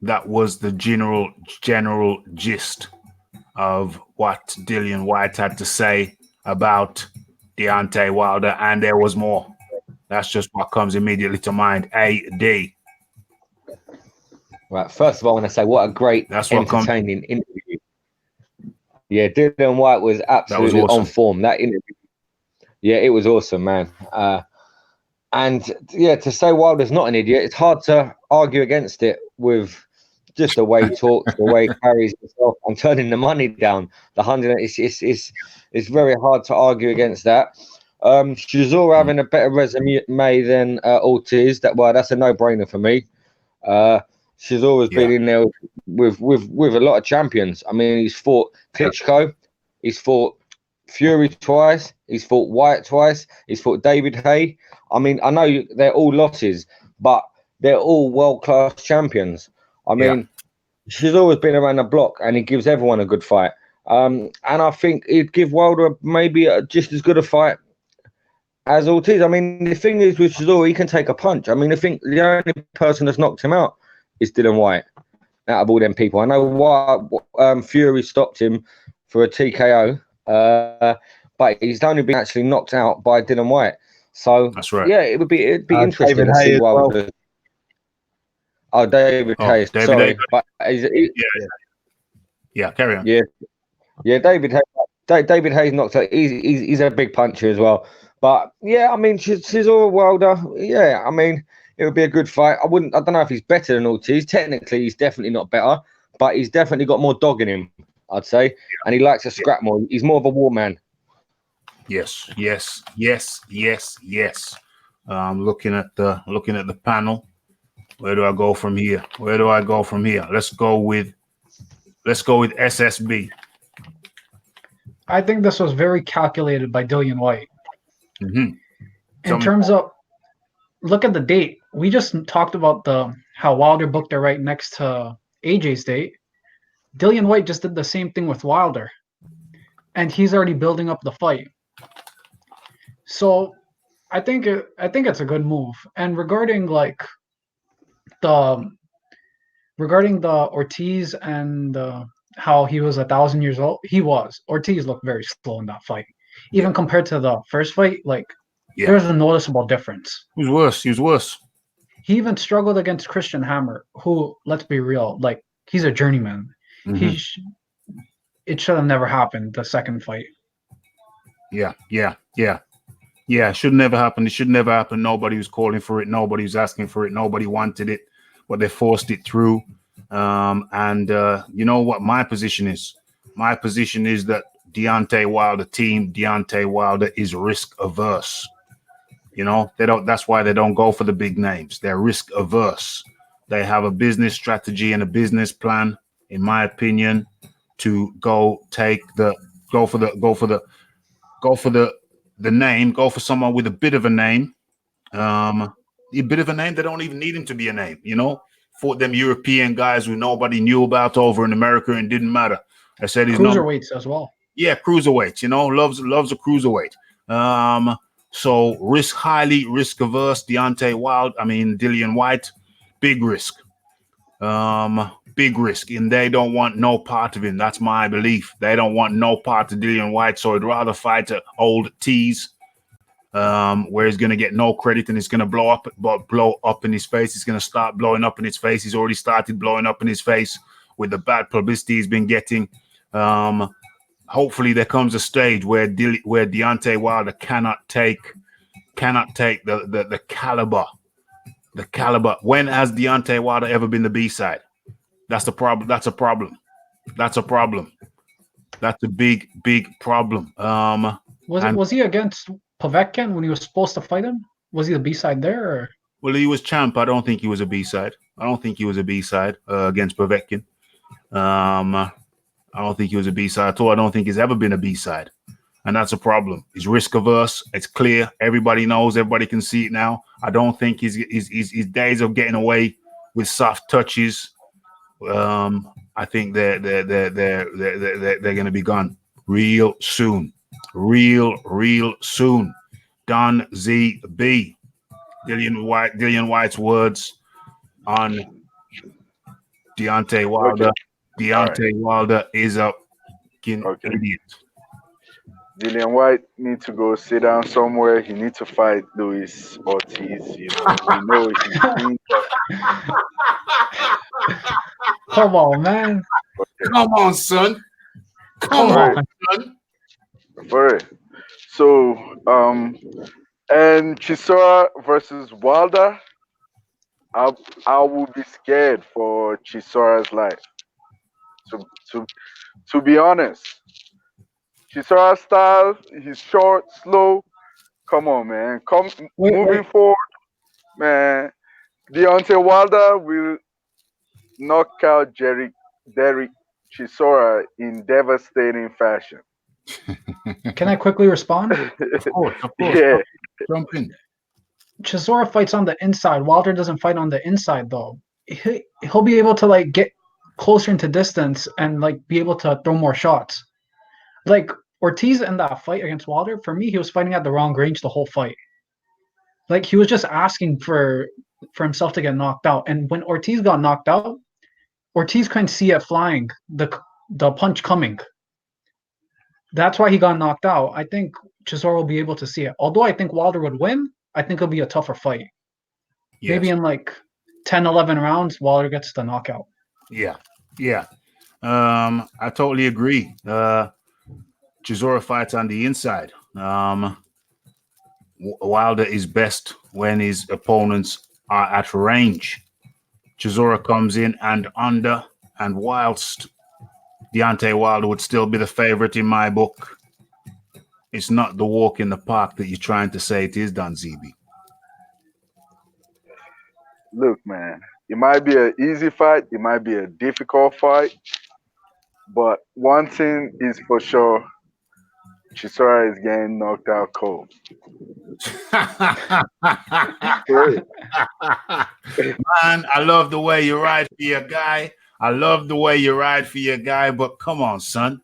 that was the general gist of what Dillian Whyte had to say about Deontay Wilder, and there was more. That's just what comes immediately to mind. AD. Right. First of all, I want to say what a great, entertaining interview. Yeah, Dillian Whyte was absolutely awesome. on form. That interview. Yeah, it was awesome, man. And yeah, to say Wilder's not an idiot, it's hard to argue against it with just the way he talks, the way he carries himself, and turning the money down. The 100, it's very hard to argue against that. Chisora having a better resume than Ortiz. That's a no-brainer for me. Chisora's been in there with a lot of champions. I mean, he's fought Klitschko, he's fought Fury twice, he's fought Whyte twice, he's fought David Haye. I mean, I know they're all losses, but they're all world-class champions. I mean, she's always been around the block, and he gives everyone a good fight. And I think he'd give Wilder maybe just as good a fight as Ortiz. I mean, the thing is with Chisora, he can take a punch. I mean, I think the only person that's knocked him out is Dillian Whyte out of all them people. I know why Fury stopped him for a TKO, but he's only been actually knocked out by Dillian Whyte. So that's right. Yeah, it'd be interesting to see Wilder. Oh, David Haye. Sorry, but carry on. Yeah, David Haye's knocked out. He's a big puncher as well. But yeah, I mean, Chisora Wilder. Yeah, I mean, it would be a good fight. I don't know if he's better than Ortiz. Technically, he's definitely not better, but he's definitely got more dog in him, I'd say. And he likes to scrap more. He's more of a war man. Yes. Looking at the panel. Where do I go from here? Let's go with SSB. I think this was very calculated by Dillian Whyte. Mm-hmm. In terms of look at the date. We just talked about how Wilder booked it right next to AJ's date. Dillian Whyte just did the same thing with Wilder, and he's already building up the fight. So I think it's a good move. And regarding the Ortiz and how he was 1,000 years old, Ortiz looked very slow in that fight, even compared to the first fight. Like there was a noticeable difference. He was worse. He even struggled against Christian Hammer, who, let's be real, like he's a journeyman. Mm-hmm. It should have never happened, the second fight. Yeah. It should never happen. It should never happen. Nobody was calling for it. Nobody was asking for it. Nobody wanted it, but they forced it through. You know what my position is? My position is that Deontay Wilder is risk averse. You know, that's why they don't go for the big names. They're risk averse. They have a business strategy and a business plan, in my opinion, to go for the name, go for someone with a bit of a name. A bit of a name, they don't even need him to be a name, you know. Fought them European guys who nobody knew about over in America and didn't matter. I said he's cruiserweights as well. Yeah, cruiserweights, you know, loves a cruiserweight. So highly risk averse. Dillian Whyte, big risk. Big risk, and they don't want no part of him. That's my belief. They don't want no part of Dillian Whyte, so I'd rather fight an old tease, where he's gonna get no credit and it's gonna blow up in his face. He's gonna start blowing up in his face. He's already started blowing up in his face with the bad publicity he's been getting. Hopefully there comes a stage where Deontay Wilder cannot take the caliber. The caliber. When has Deontay Wilder ever been the B-side? That's the problem. That's a problem. That's a problem. That's a big problem. Was he against Povetkin when he was supposed to fight him? Was he the B-side there? Or? Well, he was champ. I don't think he was a B-side. I don't think he was a B-side against Povetkin. I don't think he was a B-side at all. I don't think he's ever been a B-side. And that's a problem. He's risk averse. It's clear. Everybody knows. Everybody can see it now. I don't think his days of getting away with soft touches. I think they're going to be gone real soon. Real soon. Don ZB. Dillian Whyte's words on Deontay Wilder. Deontay Wilder is a idiot. Dillian Whyte needs to go sit down somewhere. He needs to fight Luis Ortiz. You know he's Come on, man. Come on, son. Come on, son. For it. So, and Chisora versus Wilder, I would be scared for Chisora's life. To be honest. Chisora's style, he's short, slow. Come on, man. Moving forward, man. Deontay Wilder will knock out Derek Chisora in devastating fashion. Can I quickly respond? Of course. Yeah. Jump in. Chisora fights on the inside. Wilder doesn't fight on the inside, though. He'll be able to get closer into distance and be able to throw more shots. Ortiz in that fight against Wilder, for me, he was fighting at the wrong range the whole fight. He was just asking for himself to get knocked out. And when Ortiz got knocked out, Ortiz couldn't see it flying, the punch coming. That's why he got knocked out. I think Chisora will be able to see it. Although I think Wilder would win, I think it'll be a tougher fight. Yes. Maybe in 10, 11 rounds, Wilder gets the knockout. Yeah. I totally agree. Chisora fights on the inside. Wilder is best when his opponents are at range. Chisora comes in and under, and whilst Deontay Wilder would still be the favorite in my book, it's not the walk in the park that you're trying to say it is, Don ZB. Look, man, it might be an easy fight. It might be a difficult fight. But one thing is for sure, Chisora is getting knocked out cold. Man, I love the way you ride for your guy. I love the way you ride for your guy, but come on, son.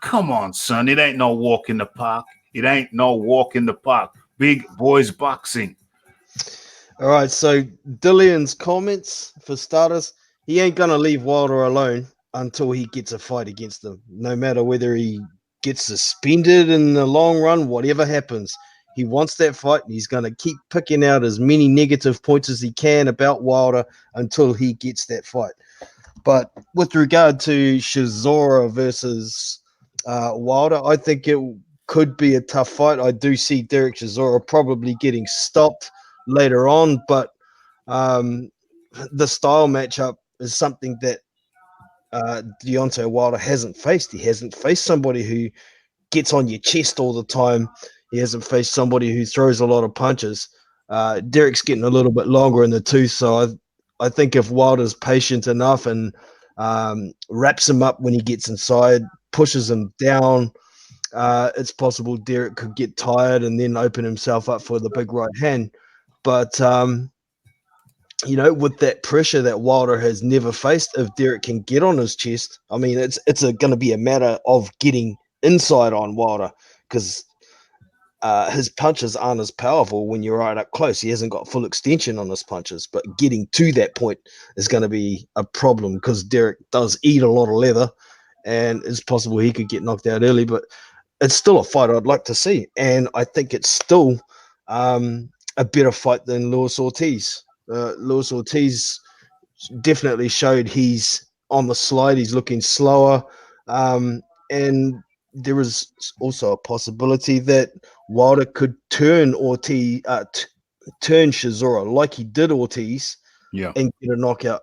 Come on, son. It ain't no walk in the park. It ain't no walk in the park. Big boys boxing. All right, so Dillian's comments, for starters, he ain't going to leave Wilder alone until he gets a fight against him. No matter whether he gets suspended in the long run, whatever happens, he wants that fight, and he's going to keep picking out as many negative points as he can about Wilder until he gets that fight. But with regard to Chisora versus Wilder, I think it could be a tough fight. I do see Derek Chisora probably getting stopped later on, but the style matchup is something that Deontay Wilder hasn't faced. He hasn't faced somebody who gets on your chest all the time. He hasn't faced somebody who throws a lot of punches. Derek's getting a little bit longer in the tooth, so I think if Wilder's patient enough and wraps him up when he gets inside, pushes him down, it's possible Derek could get tired and then open himself up for the big right hand. But, with that pressure that Wilder has never faced, if Derek can get on his chest, I mean, it's going to be a matter of getting inside on Wilder because his punches aren't as powerful when you're right up close. He hasn't got full extension on his punches, but getting to that point is going to be a problem because Derek does eat a lot of leather, and it's possible he could get knocked out early, but it's still a fight I'd like to see. And I think it's still a better fight than Luis Ortiz. Luis Ortiz definitely showed he's on the slide. He's looking slower. And there is also a possibility that Wilder could turn Ortiz, turn Chisora like he did Ortiz, and get a knockout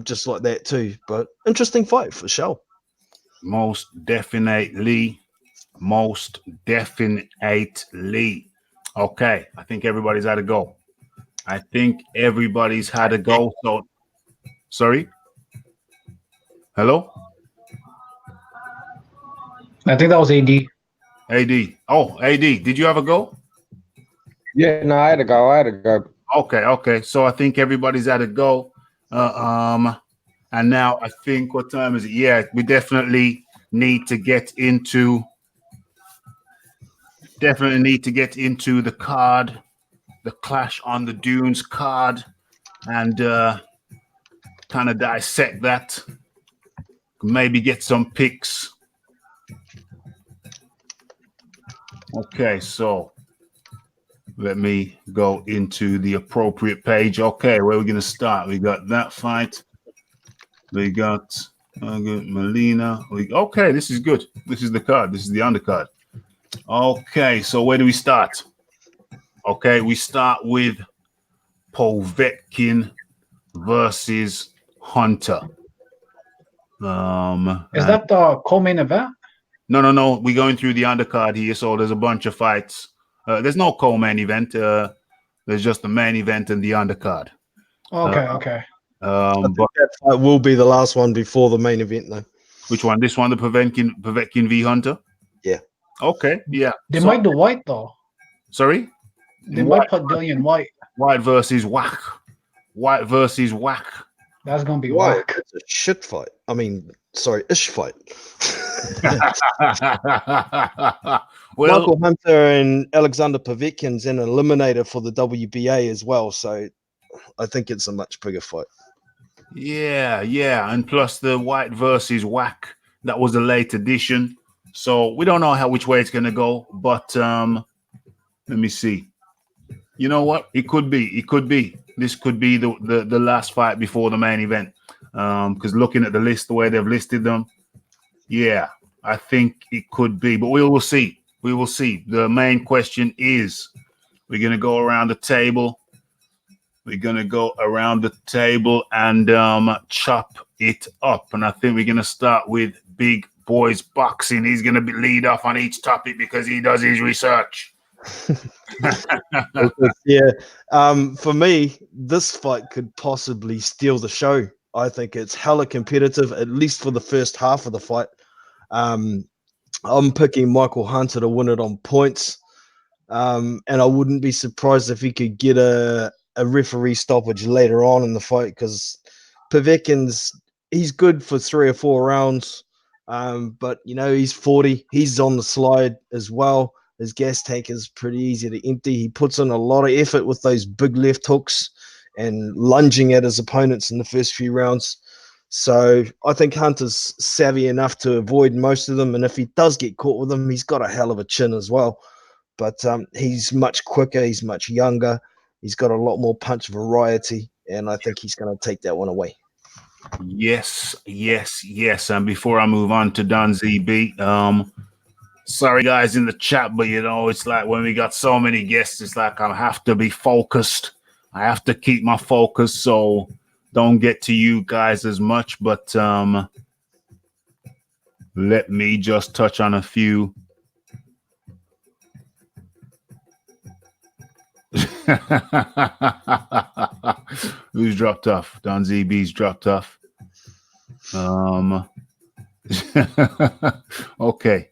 just like that too. But interesting fight for sure. Most definitely. Okay, I think everybody's had a go. So, sorry? Hello? I think that was AD. AD. Oh, AD. Did you have a go? Yeah, no, I had to go. Okay. So I think everybody's had a go. And now I think, what time is it? Yeah, we definitely need to get into the card, the Clash on the Dunes card, and kind of dissect that. Maybe get some picks. Okay, so let me go into the appropriate page. Okay, where are we going to start? We got that fight. We got Molina. Okay, this is good. This is the card. This is the undercard. Okay, so where do we start? Okay, we start with Povetkin versus Hunter. Is that the co-main event? No. We're going through the undercard here, so there's a bunch of fights. There's no co-main event. There's just the main event and the undercard. Okay. But that fight will be the last one before the main event, though. Which one? This one, the Povetkin v Hunter? Yeah. Okay, yeah. They might do White, though. Sorry? They might put Dillian Whyte. White versus Whack. That's going to be Why? whack. It's a shit fight. I mean, sorry, ish fight. Well, Michael Hunter and Alexander Povetkin's an eliminator for the WBA as well, so I think it's a much bigger fight. Yeah, and plus the White versus Whack, that was a late edition, so we don't know which way it's going to go, but let me see. You know what? It could be. This could be the last fight before the main event, because looking at the list, the way they've listed them, yeah, I think it could be, but we will see. The main question is, we're going to go around the table. And chop it up. And I think we're going to start with Big Boys Boxing. He's going to lead off on each topic because he does his research. Yeah. For me, this fight could possibly steal the show. I think it's hella competitive, at least for the first half of the fight. I'm picking Michael Hunter to win it on points. And I wouldn't be surprised if he could get a referee stoppage later on in the fight, because Povetkin's he's good for 3 or 4 rounds. But he's 40. He's on the slide as well. His gas tank is pretty easy to empty. He puts in a lot of effort with those big left hooks and lunging at his opponents in the first few rounds. So I think Hunter's savvy enough to avoid most of them. And if he does get caught with them, he's got a hell of a chin as well. But he's much quicker. He's much younger. He's got a lot more punch variety. And I think he's going to take that one away. Yes. And before I move on to Don ZB, sorry guys in the chat, but it's like when we got so many guests, it's like I have to be focused. I have to keep my focus, so don't get to you guys as much. But let me just touch on a few. Who's dropped off? Don ZB's dropped off. Okay.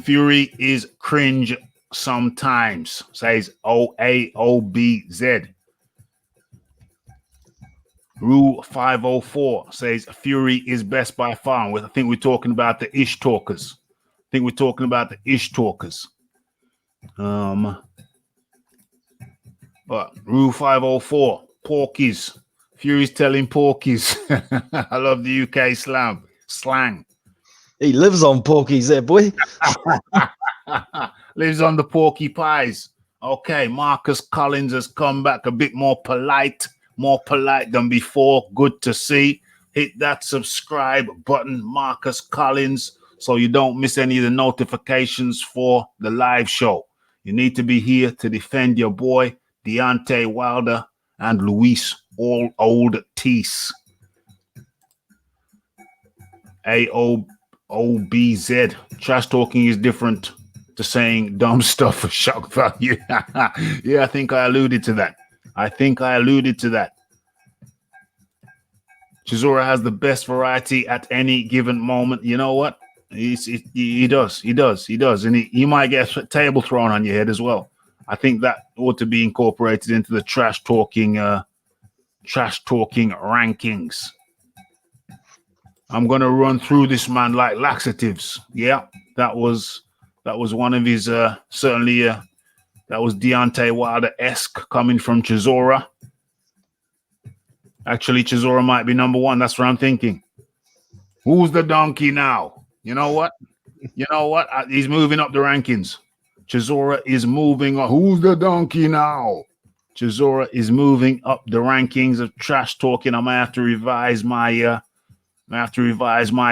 Fury is cringe sometimes, says OAOBZ. Rule 504 says Fury is best by far. I think we're talking about the ish talkers. But Rule 504, Porkies. Fury's telling Porkies. I love the UK slang. He lives on Porkies there, boy. Lives on the porky pies. Okay, Marcus Collins has come back a bit more polite than before. Good to see. Hit that subscribe button, Marcus Collins, so you don't miss any of the notifications for the live show. You need to be here to defend your boy, Deontay Wilder and Luis Ortiz. AOBZ. Trash talking is different to saying dumb stuff for shock value. Yeah, I think I alluded to that. Chisora has the best variety at any given moment. You know what? He does. And he might get a table thrown on your head as well. I think that ought to be incorporated into the trash talking rankings. I'm going to run through this man like laxatives. Yeah, that was one of his, certainly, that was Deontay Wilder-esque coming from Chisora. Actually, Chisora might be number one. That's what I'm thinking. Who's the donkey now? You know what? He's moving up the rankings. Chisora is moving up. Who's the donkey now? Chisora is moving up the rankings of trash talking. I might have to revise my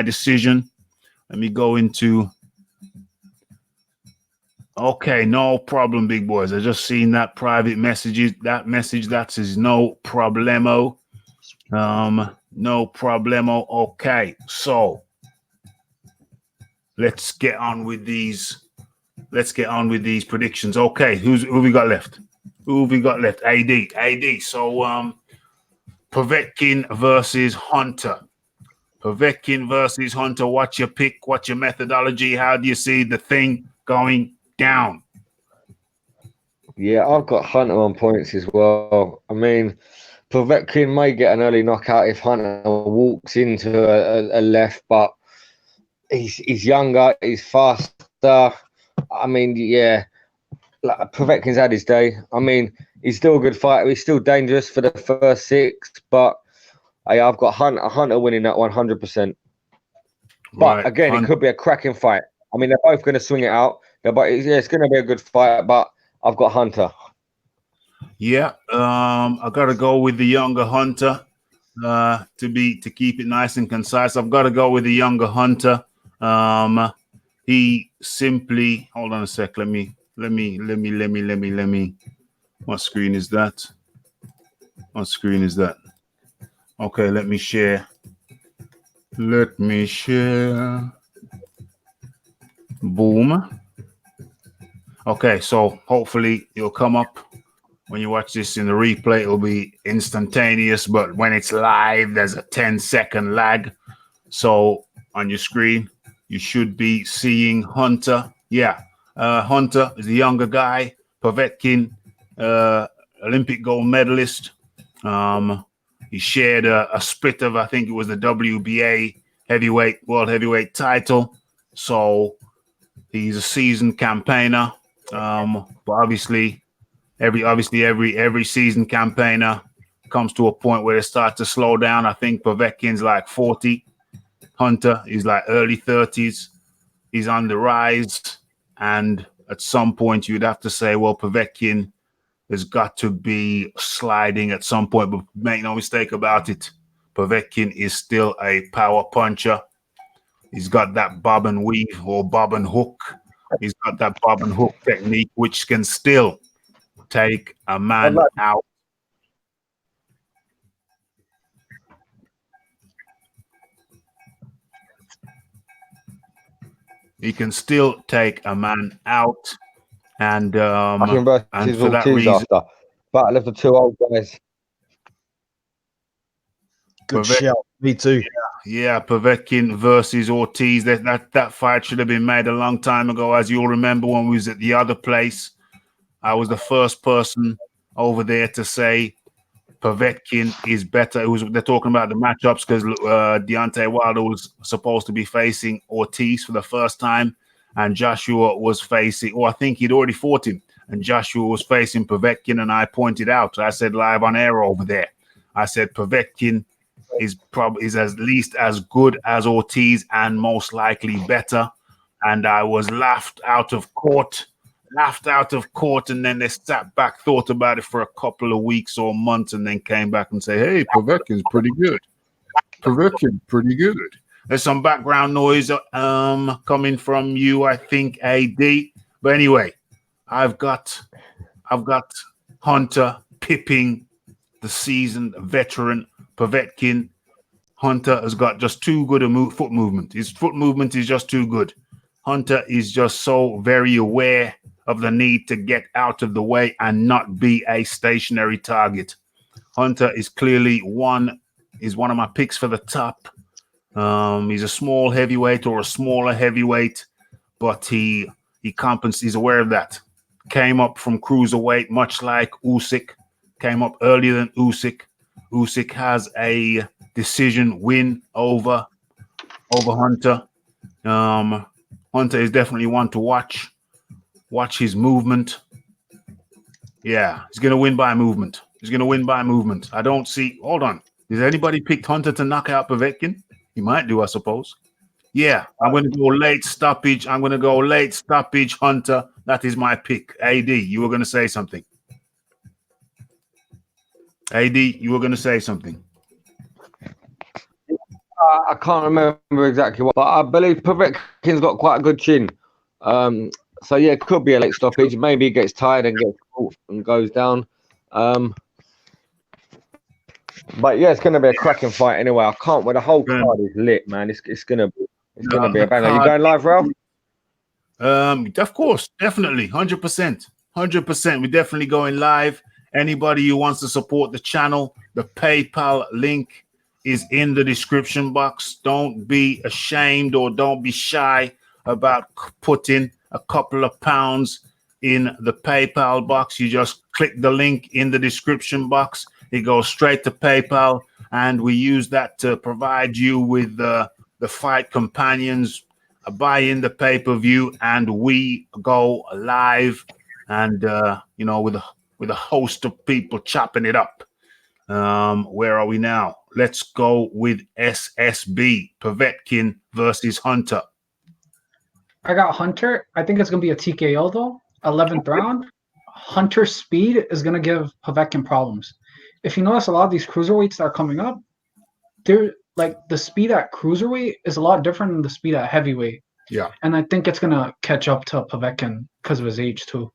decision. Let me go into. Okay, no problem, big boys. I just seen that private message. That is no problemo. No problemo. Okay, so let's get on with these predictions. Okay, who we got left? AD. So Povetkin versus Hunter. What's your pick? What's your methodology? How do you see the thing going down? Yeah, I've got Hunter on points as well. I mean, Povetkin may get an early knockout if Hunter walks into a left, but he's younger, he's faster. I mean, yeah, like Povetkin's had his day. I mean, he's still a good fighter. He's still dangerous for the first 6, but I've got Hunter winning that 100%. But right. Again, it could be a cracking fight. I mean, they're both going to swing it out. It's going to be a good fight, but I've got Hunter. Yeah, I got to go with the younger Hunter to keep it nice and concise. I've got to go with the younger Hunter. He simply, hold on a sec. Let me. What screen is that? Okay, let me share. Boom. Okay, so hopefully it'll come up when you watch this in the replay. It'll be instantaneous, but when it's live, there's a 10-second lag. So on your screen, you should be seeing Hunter. Yeah, Hunter is the younger guy. Povetkin, Olympic gold medalist. He shared a split of, I think it was the WBA world heavyweight title. So he's a seasoned campaigner. But obviously every seasoned campaigner comes to a point where they start to slow down. I think Povetkin's like 40. Hunter is like early 30s. He's on the rise. And at some point you'd have to say, well, Povetkin has got to be sliding at some point, but make no mistake about it. Povetkin is still a power puncher. He's got that bob and weave or bob and hook. He's got that bob and hook technique, which can still take a man out. He can still take a man out. And for that reason, after battle of the two old guys. Good shout. Me too. Yeah, Povetkin versus Ortiz. That fight should have been made a long time ago. As you'll remember, when we was at the other place, I was the first person over there to say Povetkin is better. They're talking about the matchups because Deontay Wilder was supposed to be facing Ortiz for the first time, and Joshua was facing, or I think he'd already fought him, and Joshua was facing Povetkin, and I pointed out, I said live on air over there, I said Povetkin is at least as good as Ortiz and most likely better, and I was laughed out of court, and then they sat back, thought about it for a couple of weeks or months, and then came back and say, hey, Povetkin's pretty good. There's some background noise coming from you, I think, AD. But anyway, I've got Hunter pipping the seasoned veteran Povetkin. Hunter has got just too good a foot movement. His foot movement is just too good. Hunter is just so very aware of the need to get out of the way and not be a stationary target. Hunter is clearly one of my picks for the top. He's a small heavyweight or a smaller heavyweight, but he's aware of that. Came up from cruiserweight, much like Usyk. Came up earlier than Usyk. Usyk has a decision win over Hunter. Hunter is definitely one to watch. Watch his movement. Yeah, he's going to win by movement. I don't see. Hold on. Has anybody picked Hunter to knock out Povetkin? He might do, I suppose. Yeah, I'm going to go late stoppage. Hunter. That is my pick. AD, you were going to say something. I can't remember exactly what, but I believe Povetkin's got quite a good chin. So yeah, it could be a late stoppage. Maybe he gets tired and gets caught and goes down. But yeah, it's going to be a cracking fight anyway. I can't wait. The whole card is lit, man. It's going to be a banger. Are you going live, Ralph? Of course, definitely, 100%. We're definitely going live. Anybody who wants to support the channel, the PayPal link is in the description box. Don't be ashamed or don't be shy about putting a couple of pounds in the PayPal box. You just click the link in the description box. It goes straight to PayPal, and we use that to provide you with the fight companions, buy in the pay-per-view, and we go live, and with a host of people chopping it up. Where are we now? Let's go with SSB, Povetkin versus Hunter. I got Hunter. I think it's going to be a TKO, though. 11th round. Hunter's speed is going to give Povetkin problems. If you notice, a lot of these cruiserweights that are coming up, they're like the speed at cruiserweight is a lot different than the speed at heavyweight. Yeah. And I think it's going to catch up to Povetkin because of his age, too.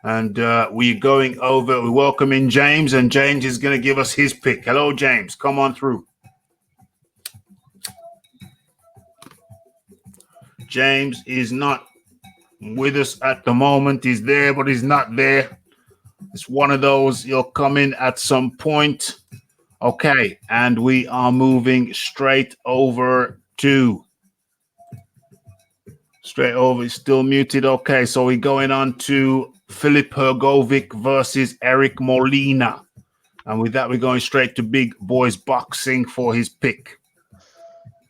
And we're going over, we're welcoming James, and James is going to give us his pick. Hello, James. Come on through. James is not with us at the moment. He's there, but he's not there. It's one of those, he'll come in at some point. Okay, and we are moving straight over to Straight over, it's still muted. Okay, so we're going on to Filip Hrgovic versus Eric Molina. And with that, we're going straight to Big Boys Boxing for his pick.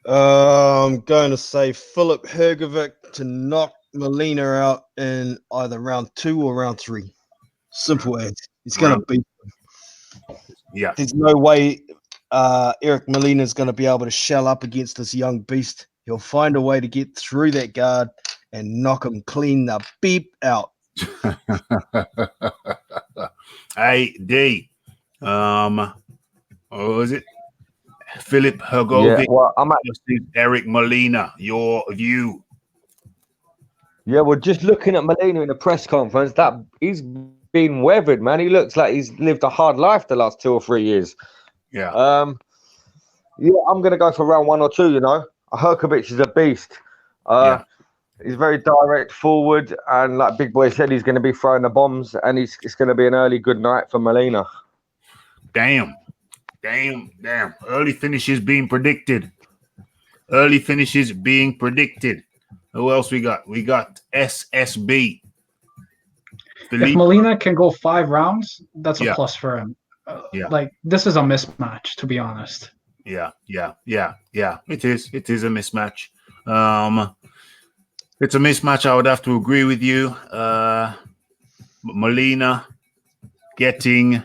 I'm going to say Filip Hrgovic to knock Molina out in either round 2 or round 3. Simple as. He's going to beat him. Yeah. There's no way Eric Molina is going to be able to shell up against this young beast. He'll find a way to get through that guard and knock him clean the beep out. Hey, D. What was it? Filip Hrgovic versus Eric Molina. Your view? Yeah, well, just looking at Molina in the press conference, that he's been weathered, man. He looks like he's lived a hard life the last 2 or 3 years. Yeah. Yeah, I'm gonna go for round 1 or 2. You know, Hrgovic is a beast. He's very direct forward, and like Big Boy said, he's going to be throwing the bombs, and it's going to be an early good night for Molina. Damn. Early finishes being predicted. Who else we got? We got SSB. If Molina can go 5 rounds, that's a plus for him. Yeah. This is a mismatch, to be honest. Yeah. It is a mismatch. It's a mismatch. I would have to agree with you. Molina getting.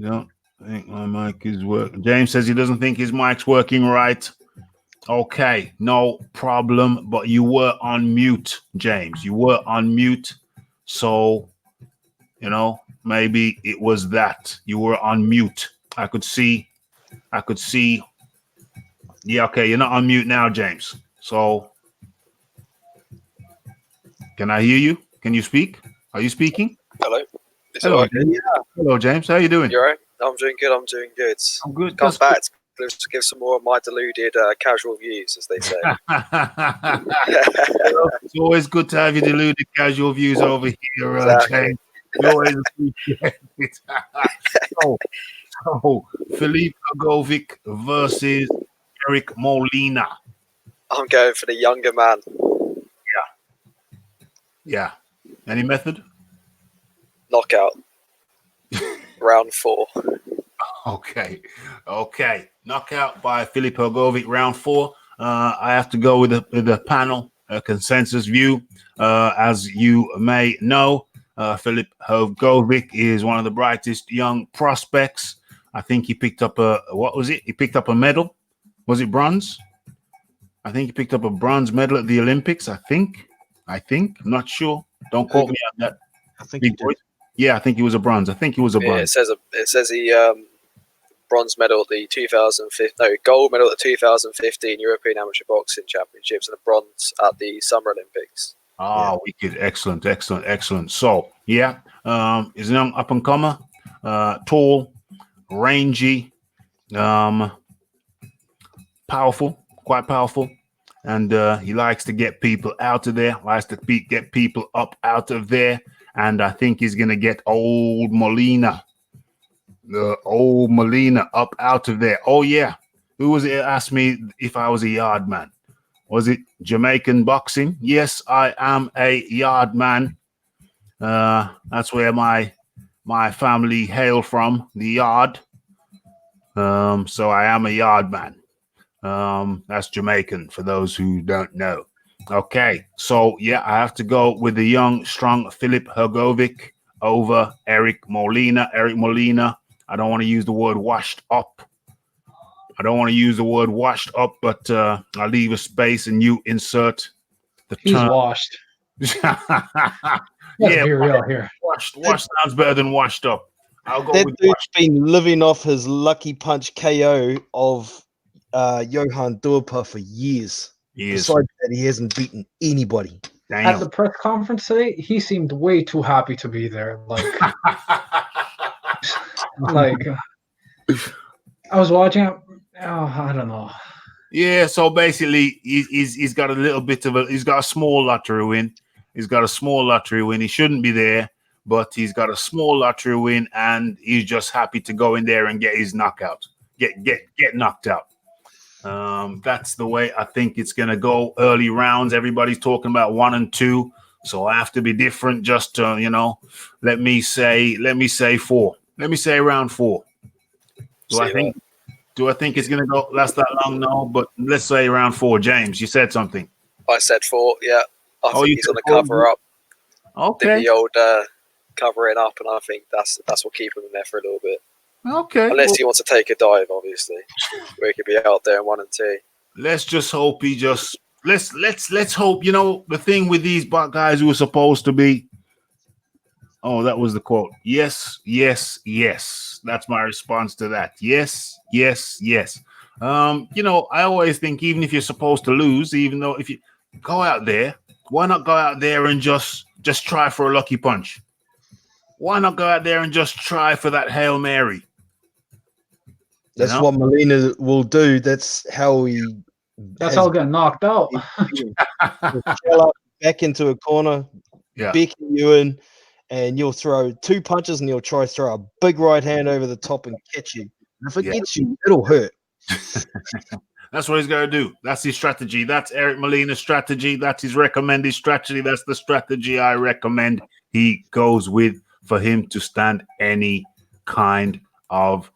I think my mic is working. James says he doesn't think his mic's working right. Okay, no problem. But you were on mute, James. You were on mute. So, maybe it was that. You were on mute. I could see. Yeah, okay, you're not on mute now, James. So, can I hear you? Can you speak? Are you speaking? Hello. Hello, right? Hello, James. How are you doing? You all right? I'm doing good. I'm good. Come back to give some more of my deluded casual views, as they say. It's always good to have your deluded casual views over here, Exactly. James. We always appreciate it. So, Filip Hrgovic versus Eric Molina. I'm going for the younger man. Yeah. Any method? Knockout. Round 4. Okay. Knockout by Filip Hrgovic, round 4. I have to go with the panel consensus view. As you may know, Filip Hrgovic is one of the brightest young prospects. I think he picked up what was it? He picked up a medal. Was it bronze? I think he picked up a bronze medal at the Olympics. I think. I'm not sure. Don't quote me on that. I think he did. Yeah, I think he was a bronze. Yeah, it says he bronze medal at the 2015. Gold medal at the 2015 European Amateur Boxing Championships and a bronze at the Summer Olympics. Wicked. Excellent. So, yeah, he's a young up-and-comer, tall, rangy, quite powerful. And he likes to get people out of there, get people up out of there. And I think he's going to get old Molina up out of there. Oh, yeah. Who was it asked me if I was a yard man? Was it Jamaican boxing? Yes, I am a yard man. That's where my family hail from, the yard. So I am a yard man. That's Jamaican for those who don't know. Okay, so yeah, I have to go with the young, strong Filip Hrgovic over Eric Molina. I don't want to use the word washed up. But I'll leave a space and you insert the He's term. washed. Let's be real here. Washed sounds better than washed up. I'll go That with dude's washed. been living off his lucky punch KO of Johan Duipa for years. Besides that, he hasn't beaten anybody. Damn. At the press conference today, he seemed way too happy to be there. Like I was watching it. Oh, I don't know. Yeah, so basically, he's got a little bit of he's got a small lottery win. He shouldn't be there, but he's got a small lottery win, and he's just happy to go in there and get his knockout. Get knocked out. That's the way I think it's going to go. Early rounds, everybody's talking about 1 and 2, so I have to be different. Just to, let me say 4. Let me say round 4. Do I think it's going to last that long? No, but let's say round 4. James, you said something. I said 4. Yeah, I think he's going to cover up. Okay. The old covering up, and I think that's what keep him in there for a little bit. Okay. Unless he wants to take a dive, obviously, where he could be out there in 1 and 2. Let's just hope he just let's hope. The thing with these guys who are supposed to be. Oh, that was the quote. Yes, yes, yes. That's my response to that. Yes, yes, yes. I always think even if you're supposed to lose, even though if you go out there, why not go out there and just try for a lucky punch? Why not go out there and just try for that Hail Mary? That's what Molina will do. That's how he'll get knocked out. Back into a corner, becking you in, and you'll throw 2 punches and he'll try to throw a big right hand over the top and catch you. And if it gets you, it'll hurt. That's what he's going to do. That's his strategy. That's Eric Molina's strategy. That's his recommended strategy. That's the strategy I recommend he goes with for him to stand any kind of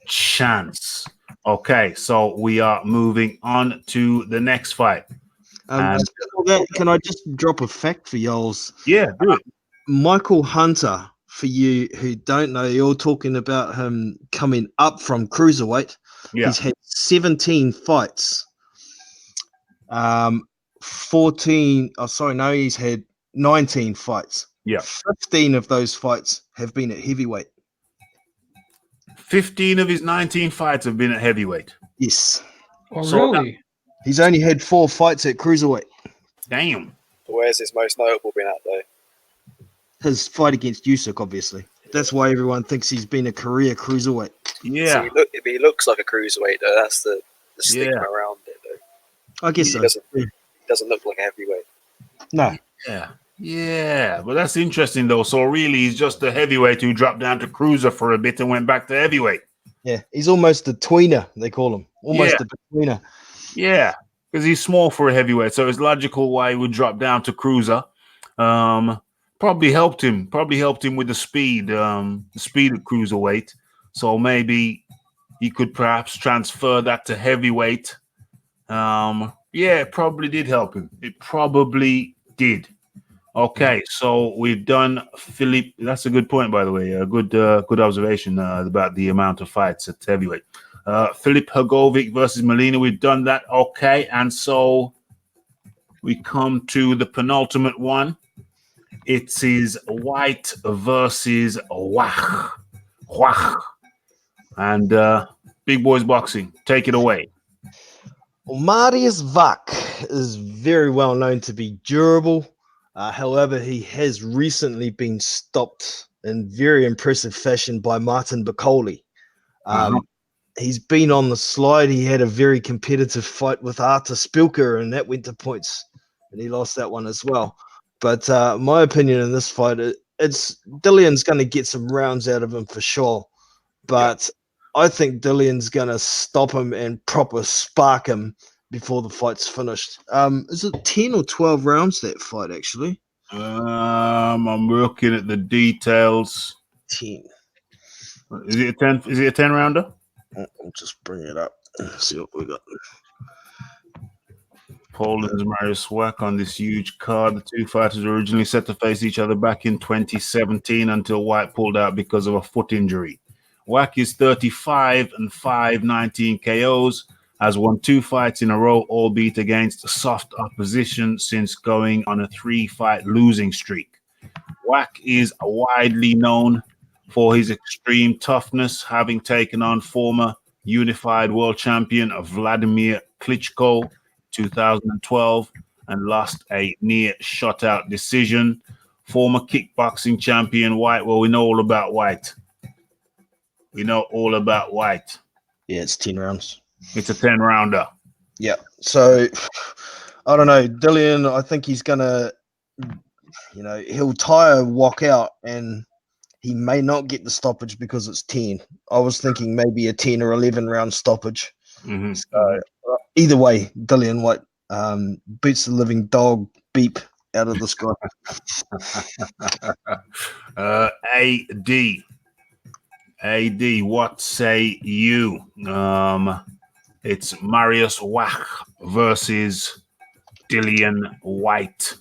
chance. Okay, so we are moving on to the next fight. Can I just drop a fact for y'alls? Yeah, do it. Michael Hunter, for you who don't know, you're talking about him coming up from cruiserweight. Yeah. He's had 17 fights. He's had 19 fights. Yeah. 15 of those fights have been at heavyweight. 15 of his 19 fights have been at heavyweight. Yes. Oh, really? He's only had 4 fights at cruiserweight. Damn. Where's his most notable been at, though? His fight against Usyk, obviously. That's why everyone thinks he's been a career cruiserweight. Yeah. So he looks like a cruiserweight, though. That's the stigma around it, though. I guess he doesn't look like a heavyweight. No. Yeah, but that's interesting, though. So really, he's just a heavyweight who dropped down to cruiser for a bit and went back to heavyweight. Yeah, he's almost a tweener, they call him. Almost a tweener. Yeah, because he's small for a heavyweight, so it's logical why he would drop down to cruiser. Probably helped him with the speed of cruiserweight. So maybe he could perhaps transfer that to heavyweight. It probably did help him. It probably did. Okay, so we've done Philip. That's a good point, by the way. A good observation about the amount of fights at heavyweight. Philip Hrgovic versus Molina. We've done that. Okay, and so we come to the penultimate one. It is Whyte versus Wach. And Big Boys Boxing. Take it away. Marius Vach is very well known to be durable. However, he has recently been stopped in very impressive fashion by Martin Bacoli. He's been on the slide. He had a very competitive fight with Artur Spilker, and that went to points, and he lost that one as well. But my opinion in this fight, it's Dillian's going to get some rounds out of him for sure. But I think Dillian's going to stop him and proper spark him before the fight's finished. Is it 10 or 12 rounds, that fight, actually? I'm looking at the details. 10. Is it a 10? Is it a 10 rounder? I'll just bring it up and see what we got. Poland's Marius Wach on this huge card. The two fighters were originally set to face each other back in 2017 until Whyte pulled out because of a foot injury. Wach is 35-5, 19 KOs, has won 2 fights in a row, albeit against soft opposition since going on a 3-fight losing streak. Wach is widely known for his extreme toughness, having taken on former unified world champion Vladimir Klitschko 2012 and lost a near shutout decision. Former kickboxing champion Whyte. Well, we know all about Whyte. Yeah, it's 10 rounds. It's a 10 rounder. Yeah. So I don't know. Dillian, I think he's gonna, he'll tire Wach out and he may not get the stoppage because it's 10. I was thinking maybe a 10 or 11 round stoppage. Either way, Dillian Whyte beats the living dog beep out of the sky. AD, what say you? It's Marius Wach versus Dillian Whyte.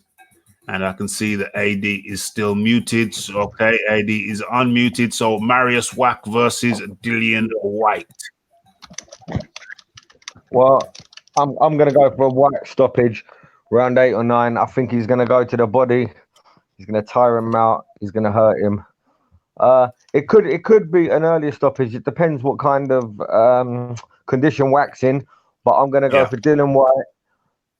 And I can see that AD is still muted. So, okay, AD is unmuted. So Marius Wach versus Dillian Whyte. Well, I'm going to go for a Whyte stoppage, round 8 or 9. I think he's going to go to the body. He's going to tire him out. He's going to hurt him. It could be an earlier stoppage. It depends what kind of condition Wach's in. But I'm going to go for Dillian Whyte,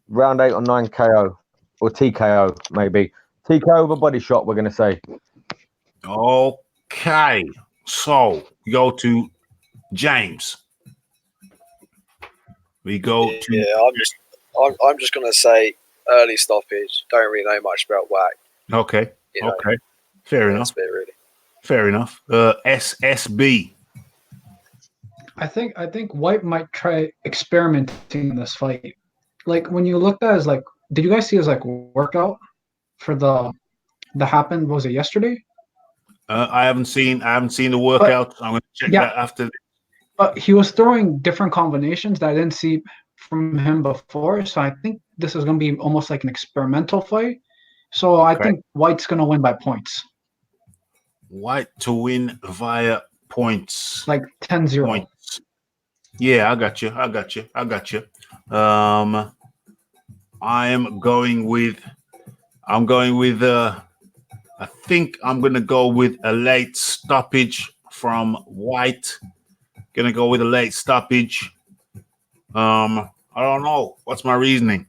round 8 or 9 KO. Or TKO, maybe. TKO with a body shot, we're going to say. Okay. So, we go to James. We go to... Yeah, I'm just going to say early stoppage. Don't really know much about Whack. Okay. Okay. Fair enough. Really. Fair enough. SSB. I think Whyte might try experimenting in this fight. Like, when you looked at his, like, did you guys see his like workout for that happened? Was it yesterday? I haven't seen the workout. I'm going to check that after. But he was throwing different combinations that I didn't see from him before. So I think this is going to be almost like an experimental fight. So I think Whyte's going to win by points. Whyte to win via points. Like 10-0. Points. Yeah, I got you. I'm going with I think I'm going to go with a late stoppage from Whyte. Going to go with a late stoppage. I don't know. What's my reasoning?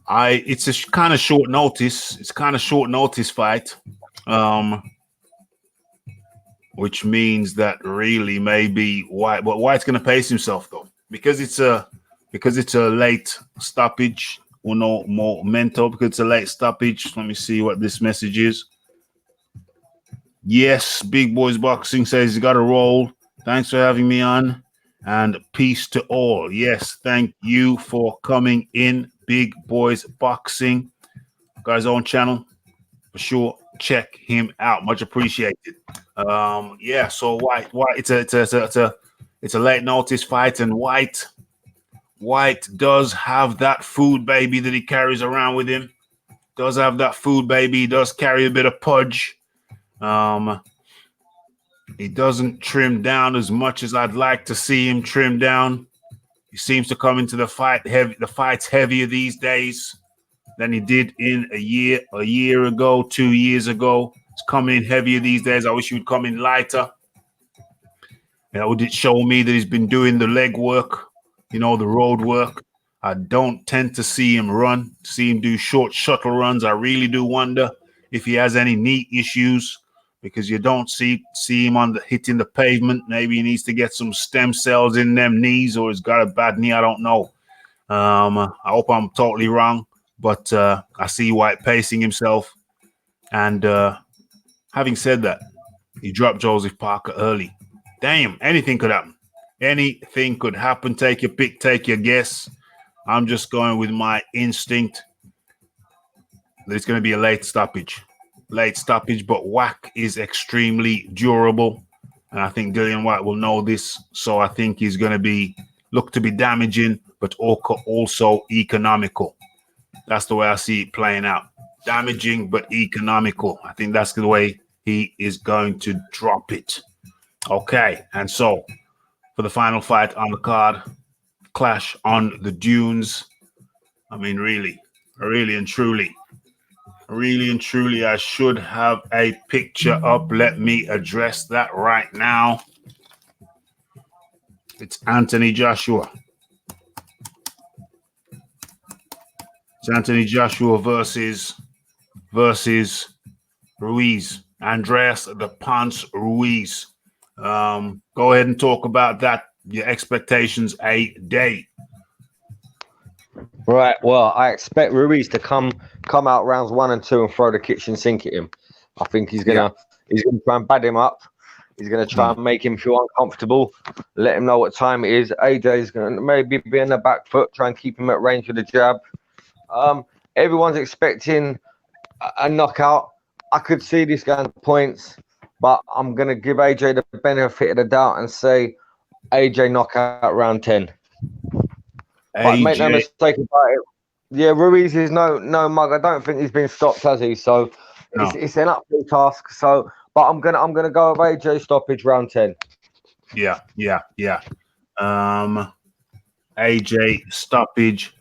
It's a kind of short notice. It's kind of short notice fight. Which means that really maybe Whyte, but Whyte's going to pace himself though, because it's a late stoppage. Or no more mental because it's a late stoppage. Let me see what this message is. Yes, Big Boys Boxing says you got to roll. Thanks for having me on, and peace to all. Yes, thank you for coming in, Big Boys Boxing, guys' own channel for sure. Check him out, much appreciated. Yeah, so Whyte, it's a late notice fight, and Whyte does have that food baby that he carries around with him. Does have that food baby. He does carry a bit of pudge. He doesn't trim down as much as I'd like to see him trim down. He seems to come into the fight heavy. The fight's heavier these days than he did in a year ago, 2 years ago. It's coming in heavier these days. I wish he would come in lighter. That would show me that he's been doing the leg work. You know, the road work. I don't tend to see him run, see him do short shuttle runs. I really do wonder if he has any knee issues because you don't see him hitting the pavement. Maybe he needs to get some stem cells in them knees or he's got a bad knee. I don't know. I hope I'm totally wrong, but I see Whyte pacing himself. And having said that, he dropped Joseph Parker early. Damn, anything could happen. Anything could happen. Take your pick, take your guess. I'm just going with my instinct that it's going to be a late stoppage. But Whack is extremely durable. And I think Dillian Whyte will know this. So I think he's going to look to be damaging, but also economical. That's the way I see it playing out. Damaging, but economical. I think that's the way he is going to drop it. Okay, and so for the final fight on the card, clash on the dunes. I mean, really and truly, I should have a picture up. Let me address that right now. It's Anthony Joshua. It's Anthony Joshua versus Ruiz. Andreas the Ponce Ruiz. Go ahead and talk about that. Your expectations a day. Right. Well, I expect Ruiz to come out rounds 1 and 2 and throw the kitchen sink at him. I think he's gonna try and bad him up. He's going to try and make him feel uncomfortable, let him know what time it is. AJ's going to maybe be in the back foot, try and keep him at range with the jab. Everyone's expecting a knockout. I could see this going to points, but I'm going to give AJ the benefit of the doubt and say AJ knockout round 10. But make no mistake about it. Yeah, Ruiz is no mug. I don't think he's been stopped, has he? So it's an uphill task. So, but I'm gonna go with AJ stoppage round 10. Yeah. AJ stoppage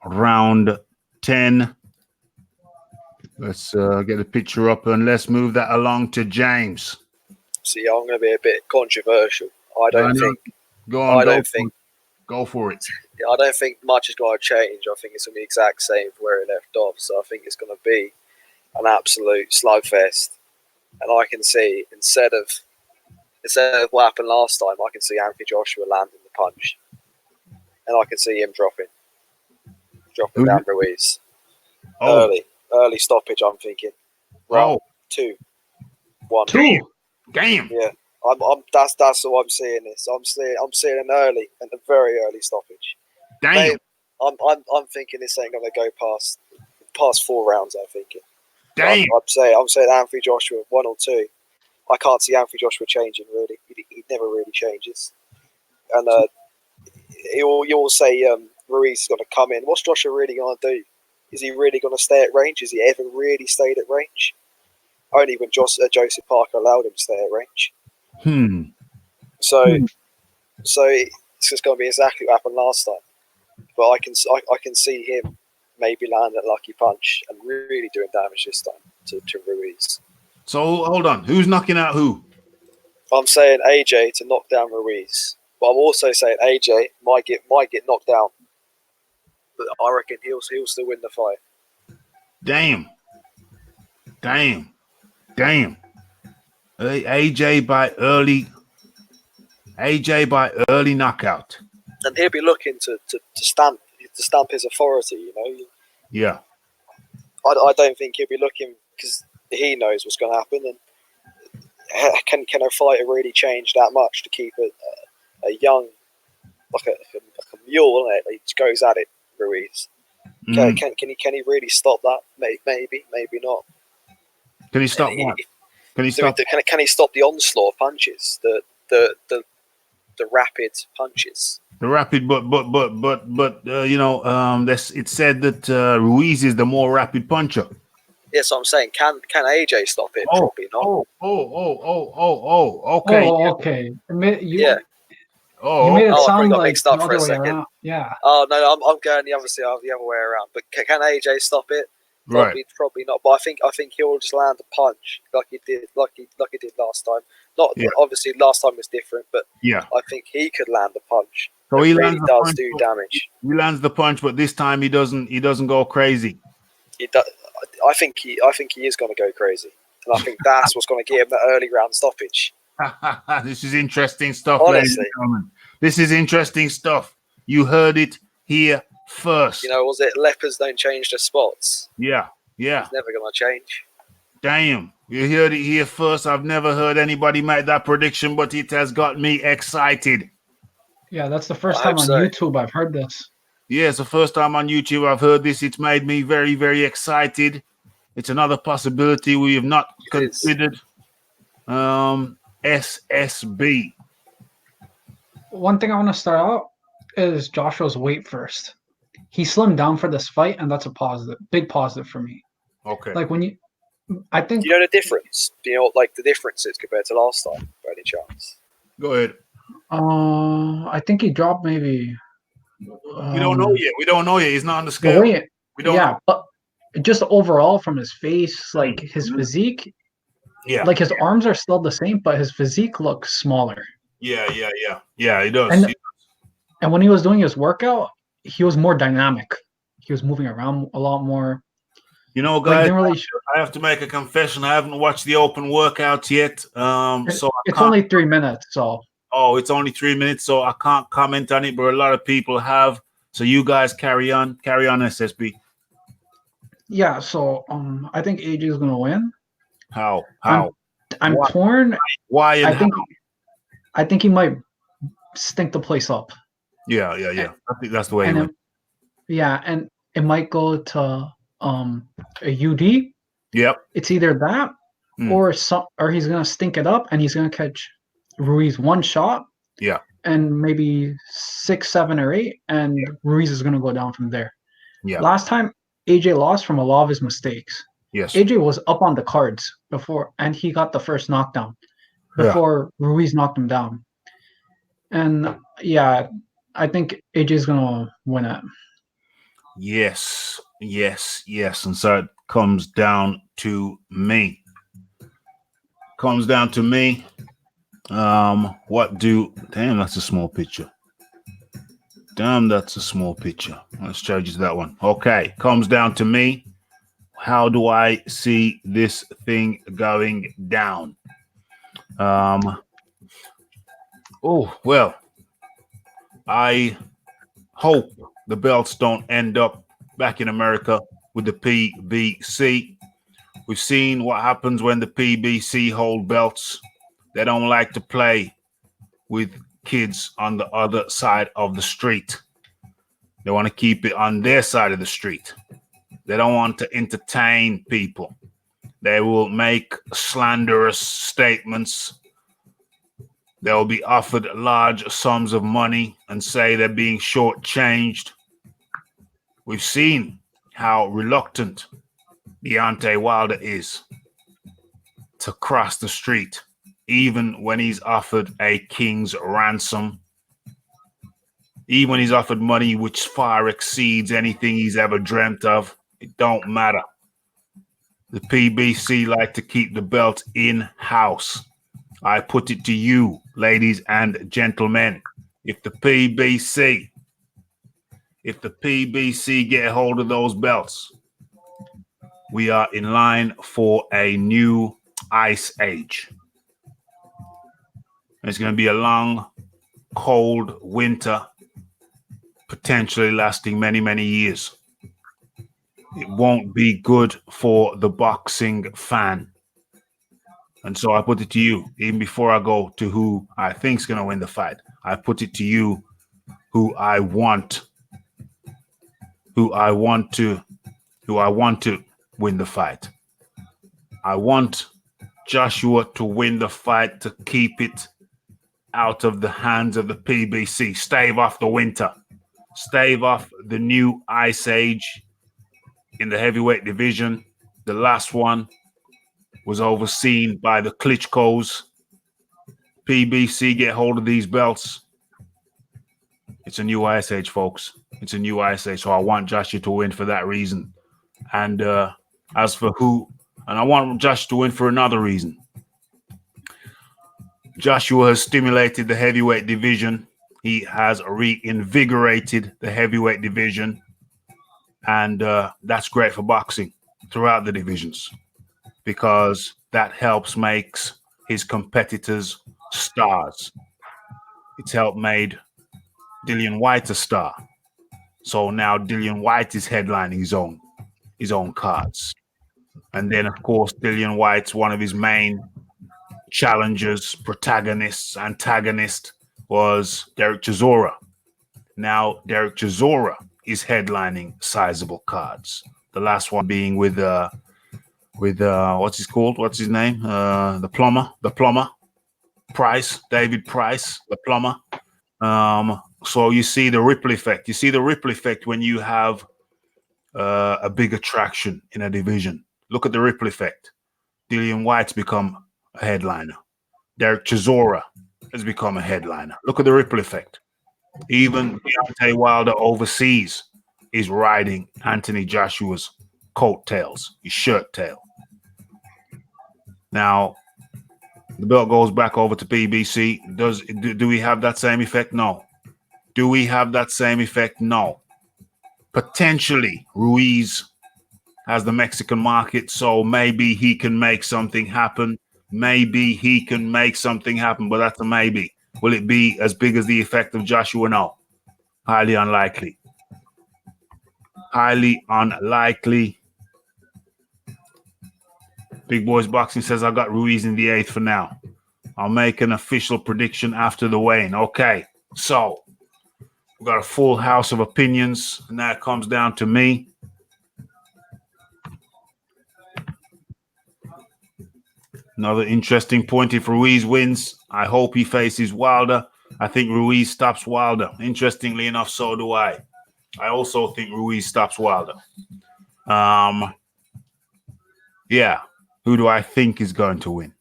round 10. Let's get the picture up and let's move that along to James. See, I'm going to be a bit controversial. I don't think. Go for it. I don't think much is going to change. I think it's going to be the exact same from where it left off. So I think it's going to be an absolute slugfest. And I can see instead of what happened last time, I can see Anthony Joshua landing the punch, and I can see him dropping down Ruiz. Early stoppage. I'm thinking. Round 2, 1. Damn. Yeah. That's what I'm seeing. I'm seeing an early and a very early stoppage. Damn. I'm thinking this ain't gonna go past 4 rounds. I'm thinking. Damn. I'm saying Anthony Joshua 1 or 2. I can't see Anthony Joshua changing really. He never really changes. And you'll say Ruiz is gonna come in. What's Joshua really gonna do? Is he really gonna stay at range? Has he ever really stayed at range? Only when Joseph Parker allowed him to stay at range. So it's just going to be exactly what happened last time. But I can see him maybe land a lucky punch and really doing damage this time to Ruiz. So hold on, who's knocking out who? I'm saying AJ to knock down Ruiz, but I'm also saying AJ might get knocked down. But I reckon he'll still win the fight. Damn. AJ by early knockout. And he'll be looking to stamp his authority, you know. Yeah. I don't think he'll be looking because he knows what's going to happen. And can a fighter really change that much to keep a young, like a mule, isn't it? He just goes at it, Ruiz. Can he really stop that? Maybe not. Can he stop what? Can he stop? Can he stop the onslaught of punches? The rapid punches. The rapid, but it's said that Ruiz is the more rapid puncher. Yes, I'm saying, can AJ stop it? Probably not. Okay. Okay. You made it sound like mixed up the for a other way second. around. Yeah. Oh no, I'm going the other way around. But can AJ stop it? Probably not. But I think he'll just land a punch like he did last time. Obviously last time was different, but I think he could land a punch. So he really does do damage. He lands the punch, but this time he doesn't go crazy. He does. I think he is going to go crazy, and I think that's what's going to give him the early round stoppage. This is interesting stuff, honestly. Ladies and gentlemen. This is interesting stuff. You heard it here first. You know, was it leopards don't change their spots? Yeah. It's never going to change. Damn, you heard it here first. I've never heard anybody make that prediction, but it has got me excited. Yeah, that's the first time on YouTube I've heard this. Yeah, it's the first time on YouTube I've heard this. It's made me very, very excited. It's another possibility we have not considered. SSB. One thing I want to start out is Joshua's weight first. He slimmed down for this fight, and that's a positive, big positive for me. Okay. Like I think you know the difference. Do you know what the difference is compared to last time, by any chance? Go ahead. I think he dropped maybe. We don't know yet. He's not on the scale. We don't know. But just overall from his face, like his physique. Yeah. Like his arms are still the same, but his physique looks smaller. Yeah, he does. And when he was doing his workout, he was more dynamic. He was moving around a lot more. You know, guys, I have to make a confession. I haven't watched the open workouts yet. So it's only 3 minutes. So it's only 3 minutes, so I can't comment on it. But a lot of people have. So you guys carry on, SSB. Yeah. So I think AJ is gonna win. How? I'm torn. Why and I think he might stink the place up. Yeah. I think that's the way he went. And it might go to a UD. Yep. It's either that or he's gonna stink it up and he's gonna catch Ruiz one shot. Yeah. And maybe 6, 7, or 8, and Ruiz is gonna go down from there. Yeah. Last time AJ lost from a lot of his mistakes. Yes. AJ was up on the cards before, and he got the first knockdown before Ruiz knocked him down. And yeah, I think AJ's gonna win it. Yes. And so it comes down to me. Damn, that's a small picture. Let's change to that one. Okay, comes down to me. How do I see this thing going down? I hope the belts don't end up back in America with the PBC. We've seen what happens when the PBC hold belts. They don't like to play with kids on the other side of the street. They want to keep it on their side of the street. They don't want to entertain people. They will make slanderous statements. They'll be offered large sums of money and say they're being shortchanged. We've seen how reluctant Deontay Wilder is to cross the street, even when he's offered a king's ransom, even when he's offered money which far exceeds anything he's ever dreamt of. It don't matter. The PBC like to keep the belt in-house. I put it to you, ladies and gentlemen, if the PBC get a hold of those belts, we are in line for a new ice age. It's going to be a long, cold winter, potentially lasting many, many years. It won't be good for the boxing fan. And so I put it to you, even before I go to who I think is going to win the fight, I put it to you who I want to win the fight. I want Joshua to win the fight, to keep it out of the hands of the PBC. Stave off the winter. Stave off the new ice age in the heavyweight division. The last one was overseen by the Klitschko's. PBC get hold of these belts. It's a new ice age, folks. It's a new ice age. So I want Joshua to win for that reason. And as for who, and I want Joshua to win for another reason. Joshua has stimulated the heavyweight division. He has reinvigorated the heavyweight division. And that's great for boxing throughout the divisions, because that helps makes his competitors stars. It's helped made Dillian Whyte a star. So now Dillian Whyte is headlining his own cards. And then, of course, Dillian Whyte's one of his main challengers, protagonists, antagonist was Derek Chisora. Now Derek Chisora is headlining sizable cards. The last one being with what's his name? The plumber, Price, David Price, the plumber. So you see the ripple effect. You see the ripple effect when you have a big attraction in a division. Look at the ripple effect. Dillian Whyte's become a headliner. Derek Chisora has become a headliner. Look at the ripple effect. Even Deontay Wilder overseas is riding Anthony Joshua's coattails, his shirt tail. Now, the belt goes back over to PBC. Do we have that same effect? No. Do we have that same effect? No. Potentially, Ruiz has the Mexican market, so maybe he can make something happen. Maybe he can make something happen, but that's a maybe. Will it be as big as the effect of Joshua? No. Highly unlikely. Highly unlikely. Big Boys Boxing says I got Ruiz in the 8th for now. I'll make an official prediction after the weigh-in. Okay, so we've got a full house of opinions, and that comes down to me. Another interesting point. If Ruiz wins, I hope he faces Wilder. I think Ruiz stops Wilder. Interestingly enough, so do I. I also think Ruiz stops Wilder. Yeah. Who do I think is going to win?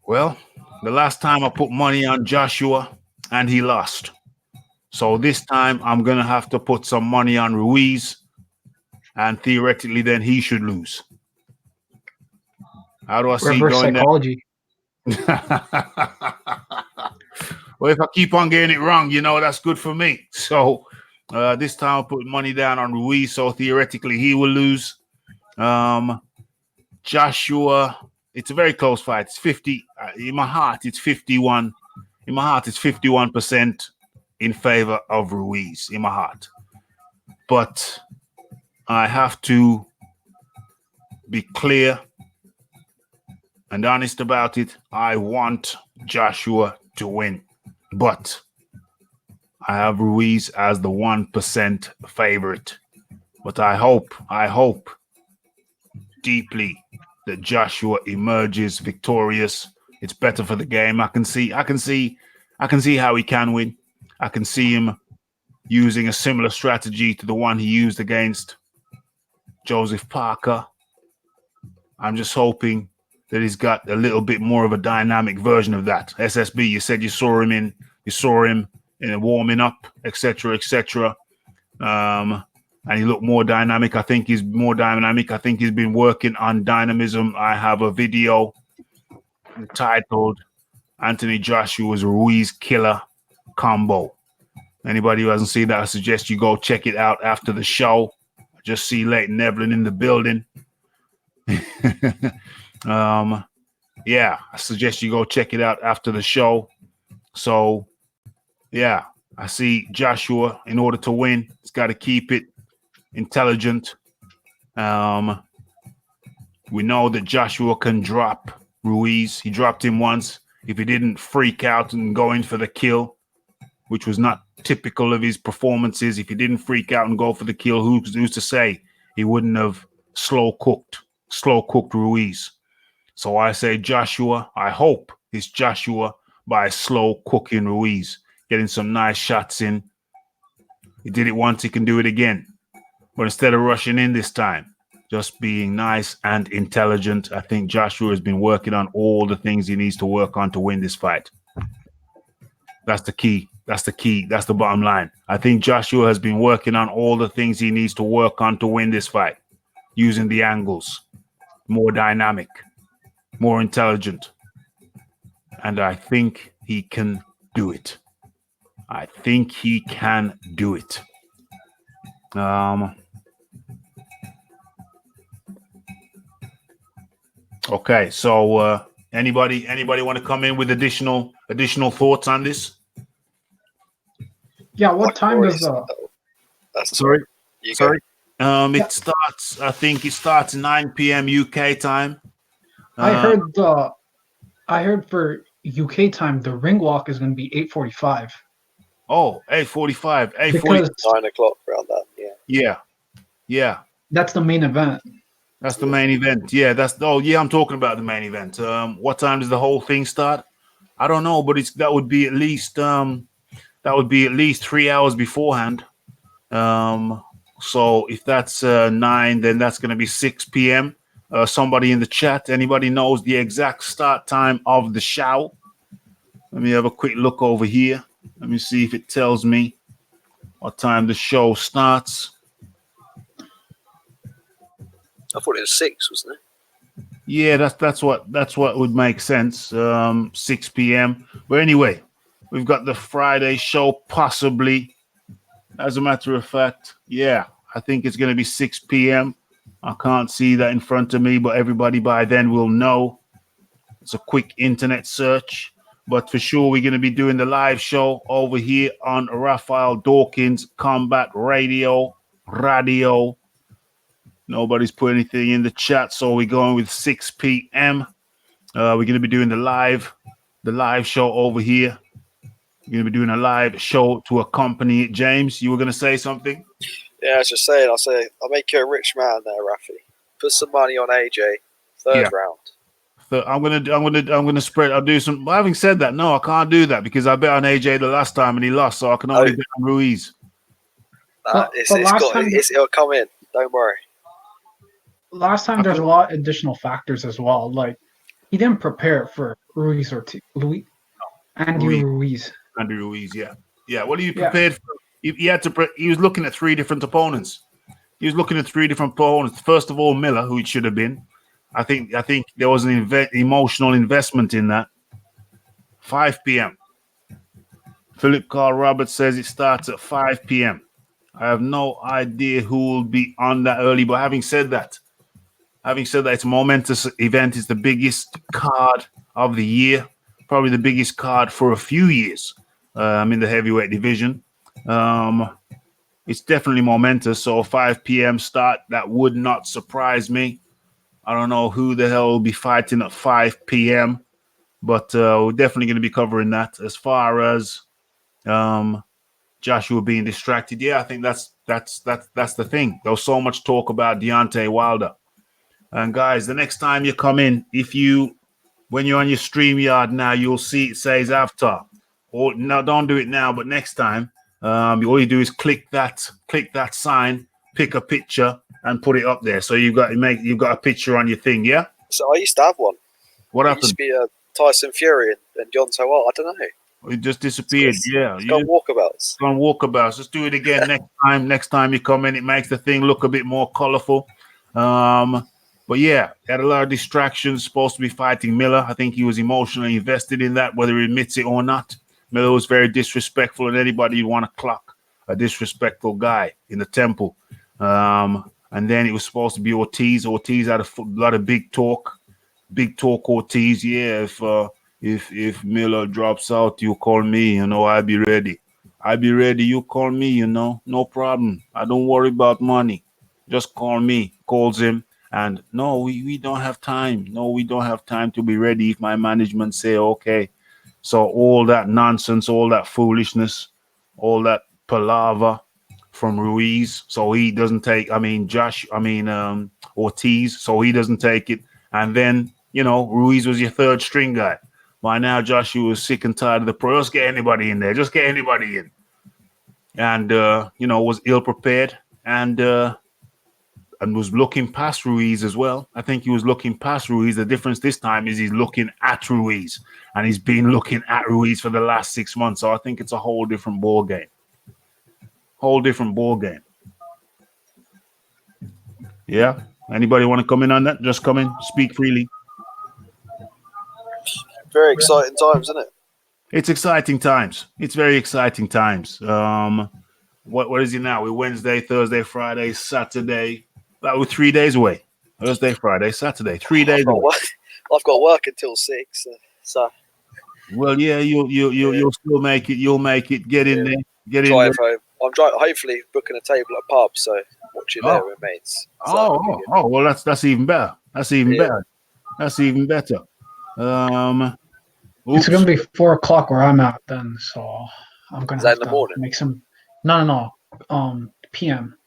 Well, the last time I put money on Joshua and he lost. So this time I'm going to have to put some money on Ruiz, and theoretically then he should lose. How do I see Reverse going psychology. Well, if I keep on getting it wrong, that's good for me. So this time I'll put money down on Ruiz, so theoretically he will lose. Joshua, it's a very close fight. It's 50. In my heart, it's 51. In my heart, it's 51% in favor of Ruiz, in my heart. But I have to be clear and honest about it. I want Joshua to win, but I have Ruiz as the 1% favorite. But I hope deeply that Joshua emerges victorious. It's better for the game. I can see how he can win. I can see him using a similar strategy to the one he used against Joseph Parker. I'm just hoping that he's got a little bit more of a dynamic version of that. SSB, you said you saw him in a warming up, etc., etc. And he looked more dynamic. I think he's more dynamic. I think he's been working on dynamism. I have a video titled Anthony Joshua's Ruiz Killer Combo. Anybody who hasn't seen that, I suggest you go check it out after the show. I just see Leighton Evelyn in the building. Yeah, I suggest you go check it out after the show. So, yeah, I see Joshua, in order to win, he's got to keep it intelligent. We know that Joshua can drop Ruiz. He dropped him once. If he didn't freak out and go in for the kill, which was not typical of his performances, if he didn't freak out and go for the kill, who's to say he wouldn't have slow cooked Ruiz? So I say Joshua. I hope it's Joshua by slow cooking Ruiz, getting some nice shots in. He did it once, he can do it again. But instead of rushing in this time, just being nice and intelligent, I think Joshua has been working on all the things he needs to work on to win this fight. That's the key. That's the key. That's the bottom line. I think Joshua has been working on all the things he needs to work on to win this fight, using the angles, more dynamic, more intelligent. And I think he can do it. I think he can do it. Okay, so anybody want to come in with additional thoughts on this? Yeah, what time does Sorry. Sorry. It starts. I think it starts 9 p.m. UK time. I heard for UK time the ring walk is going to be 8:45. Oh, 8:45. 8:45. 9 o'clock around that. Yeah. Yeah. That's the main event. That's the main event. Yeah, I'm talking about the main event. What time does the whole thing start? I don't know, but that would be at least 3 hours beforehand. So if that's 9, then that's going to be 6 p.m. Somebody in the chat, anybody knows the exact start time of the show? Let me have a quick look over here. Let me see if it tells me what time the show starts. I thought it was 6, wasn't it? Yeah, that's what would make sense. 6 p.m. But anyway, we've got the Friday show possibly. As a matter of fact, yeah, I think it's going to be 6 p.m. I can't see that in front of me, but everybody by then will know. It's a quick internet search. But for sure, we're going to be doing the live show over here on Raphael Dawkins Combat Radio. Nobody's put anything in the chat, so we're going with 6 p.m. We're going to be doing the live show over here. We're going to be doing a live show to accompany it. James, you were going to say something? Yeah, I was just saying. I'll make you a rich man there, Raphie. Put some money on AJ. Third round. So I'm gonna spread. I'll do some. Having said that, no, I can't do that because I bet on AJ the last time and he lost, so I can only bet on Ruiz. It'll come in. Don't worry. Last time there's a lot of additional factors as well. Like he didn't prepare for Ruiz or Andy Ruiz. Andy Ruiz, yeah. What are you prepared for? He had to. He was looking at 3 different opponents. First of all, Miller, who it should have been. I think there was an emotional investment in that. 5 p.m. Philip Carl Roberts says it starts at 5 p.m. I have no idea who will be on that early, but having said that, it's a momentous event. It's the biggest card of the year, probably the biggest card for a few years in the heavyweight division. It's definitely momentous. So 5 p.m. start, that would not surprise me. I don't know who the hell will be fighting at 5 p.m., but we're definitely going to be covering that. As far as Joshua being distracted, I think that's the thing. There was so much talk about Deontay Wilder. And guys, the next time you come in, when you're on your StreamYard now, you'll see it says avatar. Or no, don't do it now, but next time, all you do is click that sign, pick a picture, and put it up there. So you've got a picture on your thing, yeah? So I used to have one. What happened? It used to be Tyson Fury and Deontay Wilder. I don't know. It just disappeared. It's gone walkabouts. Gone walkabouts. Let's do it again next time. Next time you come in, it makes the thing look a bit more colorful. But yeah, had a lot of distractions. Supposed to be fighting Miller. I think he was emotionally invested in that, whether he admits it or not. Miller was very disrespectful, and anybody you'd want to clock a disrespectful guy in the temple. And then it was supposed to be Ortiz. Ortiz had a lot of big talk. Ortiz. Yeah, if Miller drops out, you call me. I'll be ready. You call me. No problem. I don't worry about money. Just call me. Calls him. And no, we don't have time. No, we don't have time to be ready if my management say okay. So all that nonsense, all that foolishness, all that palaver from Ruiz, so he doesn't take. Ortiz, so he doesn't take it. And then Ruiz was your third string guy. By now, Joshua was sick and tired of the pro. Just get anybody in there. Just get anybody in. And was ill prepared and was looking past Ruiz as well. I think he was looking past Ruiz. The difference this time is he's looking at Ruiz, and he's been looking at Ruiz for the last 6 months. So I think it's a whole different ball game. Yeah. Anybody want to come in on that? Just come in, speak freely. Very exciting times, isn't it? It's exciting times. It's very exciting times. What is it now? We're Wednesday, Thursday, Friday, Saturday. We're 3 days away. Thursday, Friday, Saturday. 3 days away. I've got work until 6. So. Well, yeah, you'll still make it. You'll make it. Get in there. Get in there. Home. I'm hopefully booking a table at a pub, so watching there with mates. Well, that's even better. That's even better. It's gonna be 4 o'clock where I'm at then, so I'm gonna have in the to morning? make some. No. PM.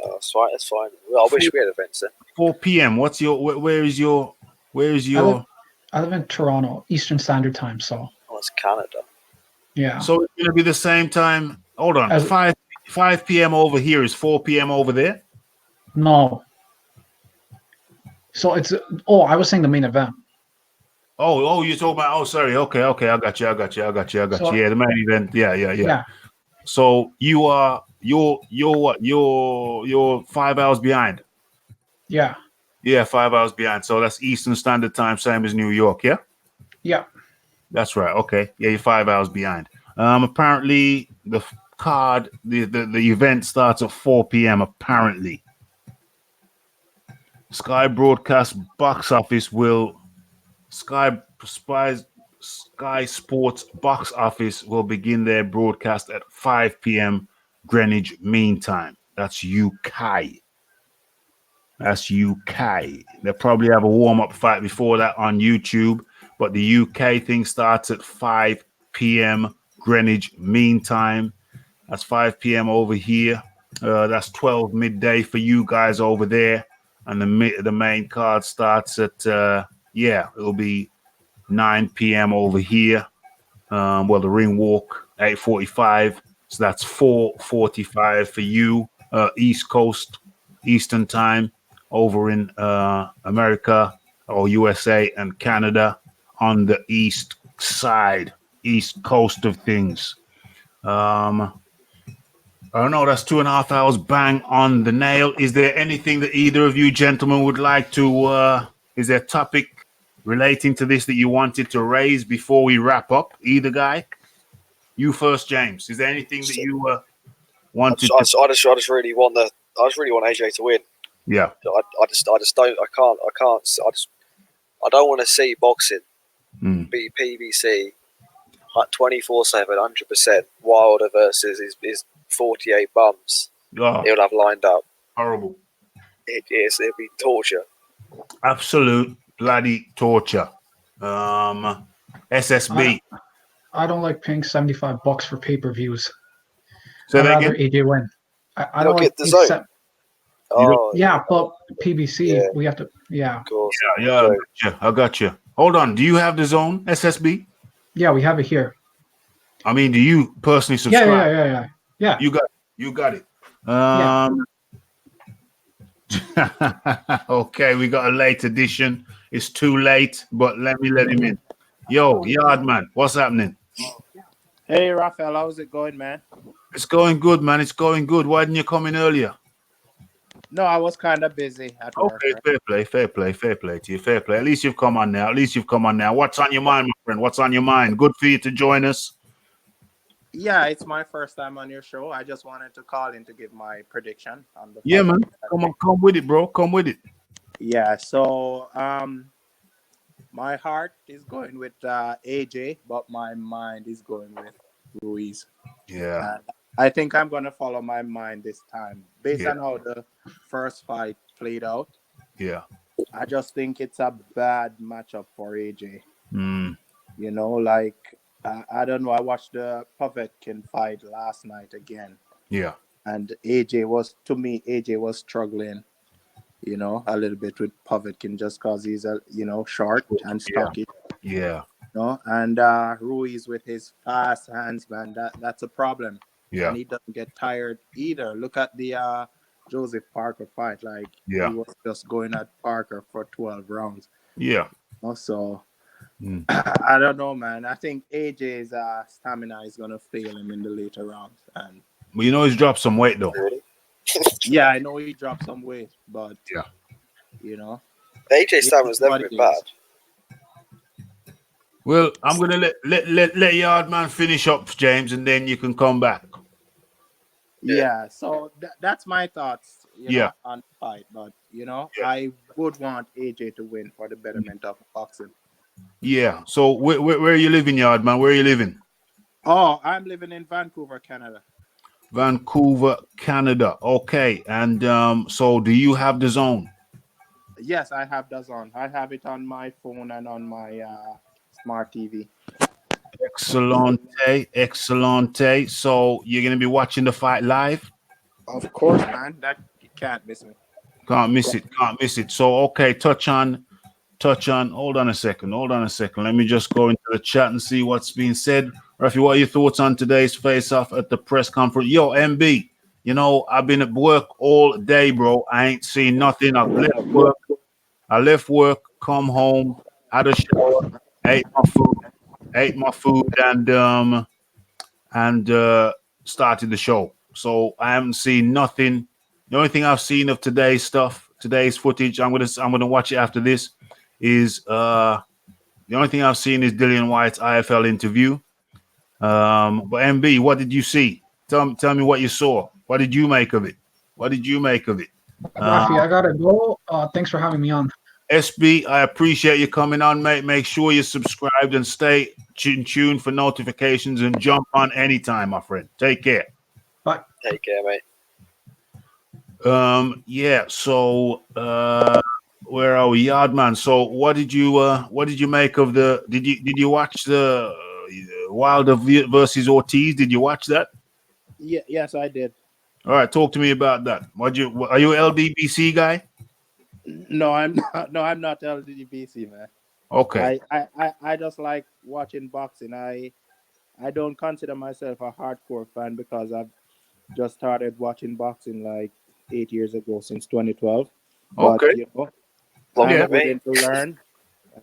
Oh, that's fine. That's fine. Well, I wish we had events then. 4 p.m. What's your? Where is your? I live in Toronto, Eastern Standard Time, so. Oh, it's Canada. Yeah. So it's gonna be the same time. Hold on. 5 p.m. over here is 4 p.m. over there. No. So it's. I was saying the main event. Oh, you're talking about. Oh, sorry. Okay. I got you. So, yeah, the main event. Yeah. So you're 5 hours behind. Yeah. Yeah, 5 hours behind. So that's Eastern Standard Time, same as New York. Yeah. Yeah. That's right. Okay. Yeah, you're 5 hours behind. Apparently the card, the event starts at 4 p.m. Apparently. Sky Broadcast box office will. Sky Sports box office will begin their broadcast at 5 p.m. Greenwich Mean Time. That's UK. That's UK. They'll probably have a warm-up fight before that on YouTube, but the UK thing starts at 5 p.m. Greenwich Mean Time. That's 5 p.m. over here. That's 12 midday for you guys over there. And the main card starts at, it'll be 9 p.m. over here. Well, the ring walk, 8:45. So that's 4:45 for you, East Coast, Eastern Time, over in America or USA and Canada on the East side, East Coast of things. I don't know, that's 2.5 hours bang on the nail. Is there anything that either of you gentlemen would like to, is there a topic relating to this that you wanted to raise before we wrap up? Either guy? You first, James. Is there anything that you wanted I just really want AJ to win. Yeah. I don't want to see boxing be PBC like 24/7, 100%. Wilder versus his 48 bums. Oh, He'll have lined up. horrible. It'll be torture. Absolute bloody torture. SSB. I don't like paying $75 for pay-per-views. So I'd they rather get, AJ win. I don't don't get like the zone. yeah, but PBC, Yeah. we have to, Of course. yeah, I got you. Hold on. Do you have the zone, SSB? Yeah, we have it here. I mean, do you personally subscribe? Yeah. You got it. Okay, we got a late edition. It's too late, but let him in. Yo, Yardman, what's happening? Hey, Raphael, how's it going, man? It's going good, man. It's going good. Why didn't you come in earlier? No, I was kind of busy at work. Okay, fair play to you. Fair play. At least you've come on now. What's on your mind, my friend? What's on your mind? Good for you to join us. Yeah, it's my first time on your show. I just wanted to call in to give my prediction on the Yeah, fight. man. Come with it, bro. Come with it. Yeah, so my heart is going with AJ, but my mind is going with Ruiz. Yeah. I think I'm going to follow my mind this time. Based on how the first fight played out, Yeah. I just think it's a bad matchup for AJ. Mm. You know, like, I don't know. I watched the Povetkin fight last night again. Yeah. And AJ was struggling, you know, a little bit with Povetkin just because he's, short and stocky. Yeah. You know? And Ruiz with his fast hands, man, that's a problem. Yeah. And he doesn't get tired either. Look at the Joseph Parker fight. Like, he was just going at Parker for 12 rounds. Yeah. Also, I don't know, man. I think AJ's stamina is going to fail him in the later rounds. And Well, you know he's dropped some weight, though. yeah, I know he dropped some weight, but, you know. AJ's stamina's never been bad. Well, I'm going to let Yardman finish up, James, and then you can come back. Yeah, so that's my thoughts on the fight. But, I would want AJ to win for the betterment of boxing. Yeah. So where are you living, Yardman? Where are you living? Oh, I'm living in Vancouver, Canada. Vancouver, Canada. Okay. And so do you have the zone? Yes, I have the zone. I have it on my phone and on my smart TV. Excellente. So you're going to be watching the fight live? Of course, man. That you can't miss me. Can't miss it. So, okay, touch on. Hold on a second. Let me just go into the chat and see what's being said. Raphie, what are your thoughts on today's face-off at the press conference? Yo, MB, I've been at work all day, bro. I ain't seen nothing. I left work, come home, had a shower, ate my food, and started the show. So I haven't seen nothing. The only thing I've seen of today's footage, I'm gonna watch it after this, is the only thing I've seen is Dillian Whyte's IFL interview. But MB, what did you see? Tell me what you saw. What did you make of it? Raphie, I gotta go. Thanks for having me on. SB, I appreciate you coming on, mate. Make sure you're subscribed and stay tuned for notifications and jump on anytime, my friend. Take care. Bye. Take care, mate. Yeah. So, where are we, Yardman? So, what did you make of the? Did you watch the Wilder versus Ortiz? Did you watch that? Yeah, yes, I did. All right, talk to me about that. Are you an LDBC guy? No, I'm not. No, I'm not LDBC, man. Okay. I just like watching boxing. I don't consider myself a hardcore fan because I've just started watching boxing like 8 years ago, since 2012. But Okay. you know, Longer I'm than me. willing to learn.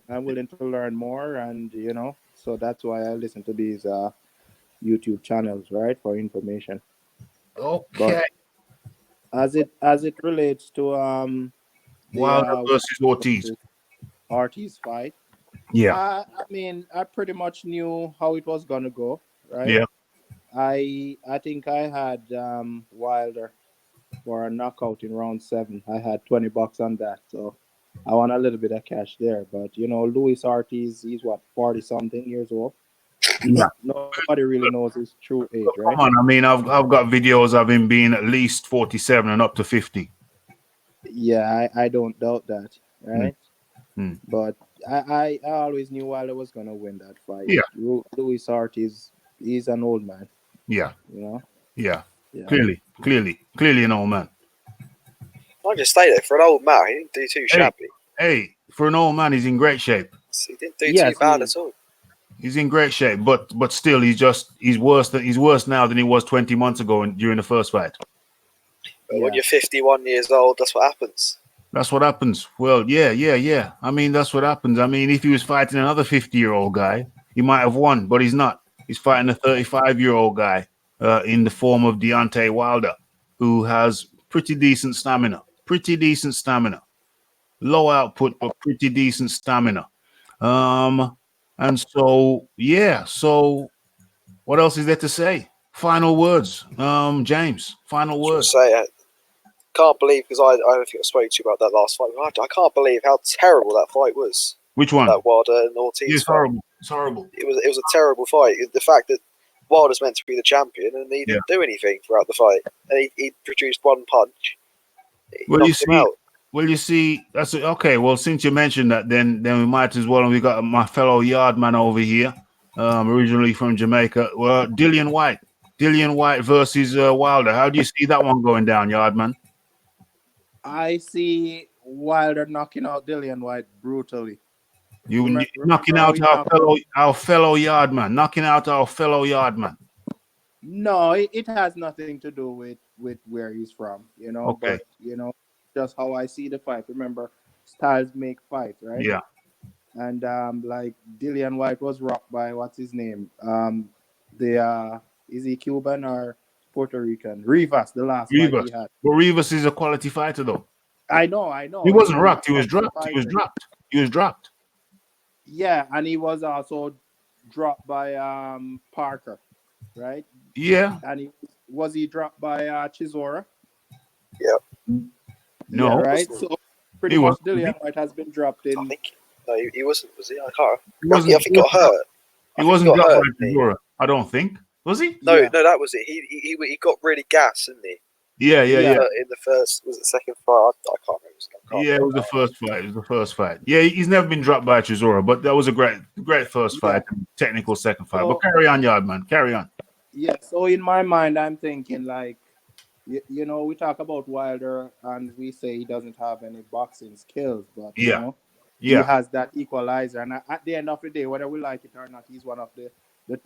I'm willing to learn more, and you know, so that's why I listen to these YouTube channels, right, for information. Okay. But as it relates to the Wilder versus Ortiz. Ortiz fight, Yeah. I mean, I pretty much knew how it was gonna go, right? Yeah. I think I had Wilder for a knockout in round 7. I had $20 on that, so I won a little bit of cash there. But you know, Luis Ortiz, he's what, 40 something years old. Yeah. Nobody really knows his true age, right? Come on, I mean, I've got videos of him being at least 47 and up to 50. Yeah, I don't doubt that, right? Mm. But I always knew Wilder was gonna win that fight. Yeah. Luis Ortiz, he's an old man. Yeah. You know. Yeah. Yeah. Clearly an old man. I just stay there for an old man. He didn't do too shabby. Hey, for an old man, he's in great shape. He didn't do too bad at all. He's in great shape, but still, he's worse now than he was 20 months ago during the first fight. But when you're 51 years old, that's what happens. That's what happens. Well, yeah. I mean, that's what happens. I mean, if he was fighting another 50-year-old guy, he might have won, but he's not. He's fighting a 35-year-old guy in the form of Deontay Wilder, who has pretty decent stamina. Low output, but pretty decent stamina. And so, yeah. So, what else is there to say? Final words, James. Final words. I can't believe, because I don't think I spoke to you about that last fight. I can't believe how terrible that fight was. Which one? That Wilder and Ortiz. It's horrible. It's horrible. It was a terrible fight. The fact that Wilder's meant to be the champion and he didn't do anything throughout the fight, and he produced one punch. Well, you see, that's okay. Well, since you mentioned that, then we might as well. And we got my fellow Yardman over here, originally from Jamaica. Well, Dillian Whyte versus Wilder. How do you see that one going down, Yardman? I see Wilder knocking out Dillian Whyte brutally. Knocking out our fellow Yardman. Knocking out our fellow Yardman. No, it has nothing to do with where he's from, you know. Okay. But you know, just how I see the fight. Remember, styles make fights, right? Yeah. And like Dillian Whyte was rocked by what's his name? Is he Cuban or Puerto Rican? Rivas, the last fight he had. Well, Rivas is a quality fighter, though. I know. He wasn't rocked. He was dropped. Yeah, and he was also dropped by Parker, right? Yeah. And was he dropped by Chisora? Yeah. No. Yeah, right. So pretty much Dillian Whyte has been dropped in. I think he wasn't. Was he? I can't. I think he got hurt. He wasn't dropped by Chisora. I don't think. Was he? No, that was it. He got really gassed, didn't he? Yeah. In the first, was it second fight? I can't remember. It was the first fight. It was the first fight. Yeah, he's never been dropped by Chisora, but that was a great first fight. Technical second fight. But carry on, Yardman. Carry on. Yeah. So in my mind, I'm thinking like, you know, we talk about Wilder and we say he doesn't have any boxing skills, but you know, he has that equalizer. And at the end of the day, whether we like it or not, he's one of the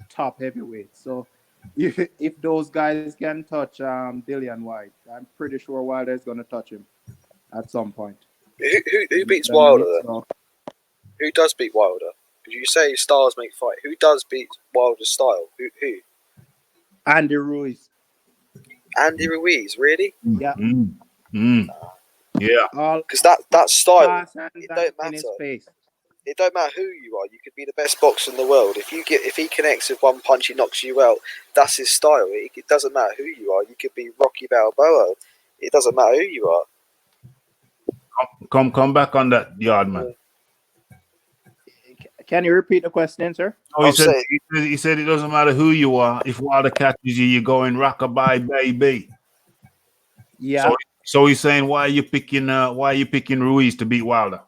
top heavyweights. So if those guys can touch Dillian Whyte, I'm pretty sure Wilder is going to touch him at some point. Who beats Wilder then? Who does beat Wilder? Because you say styles make fight. Who does beat Wilder's style? Who? Andy Ruiz. Andy Ruiz, really? Yeah. Yeah. Because that style, it don't matter. It don't matter who you are. You could be the best boxer in the world. If he connects with one punch, he knocks you out. That's his style. It doesn't matter who you are. You could be Rocky Balboa. It doesn't matter who you are. Come back on that, Yardman. Can you repeat the question, sir? Oh, he said it doesn't matter who you are. If Wilder catches you, you're going rockabye, baby. Yeah. So So he's saying, why are you picking Ruiz to beat Wilder?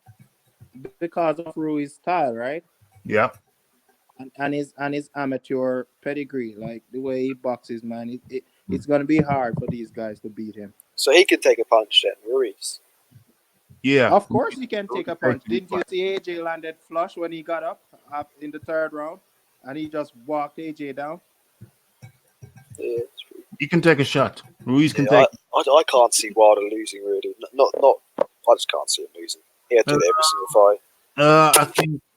Because of Ruiz's style, right? Yeah. And his amateur pedigree, like the way he boxes, man. It's gonna be hard for these guys to beat him. So he can take a punch then, Ruiz. Yeah. Of course he can take a punch. Didn't you see AJ landed flush when he got up in the third round, and he just walked AJ down? Yeah, he can take a shot. Ruiz can take. I can't see Wilder losing really. Not. I just can't see him losing. He had to do every single fight.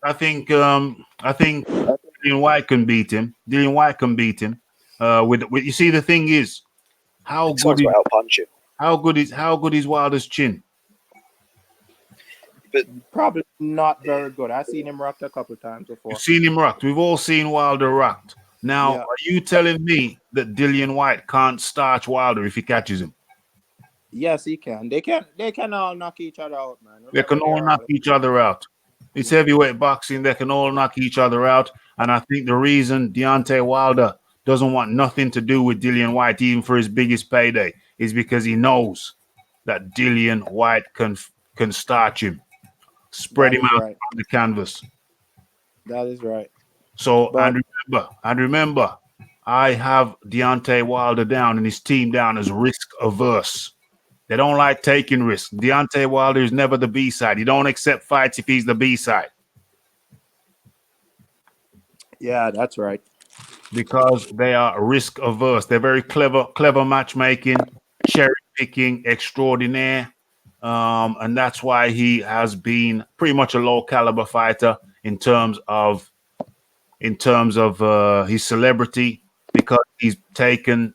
I think Dillian Whyte can beat him. Dillian Whyte can beat him. With you see, the thing is, how good is Wilder's chin? But probably not very good. I've seen him rocked a couple of times before. You've seen him rocked. We've all seen Wilder rocked. Now, Yeah. Are you telling me that Dillian Whyte can't starch Wilder if he catches him? Yes, he can. They can all knock each other out, man. They can all knock each other out. It's heavyweight boxing. They can all knock each other out. And I think the reason Deontay Wilder doesn't want nothing to do with Dillian Whyte, even for his biggest payday, is because he knows that Dillian Whyte can starch him, spread him out on the canvas. That is right. So, and remember, I have Deontay Wilder down and his team down as risk averse. They don't like taking risks. Deontay Wilder is never the B-side. He don't accept fights if he's the B-side. Yeah, that's right. Because they are risk averse. They're very clever matchmaking, cherry picking extraordinaire. And that's why he has been pretty much a low caliber fighter in terms of his celebrity, because he's taken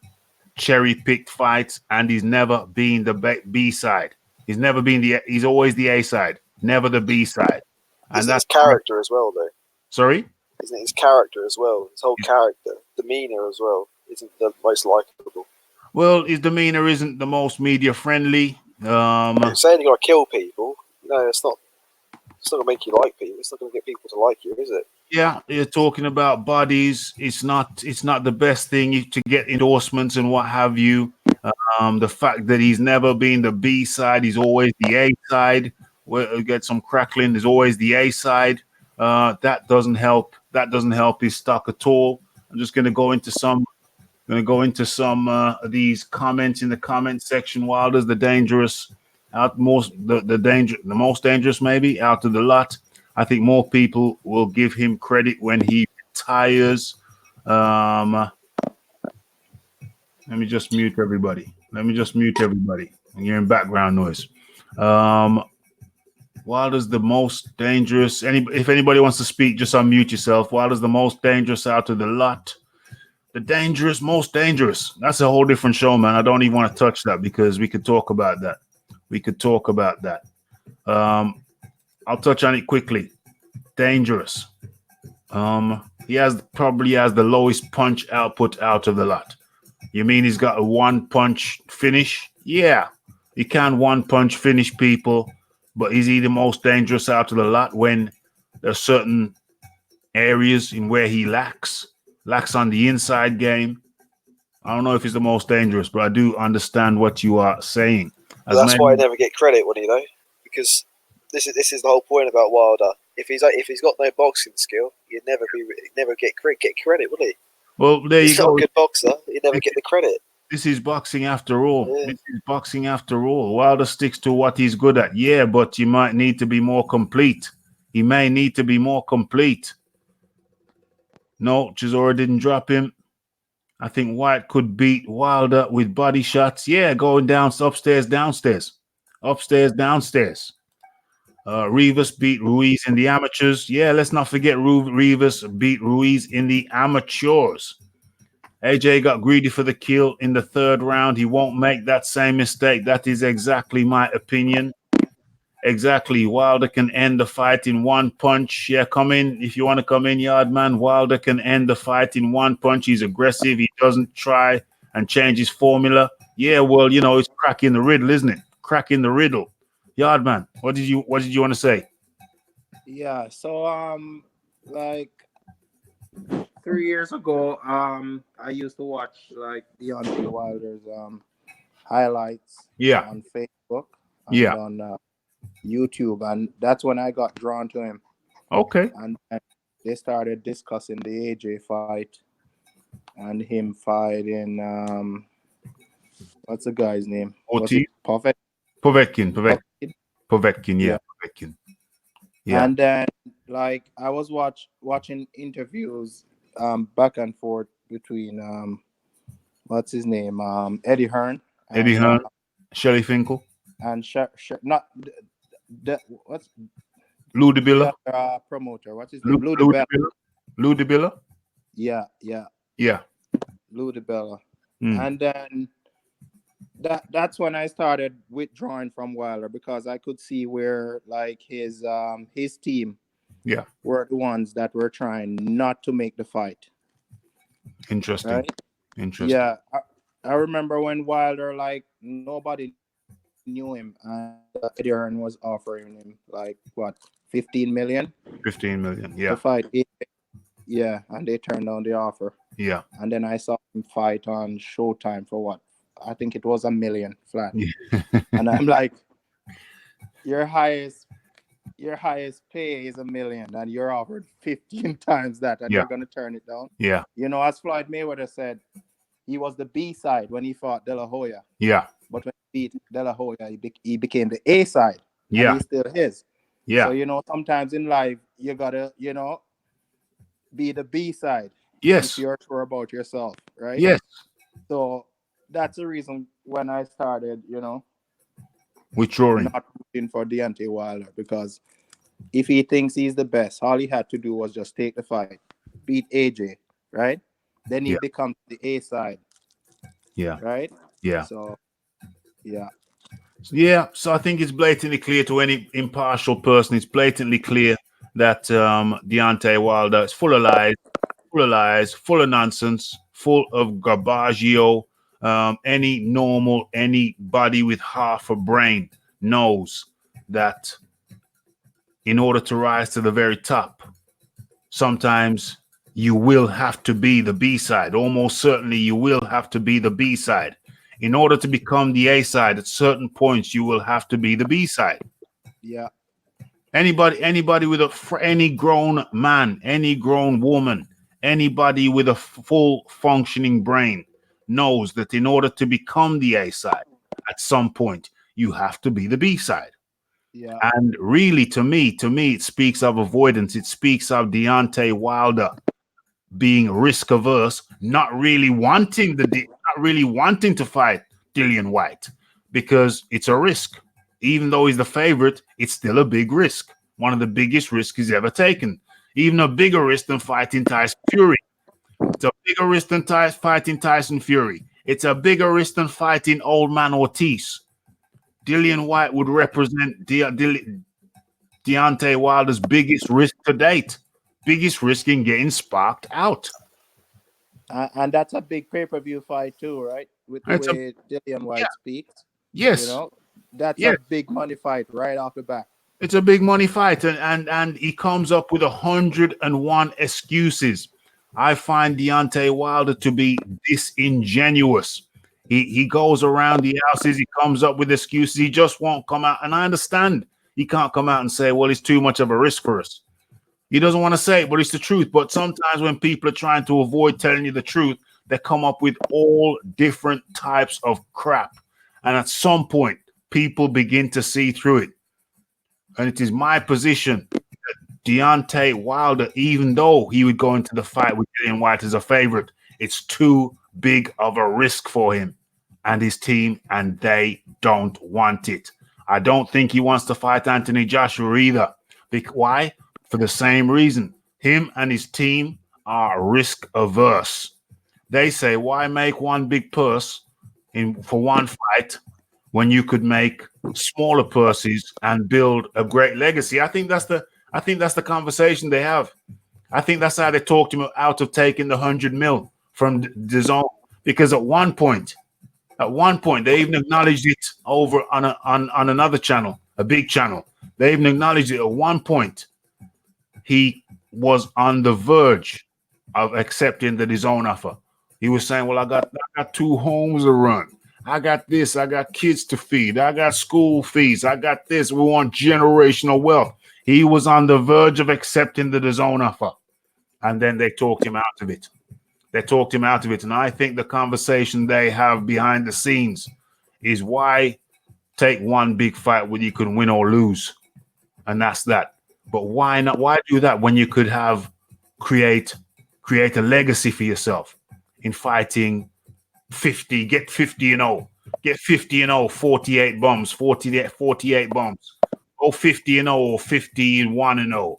cherry-picked fights and he's never been the B side. He's never been he's always the A side, never the B side. And that's his character as well, though. Sorry? Isn't it his character as well? His whole character, demeanor as well, isn't the most likable. Well, his demeanor isn't the most media friendly. You're saying you got to kill people. No, it's not gonna make you like people. It's not gonna get people to like you, is it? Yeah, you're talking about bodies. It's not the best thing to get endorsements and what have you. The fact that he's never been the B side, he's always the A side. We'll get some crackling. There's always the A side. That doesn't help. That doesn't help his stock at all. I'm just going to go into some. Of these comments in the comment section. Wilder's the dangerous, the most dangerous maybe out of the lot. I think more people will give him credit when he retires. Let me just mute everybody. I'm hearing background noise. Wilder's the most dangerous. If anybody wants to speak, just unmute yourself. Wilder's the most dangerous out of the lot. The most dangerous. That's a whole different show, man. I don't even want to touch that because we could talk about that. I'll touch on it quickly. Dangerous. He probably has the lowest punch output out of the lot. You mean he's got a one punch finish? Yeah, he can one punch finish people, but is he the most dangerous out of the lot when there's certain areas in where he lacks on the inside game? I don't know if he's the most dangerous, but I do understand what you are saying. That's why I never get credit, because this is the whole point about Wilder. If he's got no boxing skill, he'd never get credit, would he? Well, there you go. He's not a good boxer. He'd never get the credit. This is boxing after all. Yeah. This is boxing after all. Wilder sticks to what he's good at. Yeah, but you might need to be more complete. He may need to be more complete. No, Chisora didn't drop him. I think Whyte could beat Wilder with body shots. Yeah, going down, upstairs, downstairs. Upstairs, downstairs. Rivas beat Ruiz in the amateurs. Yeah, let's not forget Rivas beat Ruiz in the amateurs. AJ got greedy for the kill in the third round. He won't make that same mistake. That is exactly my opinion. Exactly. Wilder can end the fight in one punch. Yeah, come in. If you want to come in, Yardman, Wilder can end the fight in one punch. He's aggressive. He doesn't try and change his formula. Yeah, well, it's cracking the riddle, isn't it? Cracking the riddle. Yardman, what did you want to say? Yeah, so like 3 years ago, I used to watch like Deontay Wilder's highlights on Facebook and on YouTube, and that's when I got drawn to him. Okay. And they started discussing the AJ fight and him fighting what's the guy's name? Ortiz? Povetkin, yeah. Povetkin. Yeah. And then like I was watching interviews back and forth between what's his name? Eddie Hearn. Shelly Finkel. And what's Lou DeBilla? Promoter. What's his name? Lou DeBilla? Yeah. Lou DeBilla. And then that's when I started withdrawing from Wilder, because I could see where like his team were the ones that were trying not to make the fight. Interesting. Right? Interesting. Yeah. I remember when Wilder, like, nobody knew him, and Eddie Hearn was offering him like what, 15 million? 15 million, yeah. To fight. Yeah, and they turned down the offer. Yeah. And then I saw him fight on Showtime for what? I think it was $1 million flat. And I'm like, your highest pay is $1 million, and you're offered 15 times that, and you're gonna turn it down. Yeah. You know, as Floyd Mayweather said, he was the B side when he fought De La Hoya. Yeah. But when he beat De La Hoya, he became the A side. Yeah. And he's still his. Yeah. So, you know, sometimes in life, you gotta, you know, be the B side. Yes. If you're sure about yourself, right? Yes. So that's the reason when I started, you know, withdrawing, not rooting for Deontay Wilder, because if he thinks he's the best, all he had to do was just take the fight, beat AJ, right? Then he becomes the A side. Yeah. Right? Yeah. So, yeah. Yeah. So I think it's blatantly clear to any impartial person, it's blatantly clear that Deontay Wilder is full of lies, full of nonsense, full of garbaggio. Anybody with half a brain knows that in order to rise to the very top, sometimes you will have to be the B side. Almost certainly you will have to be the B side. In order to become the A side, at certain points, you will have to be the B side. Yeah. Anybody with any grown man, any grown woman, anybody with a full functioning brain knows that in order to become the A side, at some point, you have to be the B side. Yeah. And really, to me, it speaks of avoidance. It speaks of Deontay Wilder being risk averse, not really wanting to fight Dillian Whyte, because it's a risk. Even though he's the favorite, it's still a big risk. One of the biggest risks he's ever taken. Even a bigger risk than fighting Tyson Fury. It's a bigger risk than fighting Tyson Fury. It's a bigger risk than fighting old man Ortiz. Dillian Whyte would represent Deontay Wilder's biggest risk to date. Biggest risk in getting sparked out. And that's a big pay-per-view fight too, right? With the way Dillian Whyte speaks. Yes. You know, that's a big money fight right off the bat. It's a big money fight, and he comes up with 101 excuses. I find Deontay Wilder to be disingenuous. He goes around the houses, he comes up with excuses, he just won't come out. And I understand he can't come out and say, well, it's too much of a risk for us. He doesn't want to say it, but it's the truth. But sometimes when people are trying to avoid telling you the truth, they come up with all different types of crap. And at some point, people begin to see through it. And it is my position that Deontay Wilder, even though he would go into the fight with Dillian Whyte as a favorite, it's too big of a risk for him and his team, and they don't want it. I don't think he wants to fight Anthony Joshua either. Why? For the same reason. Him and his team are risk averse. They say, why make one big purse for one fight when you could make smaller purses and build a great legacy? I think that's the conversation they have. I think that's how they talked him out of taking the 100 mil from the zone, because at one point they even acknowledged it over on another channel, a big channel. They even acknowledged it at one point. He was on the verge of accepting the DAZN offer. He was saying, well, I got 2 homes to run. I got this. I got kids to feed. I got school fees. I got this. We want generational wealth. He was on the verge of accepting the DAZN offer. And then they talked him out of it. They talked him out of it. And I think the conversation they have behind the scenes is why take one big fight where you can win or lose. And that's that. But why not? Why do that when you could have create a legacy for yourself in fighting 50, get 50-0, get 50-0, 48 bombs, 48 bombs, go 50-0 or 51-0,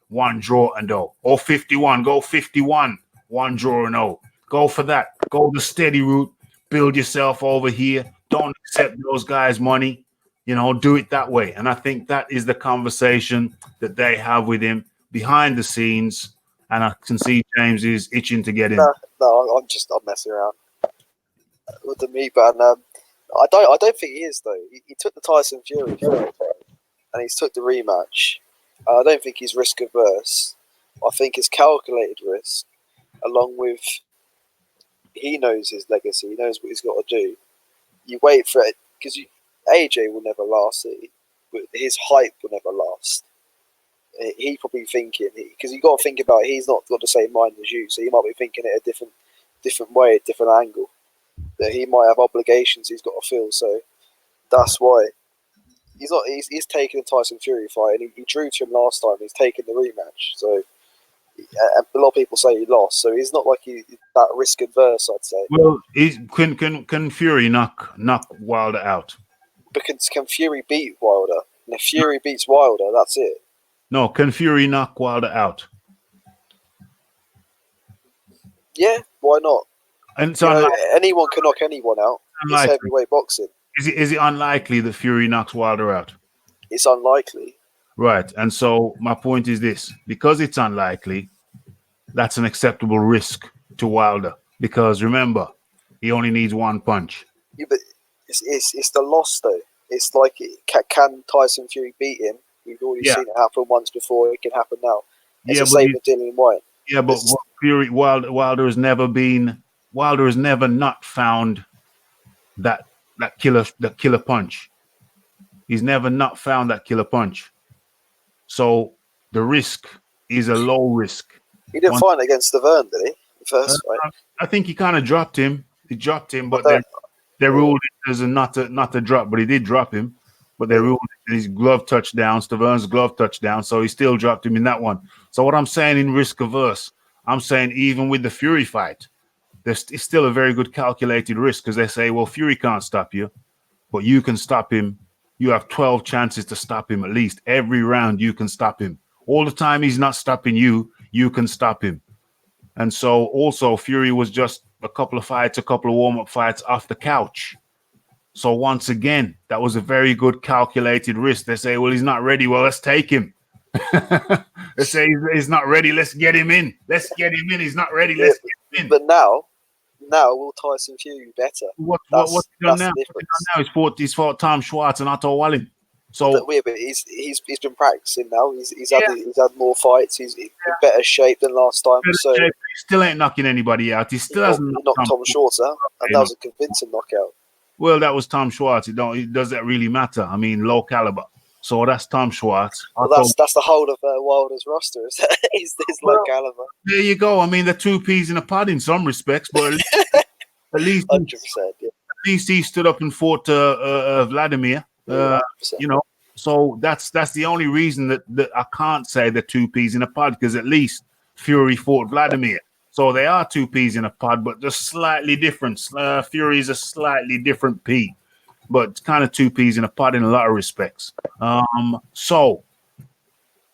one draw and 0, or 51, go 51, one draw and 0. Go for that. Go the steady route. Build yourself over here. Don't accept those guys' money. You know, do it that way. And I think that is the conversation that they have with him behind the scenes. And I can see James is itching to get in. No, I'm messing around with the meat, but I don't think he is though. He took the Tyson Fury fight, and he's took the rematch. I don't think he's risk averse. I think it's calculated risk, along with he knows his legacy. He knows what he's got to do. You wait for it because AJ will never last. His hype will never last. He probably thinking because you got to think about he's not got the same mind as you, so he might be thinking it a different way, a different angle. That he might have obligations he's got to fill, so that's why he's not. He's taking the Tyson Fury fight, and he drew to him last time. He's taking the rematch, so a lot of people say he lost. So he's not like he's that risk adverse. I'd say. Well, can Fury knock Wilder out? But can Fury beat Wilder? And if Fury beats Wilder, that's it. No, can Fury knock Wilder out? Yeah, why not? And so anyone can knock anyone out. It's heavyweight boxing. Is it unlikely that Fury knocks Wilder out? It's unlikely. Right. And so my point is this. Because it's unlikely, that's an acceptable risk to Wilder. Because remember, he only needs one punch. Yeah, but it's the loss, though. It's like, can Tyson Fury beat him? We've already seen it happen once before. It can happen now. It's the same with Dillian Whyte. Yeah, but Wilder has never not found that killer punch. He's never not found that killer punch. So the risk is a low risk. He didn't fight against Deverne, did he? The first fight. I think he kind of dropped him. He dropped him, but they ruled it as not a drop. But he did drop him. But they ruled his glove touchdown, Deverne's glove touchdown. So he still dropped him in that one. So what I'm saying in risk averse, I'm saying even with the Fury fight, it's still a very good calculated risk because they say, well, Fury can't stop you, but you can stop him. You have 12 chances to stop him at least. Every round you can stop him. All the time he's not stopping you, you can stop him. And so also Fury was just a couple of warm-up fights off the couch. So once again, that was a very good calculated risk. They say, well, he's not ready. Well, let's take him. They say he's not ready. Let's get him in. Let's get him in. He's not ready. Let's get him in. But now will Tyson Fury better? What's he done now? He's fought Tom Schwartz and Otto Wallin. So but he's been practicing now. He's had more fights. He's in better shape than last time. So he still ain't knocking anybody out. He still hasn't knocked Tom Schwartz out, and that was a convincing knockout. Well, that was Tom Schwartz. Does that really matter? I mean, low caliber. So that's Tom Schwartz. Well, that's the whole of Wilder's roster. Is low caliber. There you go. I mean, they're two peas in a pod in some respects, but at least 100%. Yeah. At least he stood up and fought Vladimir. You know, so that's the only reason that I can't say they're two peas in a pod because at least Fury fought Vladimir. So they are two peas in a pod, but they're slightly different. Fury is a slightly different pea, but it's kind of two peas in a pod in a lot of respects. So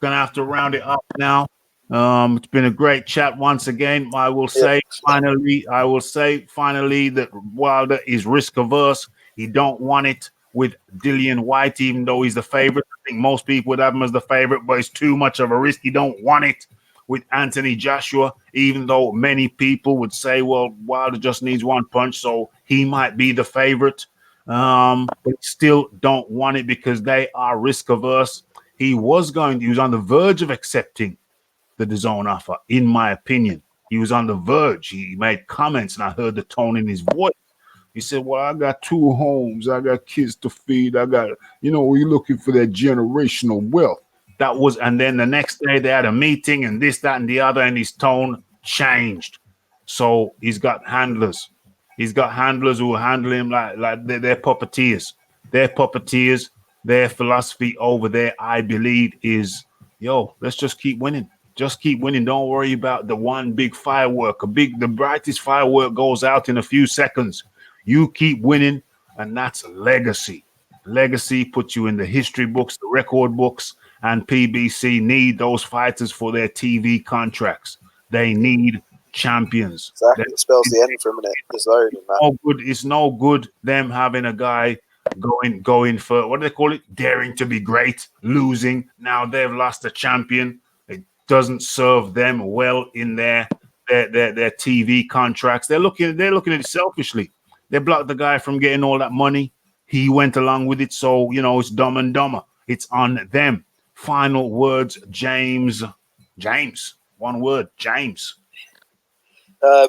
gonna have to round it up now. It's been a great chat once again. I will say finally that Wilder is risk averse. He don't want it with Dillian Whyte, even though he's the favorite. I think most people would have him as the favorite, but it's too much of a risk. He don't want it with Anthony Joshua, even though many people would say, well, Wilder just needs one punch, so he might be the favorite. But still don't want it because they are risk averse. He was on the verge of accepting the DAZN offer, in my opinion. He was on the verge. He made comments, and I heard the tone in his voice. He said, well, I got 2 homes. I got kids to feed. I got, we're looking for that generational wealth. That was, and then the next day they had a meeting and this, that, and the other, and his tone changed. So he's got handlers. He's got handlers who handle him like they're puppeteers. They're puppeteers. Their philosophy over there, I believe, is, let's just keep winning. Just keep winning. Don't worry about the one big firework. The brightest firework goes out in a few seconds. You keep winning, and that's legacy. Legacy puts you in the history books, the record books, and PBC need those fighters for their TV contracts. They need champions. Exactly. It spells the end for a minute. It's no good them having a guy going for, what do they call it? Daring to be great, losing. Now they've lost a champion. It doesn't serve them well in their TV contracts. They're looking at it selfishly. They blocked the guy from getting all that money. He went along with it. So, it's dumb and dumber. It's on them. Final words, James. One word, James.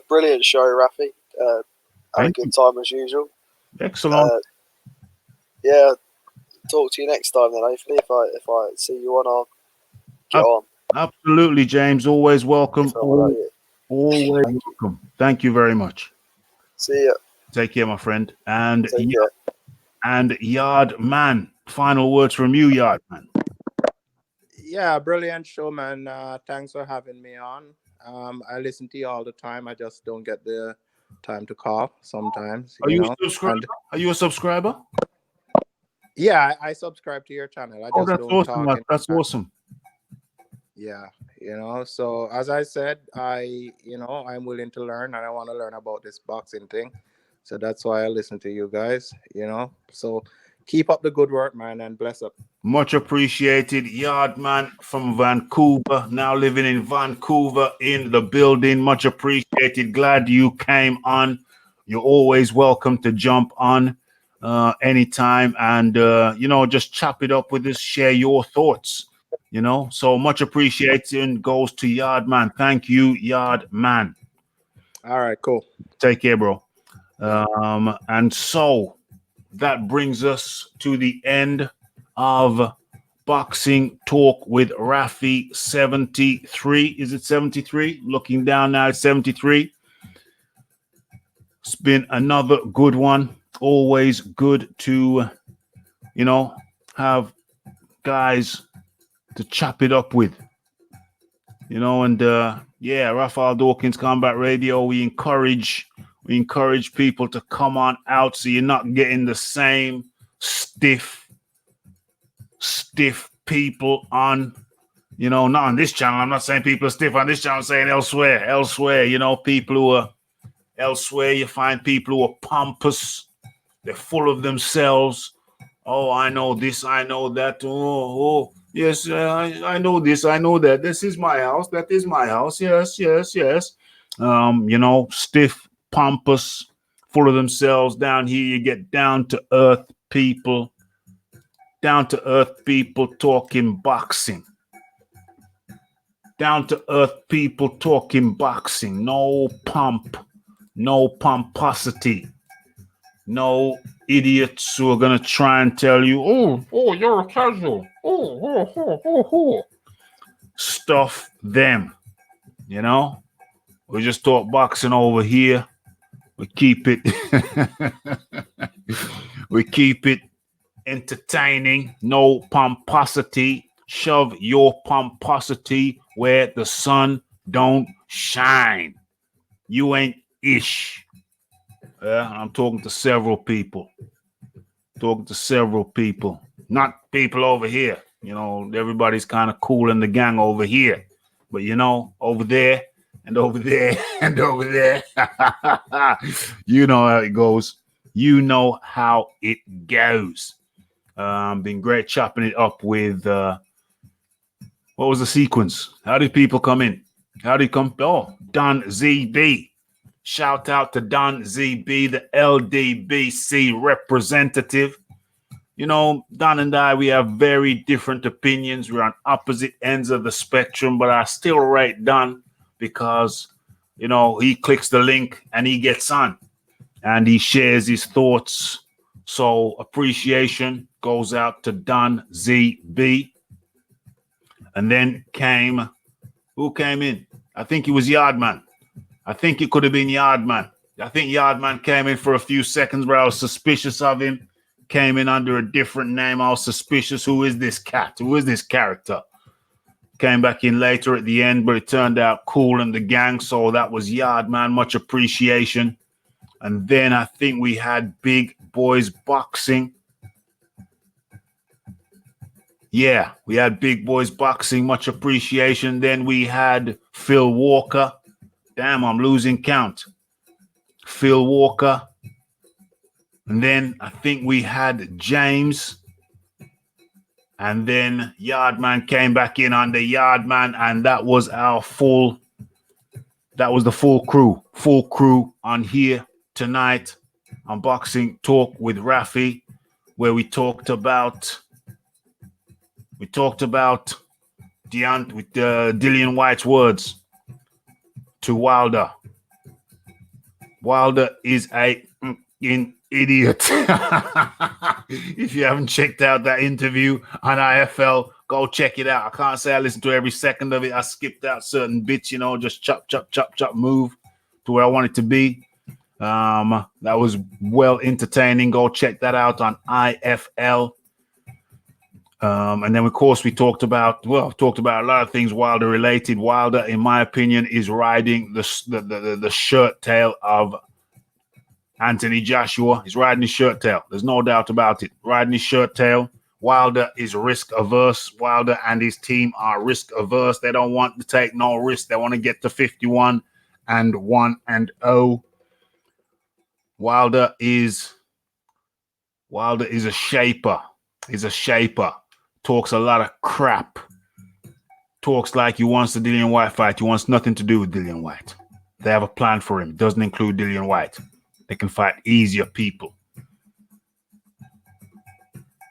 Brilliant show, Raphie. Had a good time as usual. Excellent. Yeah, talk to you next time then. Hopefully, if I see you on, I'll get on. Absolutely, James. Always welcome. Always welcome. Thank you very much. See ya. Take care, my friend. And Yard Man. Final words from you, Yard Man. Yeah, brilliant show, man. Thanks for having me on. I listen to you all the time. I just don't get the time to call sometimes. Are you a subscriber? Are you a subscriber? Yeah, I subscribe to your channel. That's awesome. That's awesome. Yeah, so as I said, I'm willing to learn and I want to learn about this boxing thing. So that's why I listen to you guys, So keep up the good work, man, and bless up. Much appreciated. Yardman from Vancouver, now living in Vancouver in the building. Much appreciated. Glad you came on. You're always welcome to jump on anytime and, just chop it up with us, share your thoughts, So much appreciation goes to Yardman. Thank you, Yardman. All right, cool. Take care, bro. And so that brings us to the end of Boxing Talk with Raphie 73. Is it 73? Looking down now, it's 73. It's been another good one. Always good to, have guys to chop it up with. Raphael Dawkins Combat Radio, we encourage people to come on out so you're not getting the same stiff people on, not on this channel. I'm not saying people are stiff on this channel, I'm saying elsewhere, people who are elsewhere. You find people who are pompous. They're full of themselves. Oh, I know this, I know that. Oh, yes, I know this, I know that. This is my house. That is my house. Yes. Stiff, pompous, full of themselves. Down here, you get down to earth people. Down to earth people talking boxing. Down to earth people talking boxing. No pomp, no pomposity. No idiots who are going to try and tell you, oh, you're a casual. Oh. Stuff them. We just talk boxing over here. We keep it entertaining. No pomposity. Shove your pomposity where the sun don't shine. You ain't ish. I'm talking to several people. Not people over here. Everybody's kind of cool in the gang over here. But, over there and over there and over there. You know how it goes. Been great chopping it up with, what was the sequence? How did people come in? How did he come? Oh, Don ZB. Shout out to Don ZB, the LDBC representative. Don and I, we have very different opinions. We're on opposite ends of the spectrum, but I still rate Don because, he clicks the link and he gets on. and he shares his thoughts. So appreciation goes out to Don ZB. And then who came in? I think it was Yardman. I think it could have been Yardman. I think Yardman came in for a few seconds, but I was suspicious of him. Came in under a different name. I was suspicious. Who is this cat? Who is this character? Came back in later at the end, but it turned out Cool and the gang. So that was Yardman. Much appreciation. And then I think we had Big Boys Boxing. Yeah, we had Big Boys Boxing. Much appreciation. Then we had Phil Walker. Damn, I'm losing count. Phil Walker. And then I think we had James. And then Yardman came back in under Yardman. And that was the full crew. Full crew on here tonight on Boxing Talk with Raphie, where we talked about Dillian Whyte's words to Wilder. Wilder is an idiot. If you haven't checked out that interview on IFL, go check it out. I can't say I listened to every second of it. I skipped out certain bits, just chop, move to where I want it to be. That was well entertaining. Go check that out on IFL. And then, of course, we talked about a lot of things Wilder related. Wilder, in my opinion, is riding the shirt tail of Anthony Joshua. He's riding his shirt tail. There's no doubt about it. Riding his shirt tail. Wilder is risk averse. Wilder and his team are risk averse. They don't want to take no risk. They want to get to 51-1-0. Wilder is a shaper. He's a shaper. Talks a lot of crap. Talks like he wants the Dillian Whyte fight. He wants nothing to do with Dillian Whyte. They have a plan for him. It doesn't include Dillian Whyte. They can fight easier people.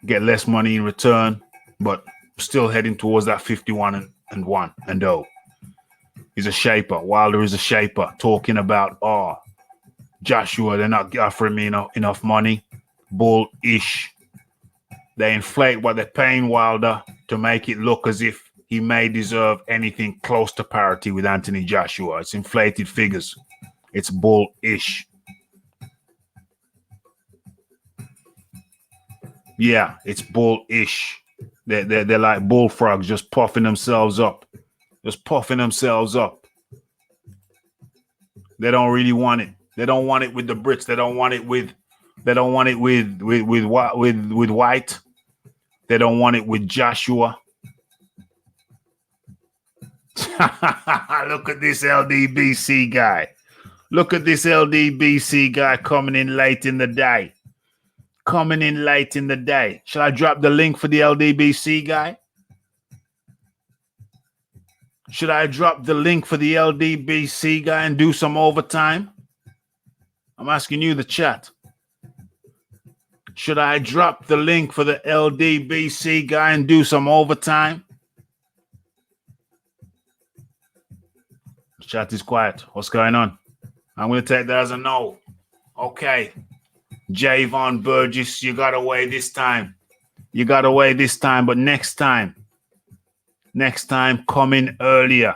Get less money in return, but still heading towards that 51-1-0. He's a shaper. Wilder is a shaper. Talking about, Joshua, they're not offering me enough money. Bull-ish. They inflate what they're paying Wilder to make it look as if he may deserve anything close to parity with Anthony Joshua. It's inflated figures. It's bull-ish. Yeah, it's bull-ish. They're like bullfrogs, just puffing themselves up. Just puffing themselves up. They don't really want it. They don't want it with the Brits. They don't want it with White. They don't want it with Joshua. Look at this LDBC guy. Look at this LDBC guy coming in late in the day. Shall I drop the link for the LDBC guy? Should I drop the link for the LDBC guy and do some overtime? I'm asking you, the chat. Should I drop the link for the LDBC guy and do some overtime? The chat is quiet. What's going on? I'm going to take that as a no. Okay. Javon Burgess, you got away this time. But next time, come in earlier.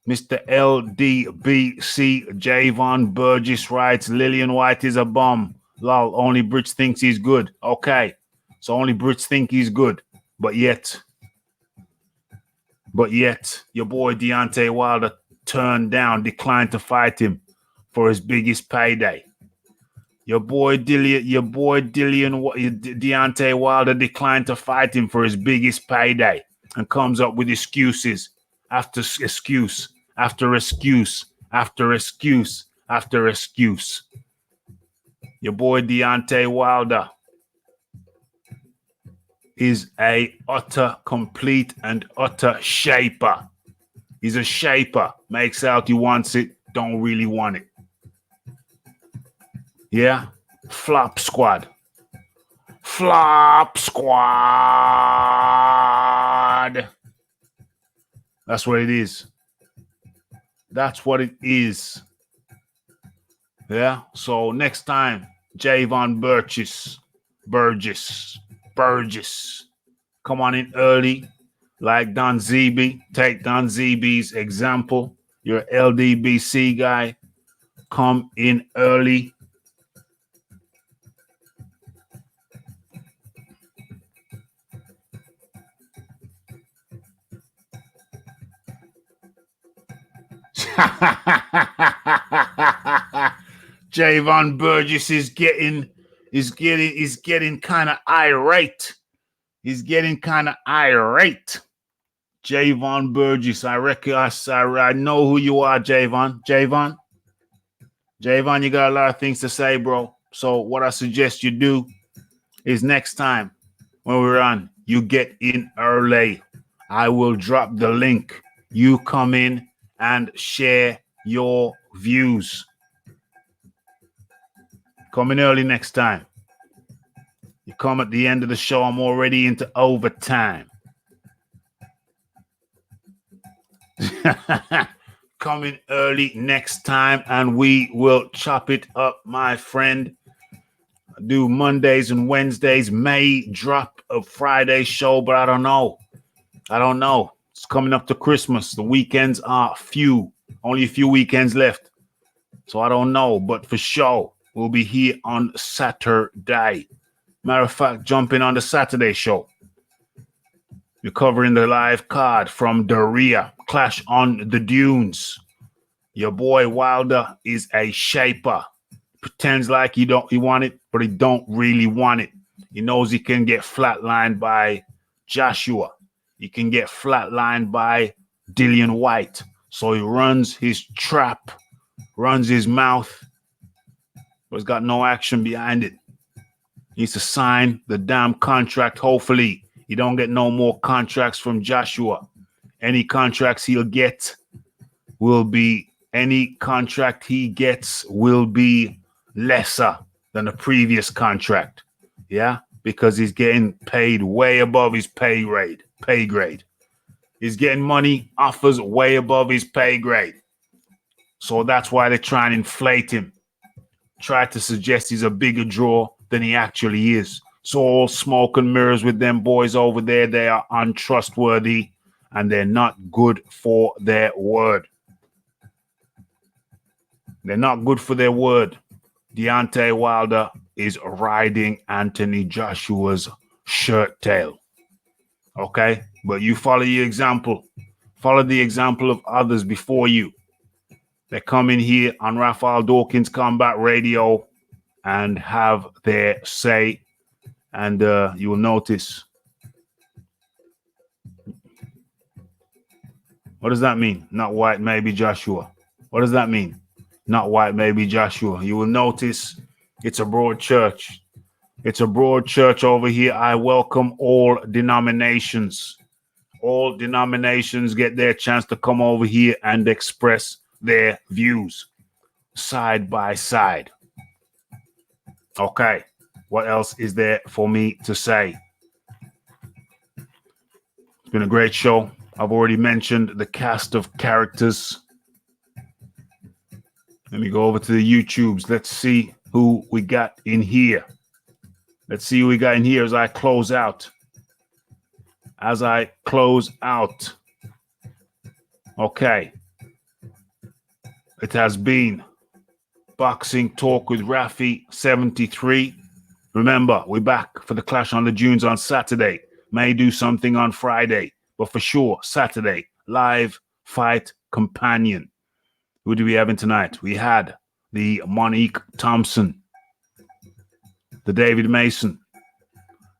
Mr. LDBC Javon Burgess writes, Dillian Whyte is a bum. Lol, only Brits thinks he's good. Okay, so only Brits think he's good. But yet, your boy Deontay Wilder declined to fight him for his biggest payday. Your boy Deontay Wilder declined to fight him for his biggest payday and comes up with excuses after excuse after excuse after excuse after excuse. Your boy Deontay Wilder is a complete and utter shaper. He's a shaper. Makes out he wants it, don't really want it. Yeah? Flop squad. That's what it is. Yeah. So next time, Javon Burgess. Come on in early, like Don Zebe. Take Don Zebe's example. You're LDBC guy. Come in early. Javon Burgess is getting kind of irate. He's getting kind of irate. Javon Burgess, I know who you are, Javon. Javon, you got a lot of things to say, bro. So what I suggest you do is next time when we're on, you get in early. I will drop the link. You come in and share your views. Come in early next time. You come at the end of the show, I'm already into overtime. Come in early next time and we will chop it up, my friend. I do Mondays and Wednesdays. May drop a Friday show, but I don't know. It's coming up to Christmas. The weekends are few. Only a few weekends left. So I don't know, but for sure, we'll be here on Saturday. Matter of fact, jump in on the Saturday show. We're covering the live card from Daria, Clash on the Dunes. Your boy Wilder is a shaper. Pretends like he want it, but he don't really want it. He knows he can get flatlined by Joshua. He can get flatlined by Dillian Whyte. So he runs his trap, runs his mouth, but he's got no action behind it. He needs to sign the damn contract. Hopefully, he don't get no more contracts from Joshua. Any contracts he'll get will be lesser than the previous contract. Yeah, because he's getting paid way above his pay grade. He's getting money, offers way above his pay grade. So that's why they try and inflate him. Try to suggest he's a bigger draw than he actually is. So all smoke and mirrors with them boys over there. They are untrustworthy and they're not good for their word. They're not good for their word. Deontay Wilder is riding Anthony Joshua's shirt tail. Okay? But you follow your example. Follow the example of others before you. They come in here on Raphael Dawkins Combat Radio and have their say. And you will notice. What does that mean? Not White, maybe Joshua. What does that mean? Not White, maybe Joshua. You will notice it's a broad church. It's a broad church over here. I welcome all denominations. All denominations get their chance to come over here and express their views side by side. Okay. What else is there for me to say? It's been a great show. I've already mentioned the cast of characters. Let me go over to the YouTubes. Let's see who we got in here. Let's see who we got in here as I close out. Okay. It has been Boxing Talk with Raphie 73. Remember, we're back for the Clash on the Dunes on Saturday. May do something on Friday, but for sure, Saturday, live fight companion. Who do we have in tonight? We had the Monique Thompson, the David Mason,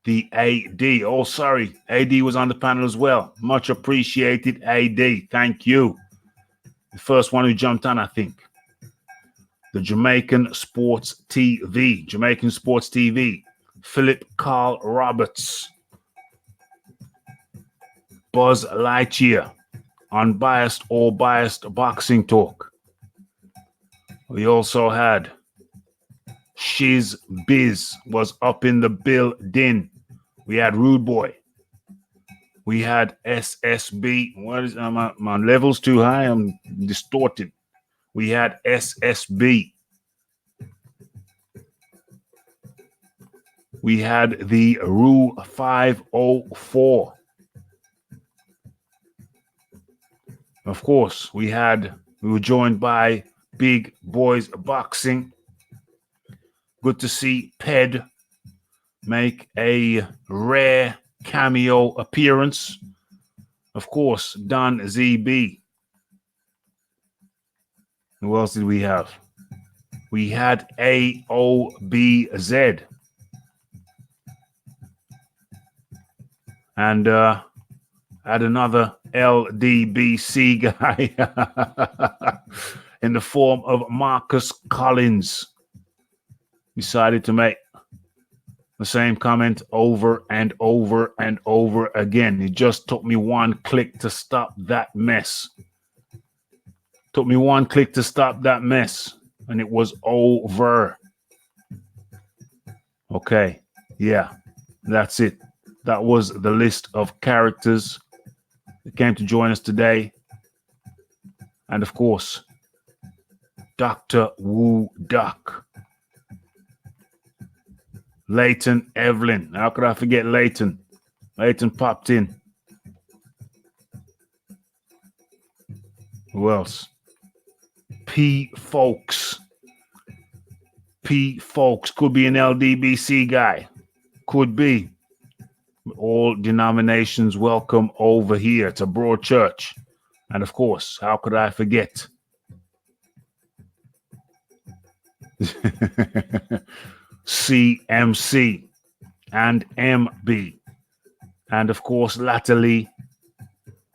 the AD. Oh, sorry, AD was on the panel as well. Much appreciated, AD. Thank you. The first one who jumped on, I think. The Jamaican Sports TV, Philip Carl Roberts, Buzz Lightyear, Unbiased or Biased Boxing Talk. We also had Shiz Biz was up in the building. We had Rude Boy. We had SSB. What is my level's too high? I'm distorted. We had SSB. we had the Rue 504. Of course, we were joined by Big Boys Boxing. Good to see Ped make a rare cameo appearance. Of course, Don ZB. Who else did we have? We had AOBZ. And had another LDBC guy in the form of Marcus Collins. Decided to make the same comment over and over and over again. It just took me one click to stop that mess. Took me one click to stop that mess, and it was over. Okay, yeah, that's it. That was the list of characters that came to join us today. And of course, Dr. Wu Duck. Leighton Evelyn. How could I forget Leighton? Leighton popped in. Who else? P. Folks. P. Folks could be an LDBC guy. Could be. All denominations welcome over here to Broad Church. And of course, how could I forget? CMC and MB. And of course, latterly,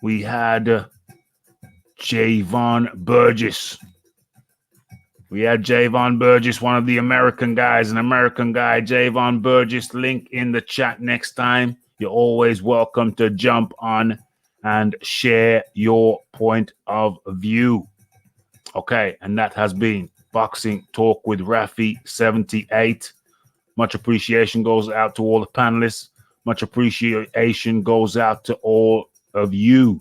we had Javon Burgess. We had Javon Burgess, one of the American guys, an American guy, Javon Burgess. Link in the chat next time. You're always welcome to jump on and share your point of view. Okay, and that has been Boxing Talk with Raphie 78. Much appreciation goes out to all the panelists. Much appreciation goes out to all of you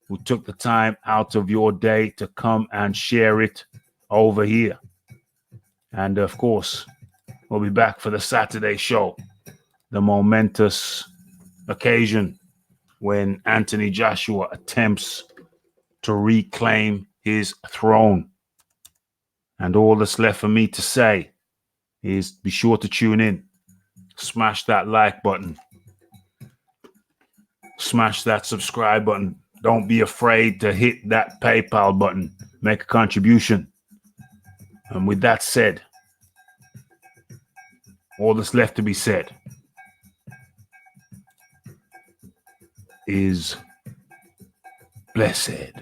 who took the time out of your day to come and share it over here. And of course, we'll be back for the Saturday show, the momentous occasion when Anthony Joshua attempts to reclaim his throne. And all that's left for me to say is be sure to tune in. Smash that like button. Smash that subscribe button. Don't be afraid to hit that PayPal button. Make a contribution. And with that said, all that's left to be said is blessed.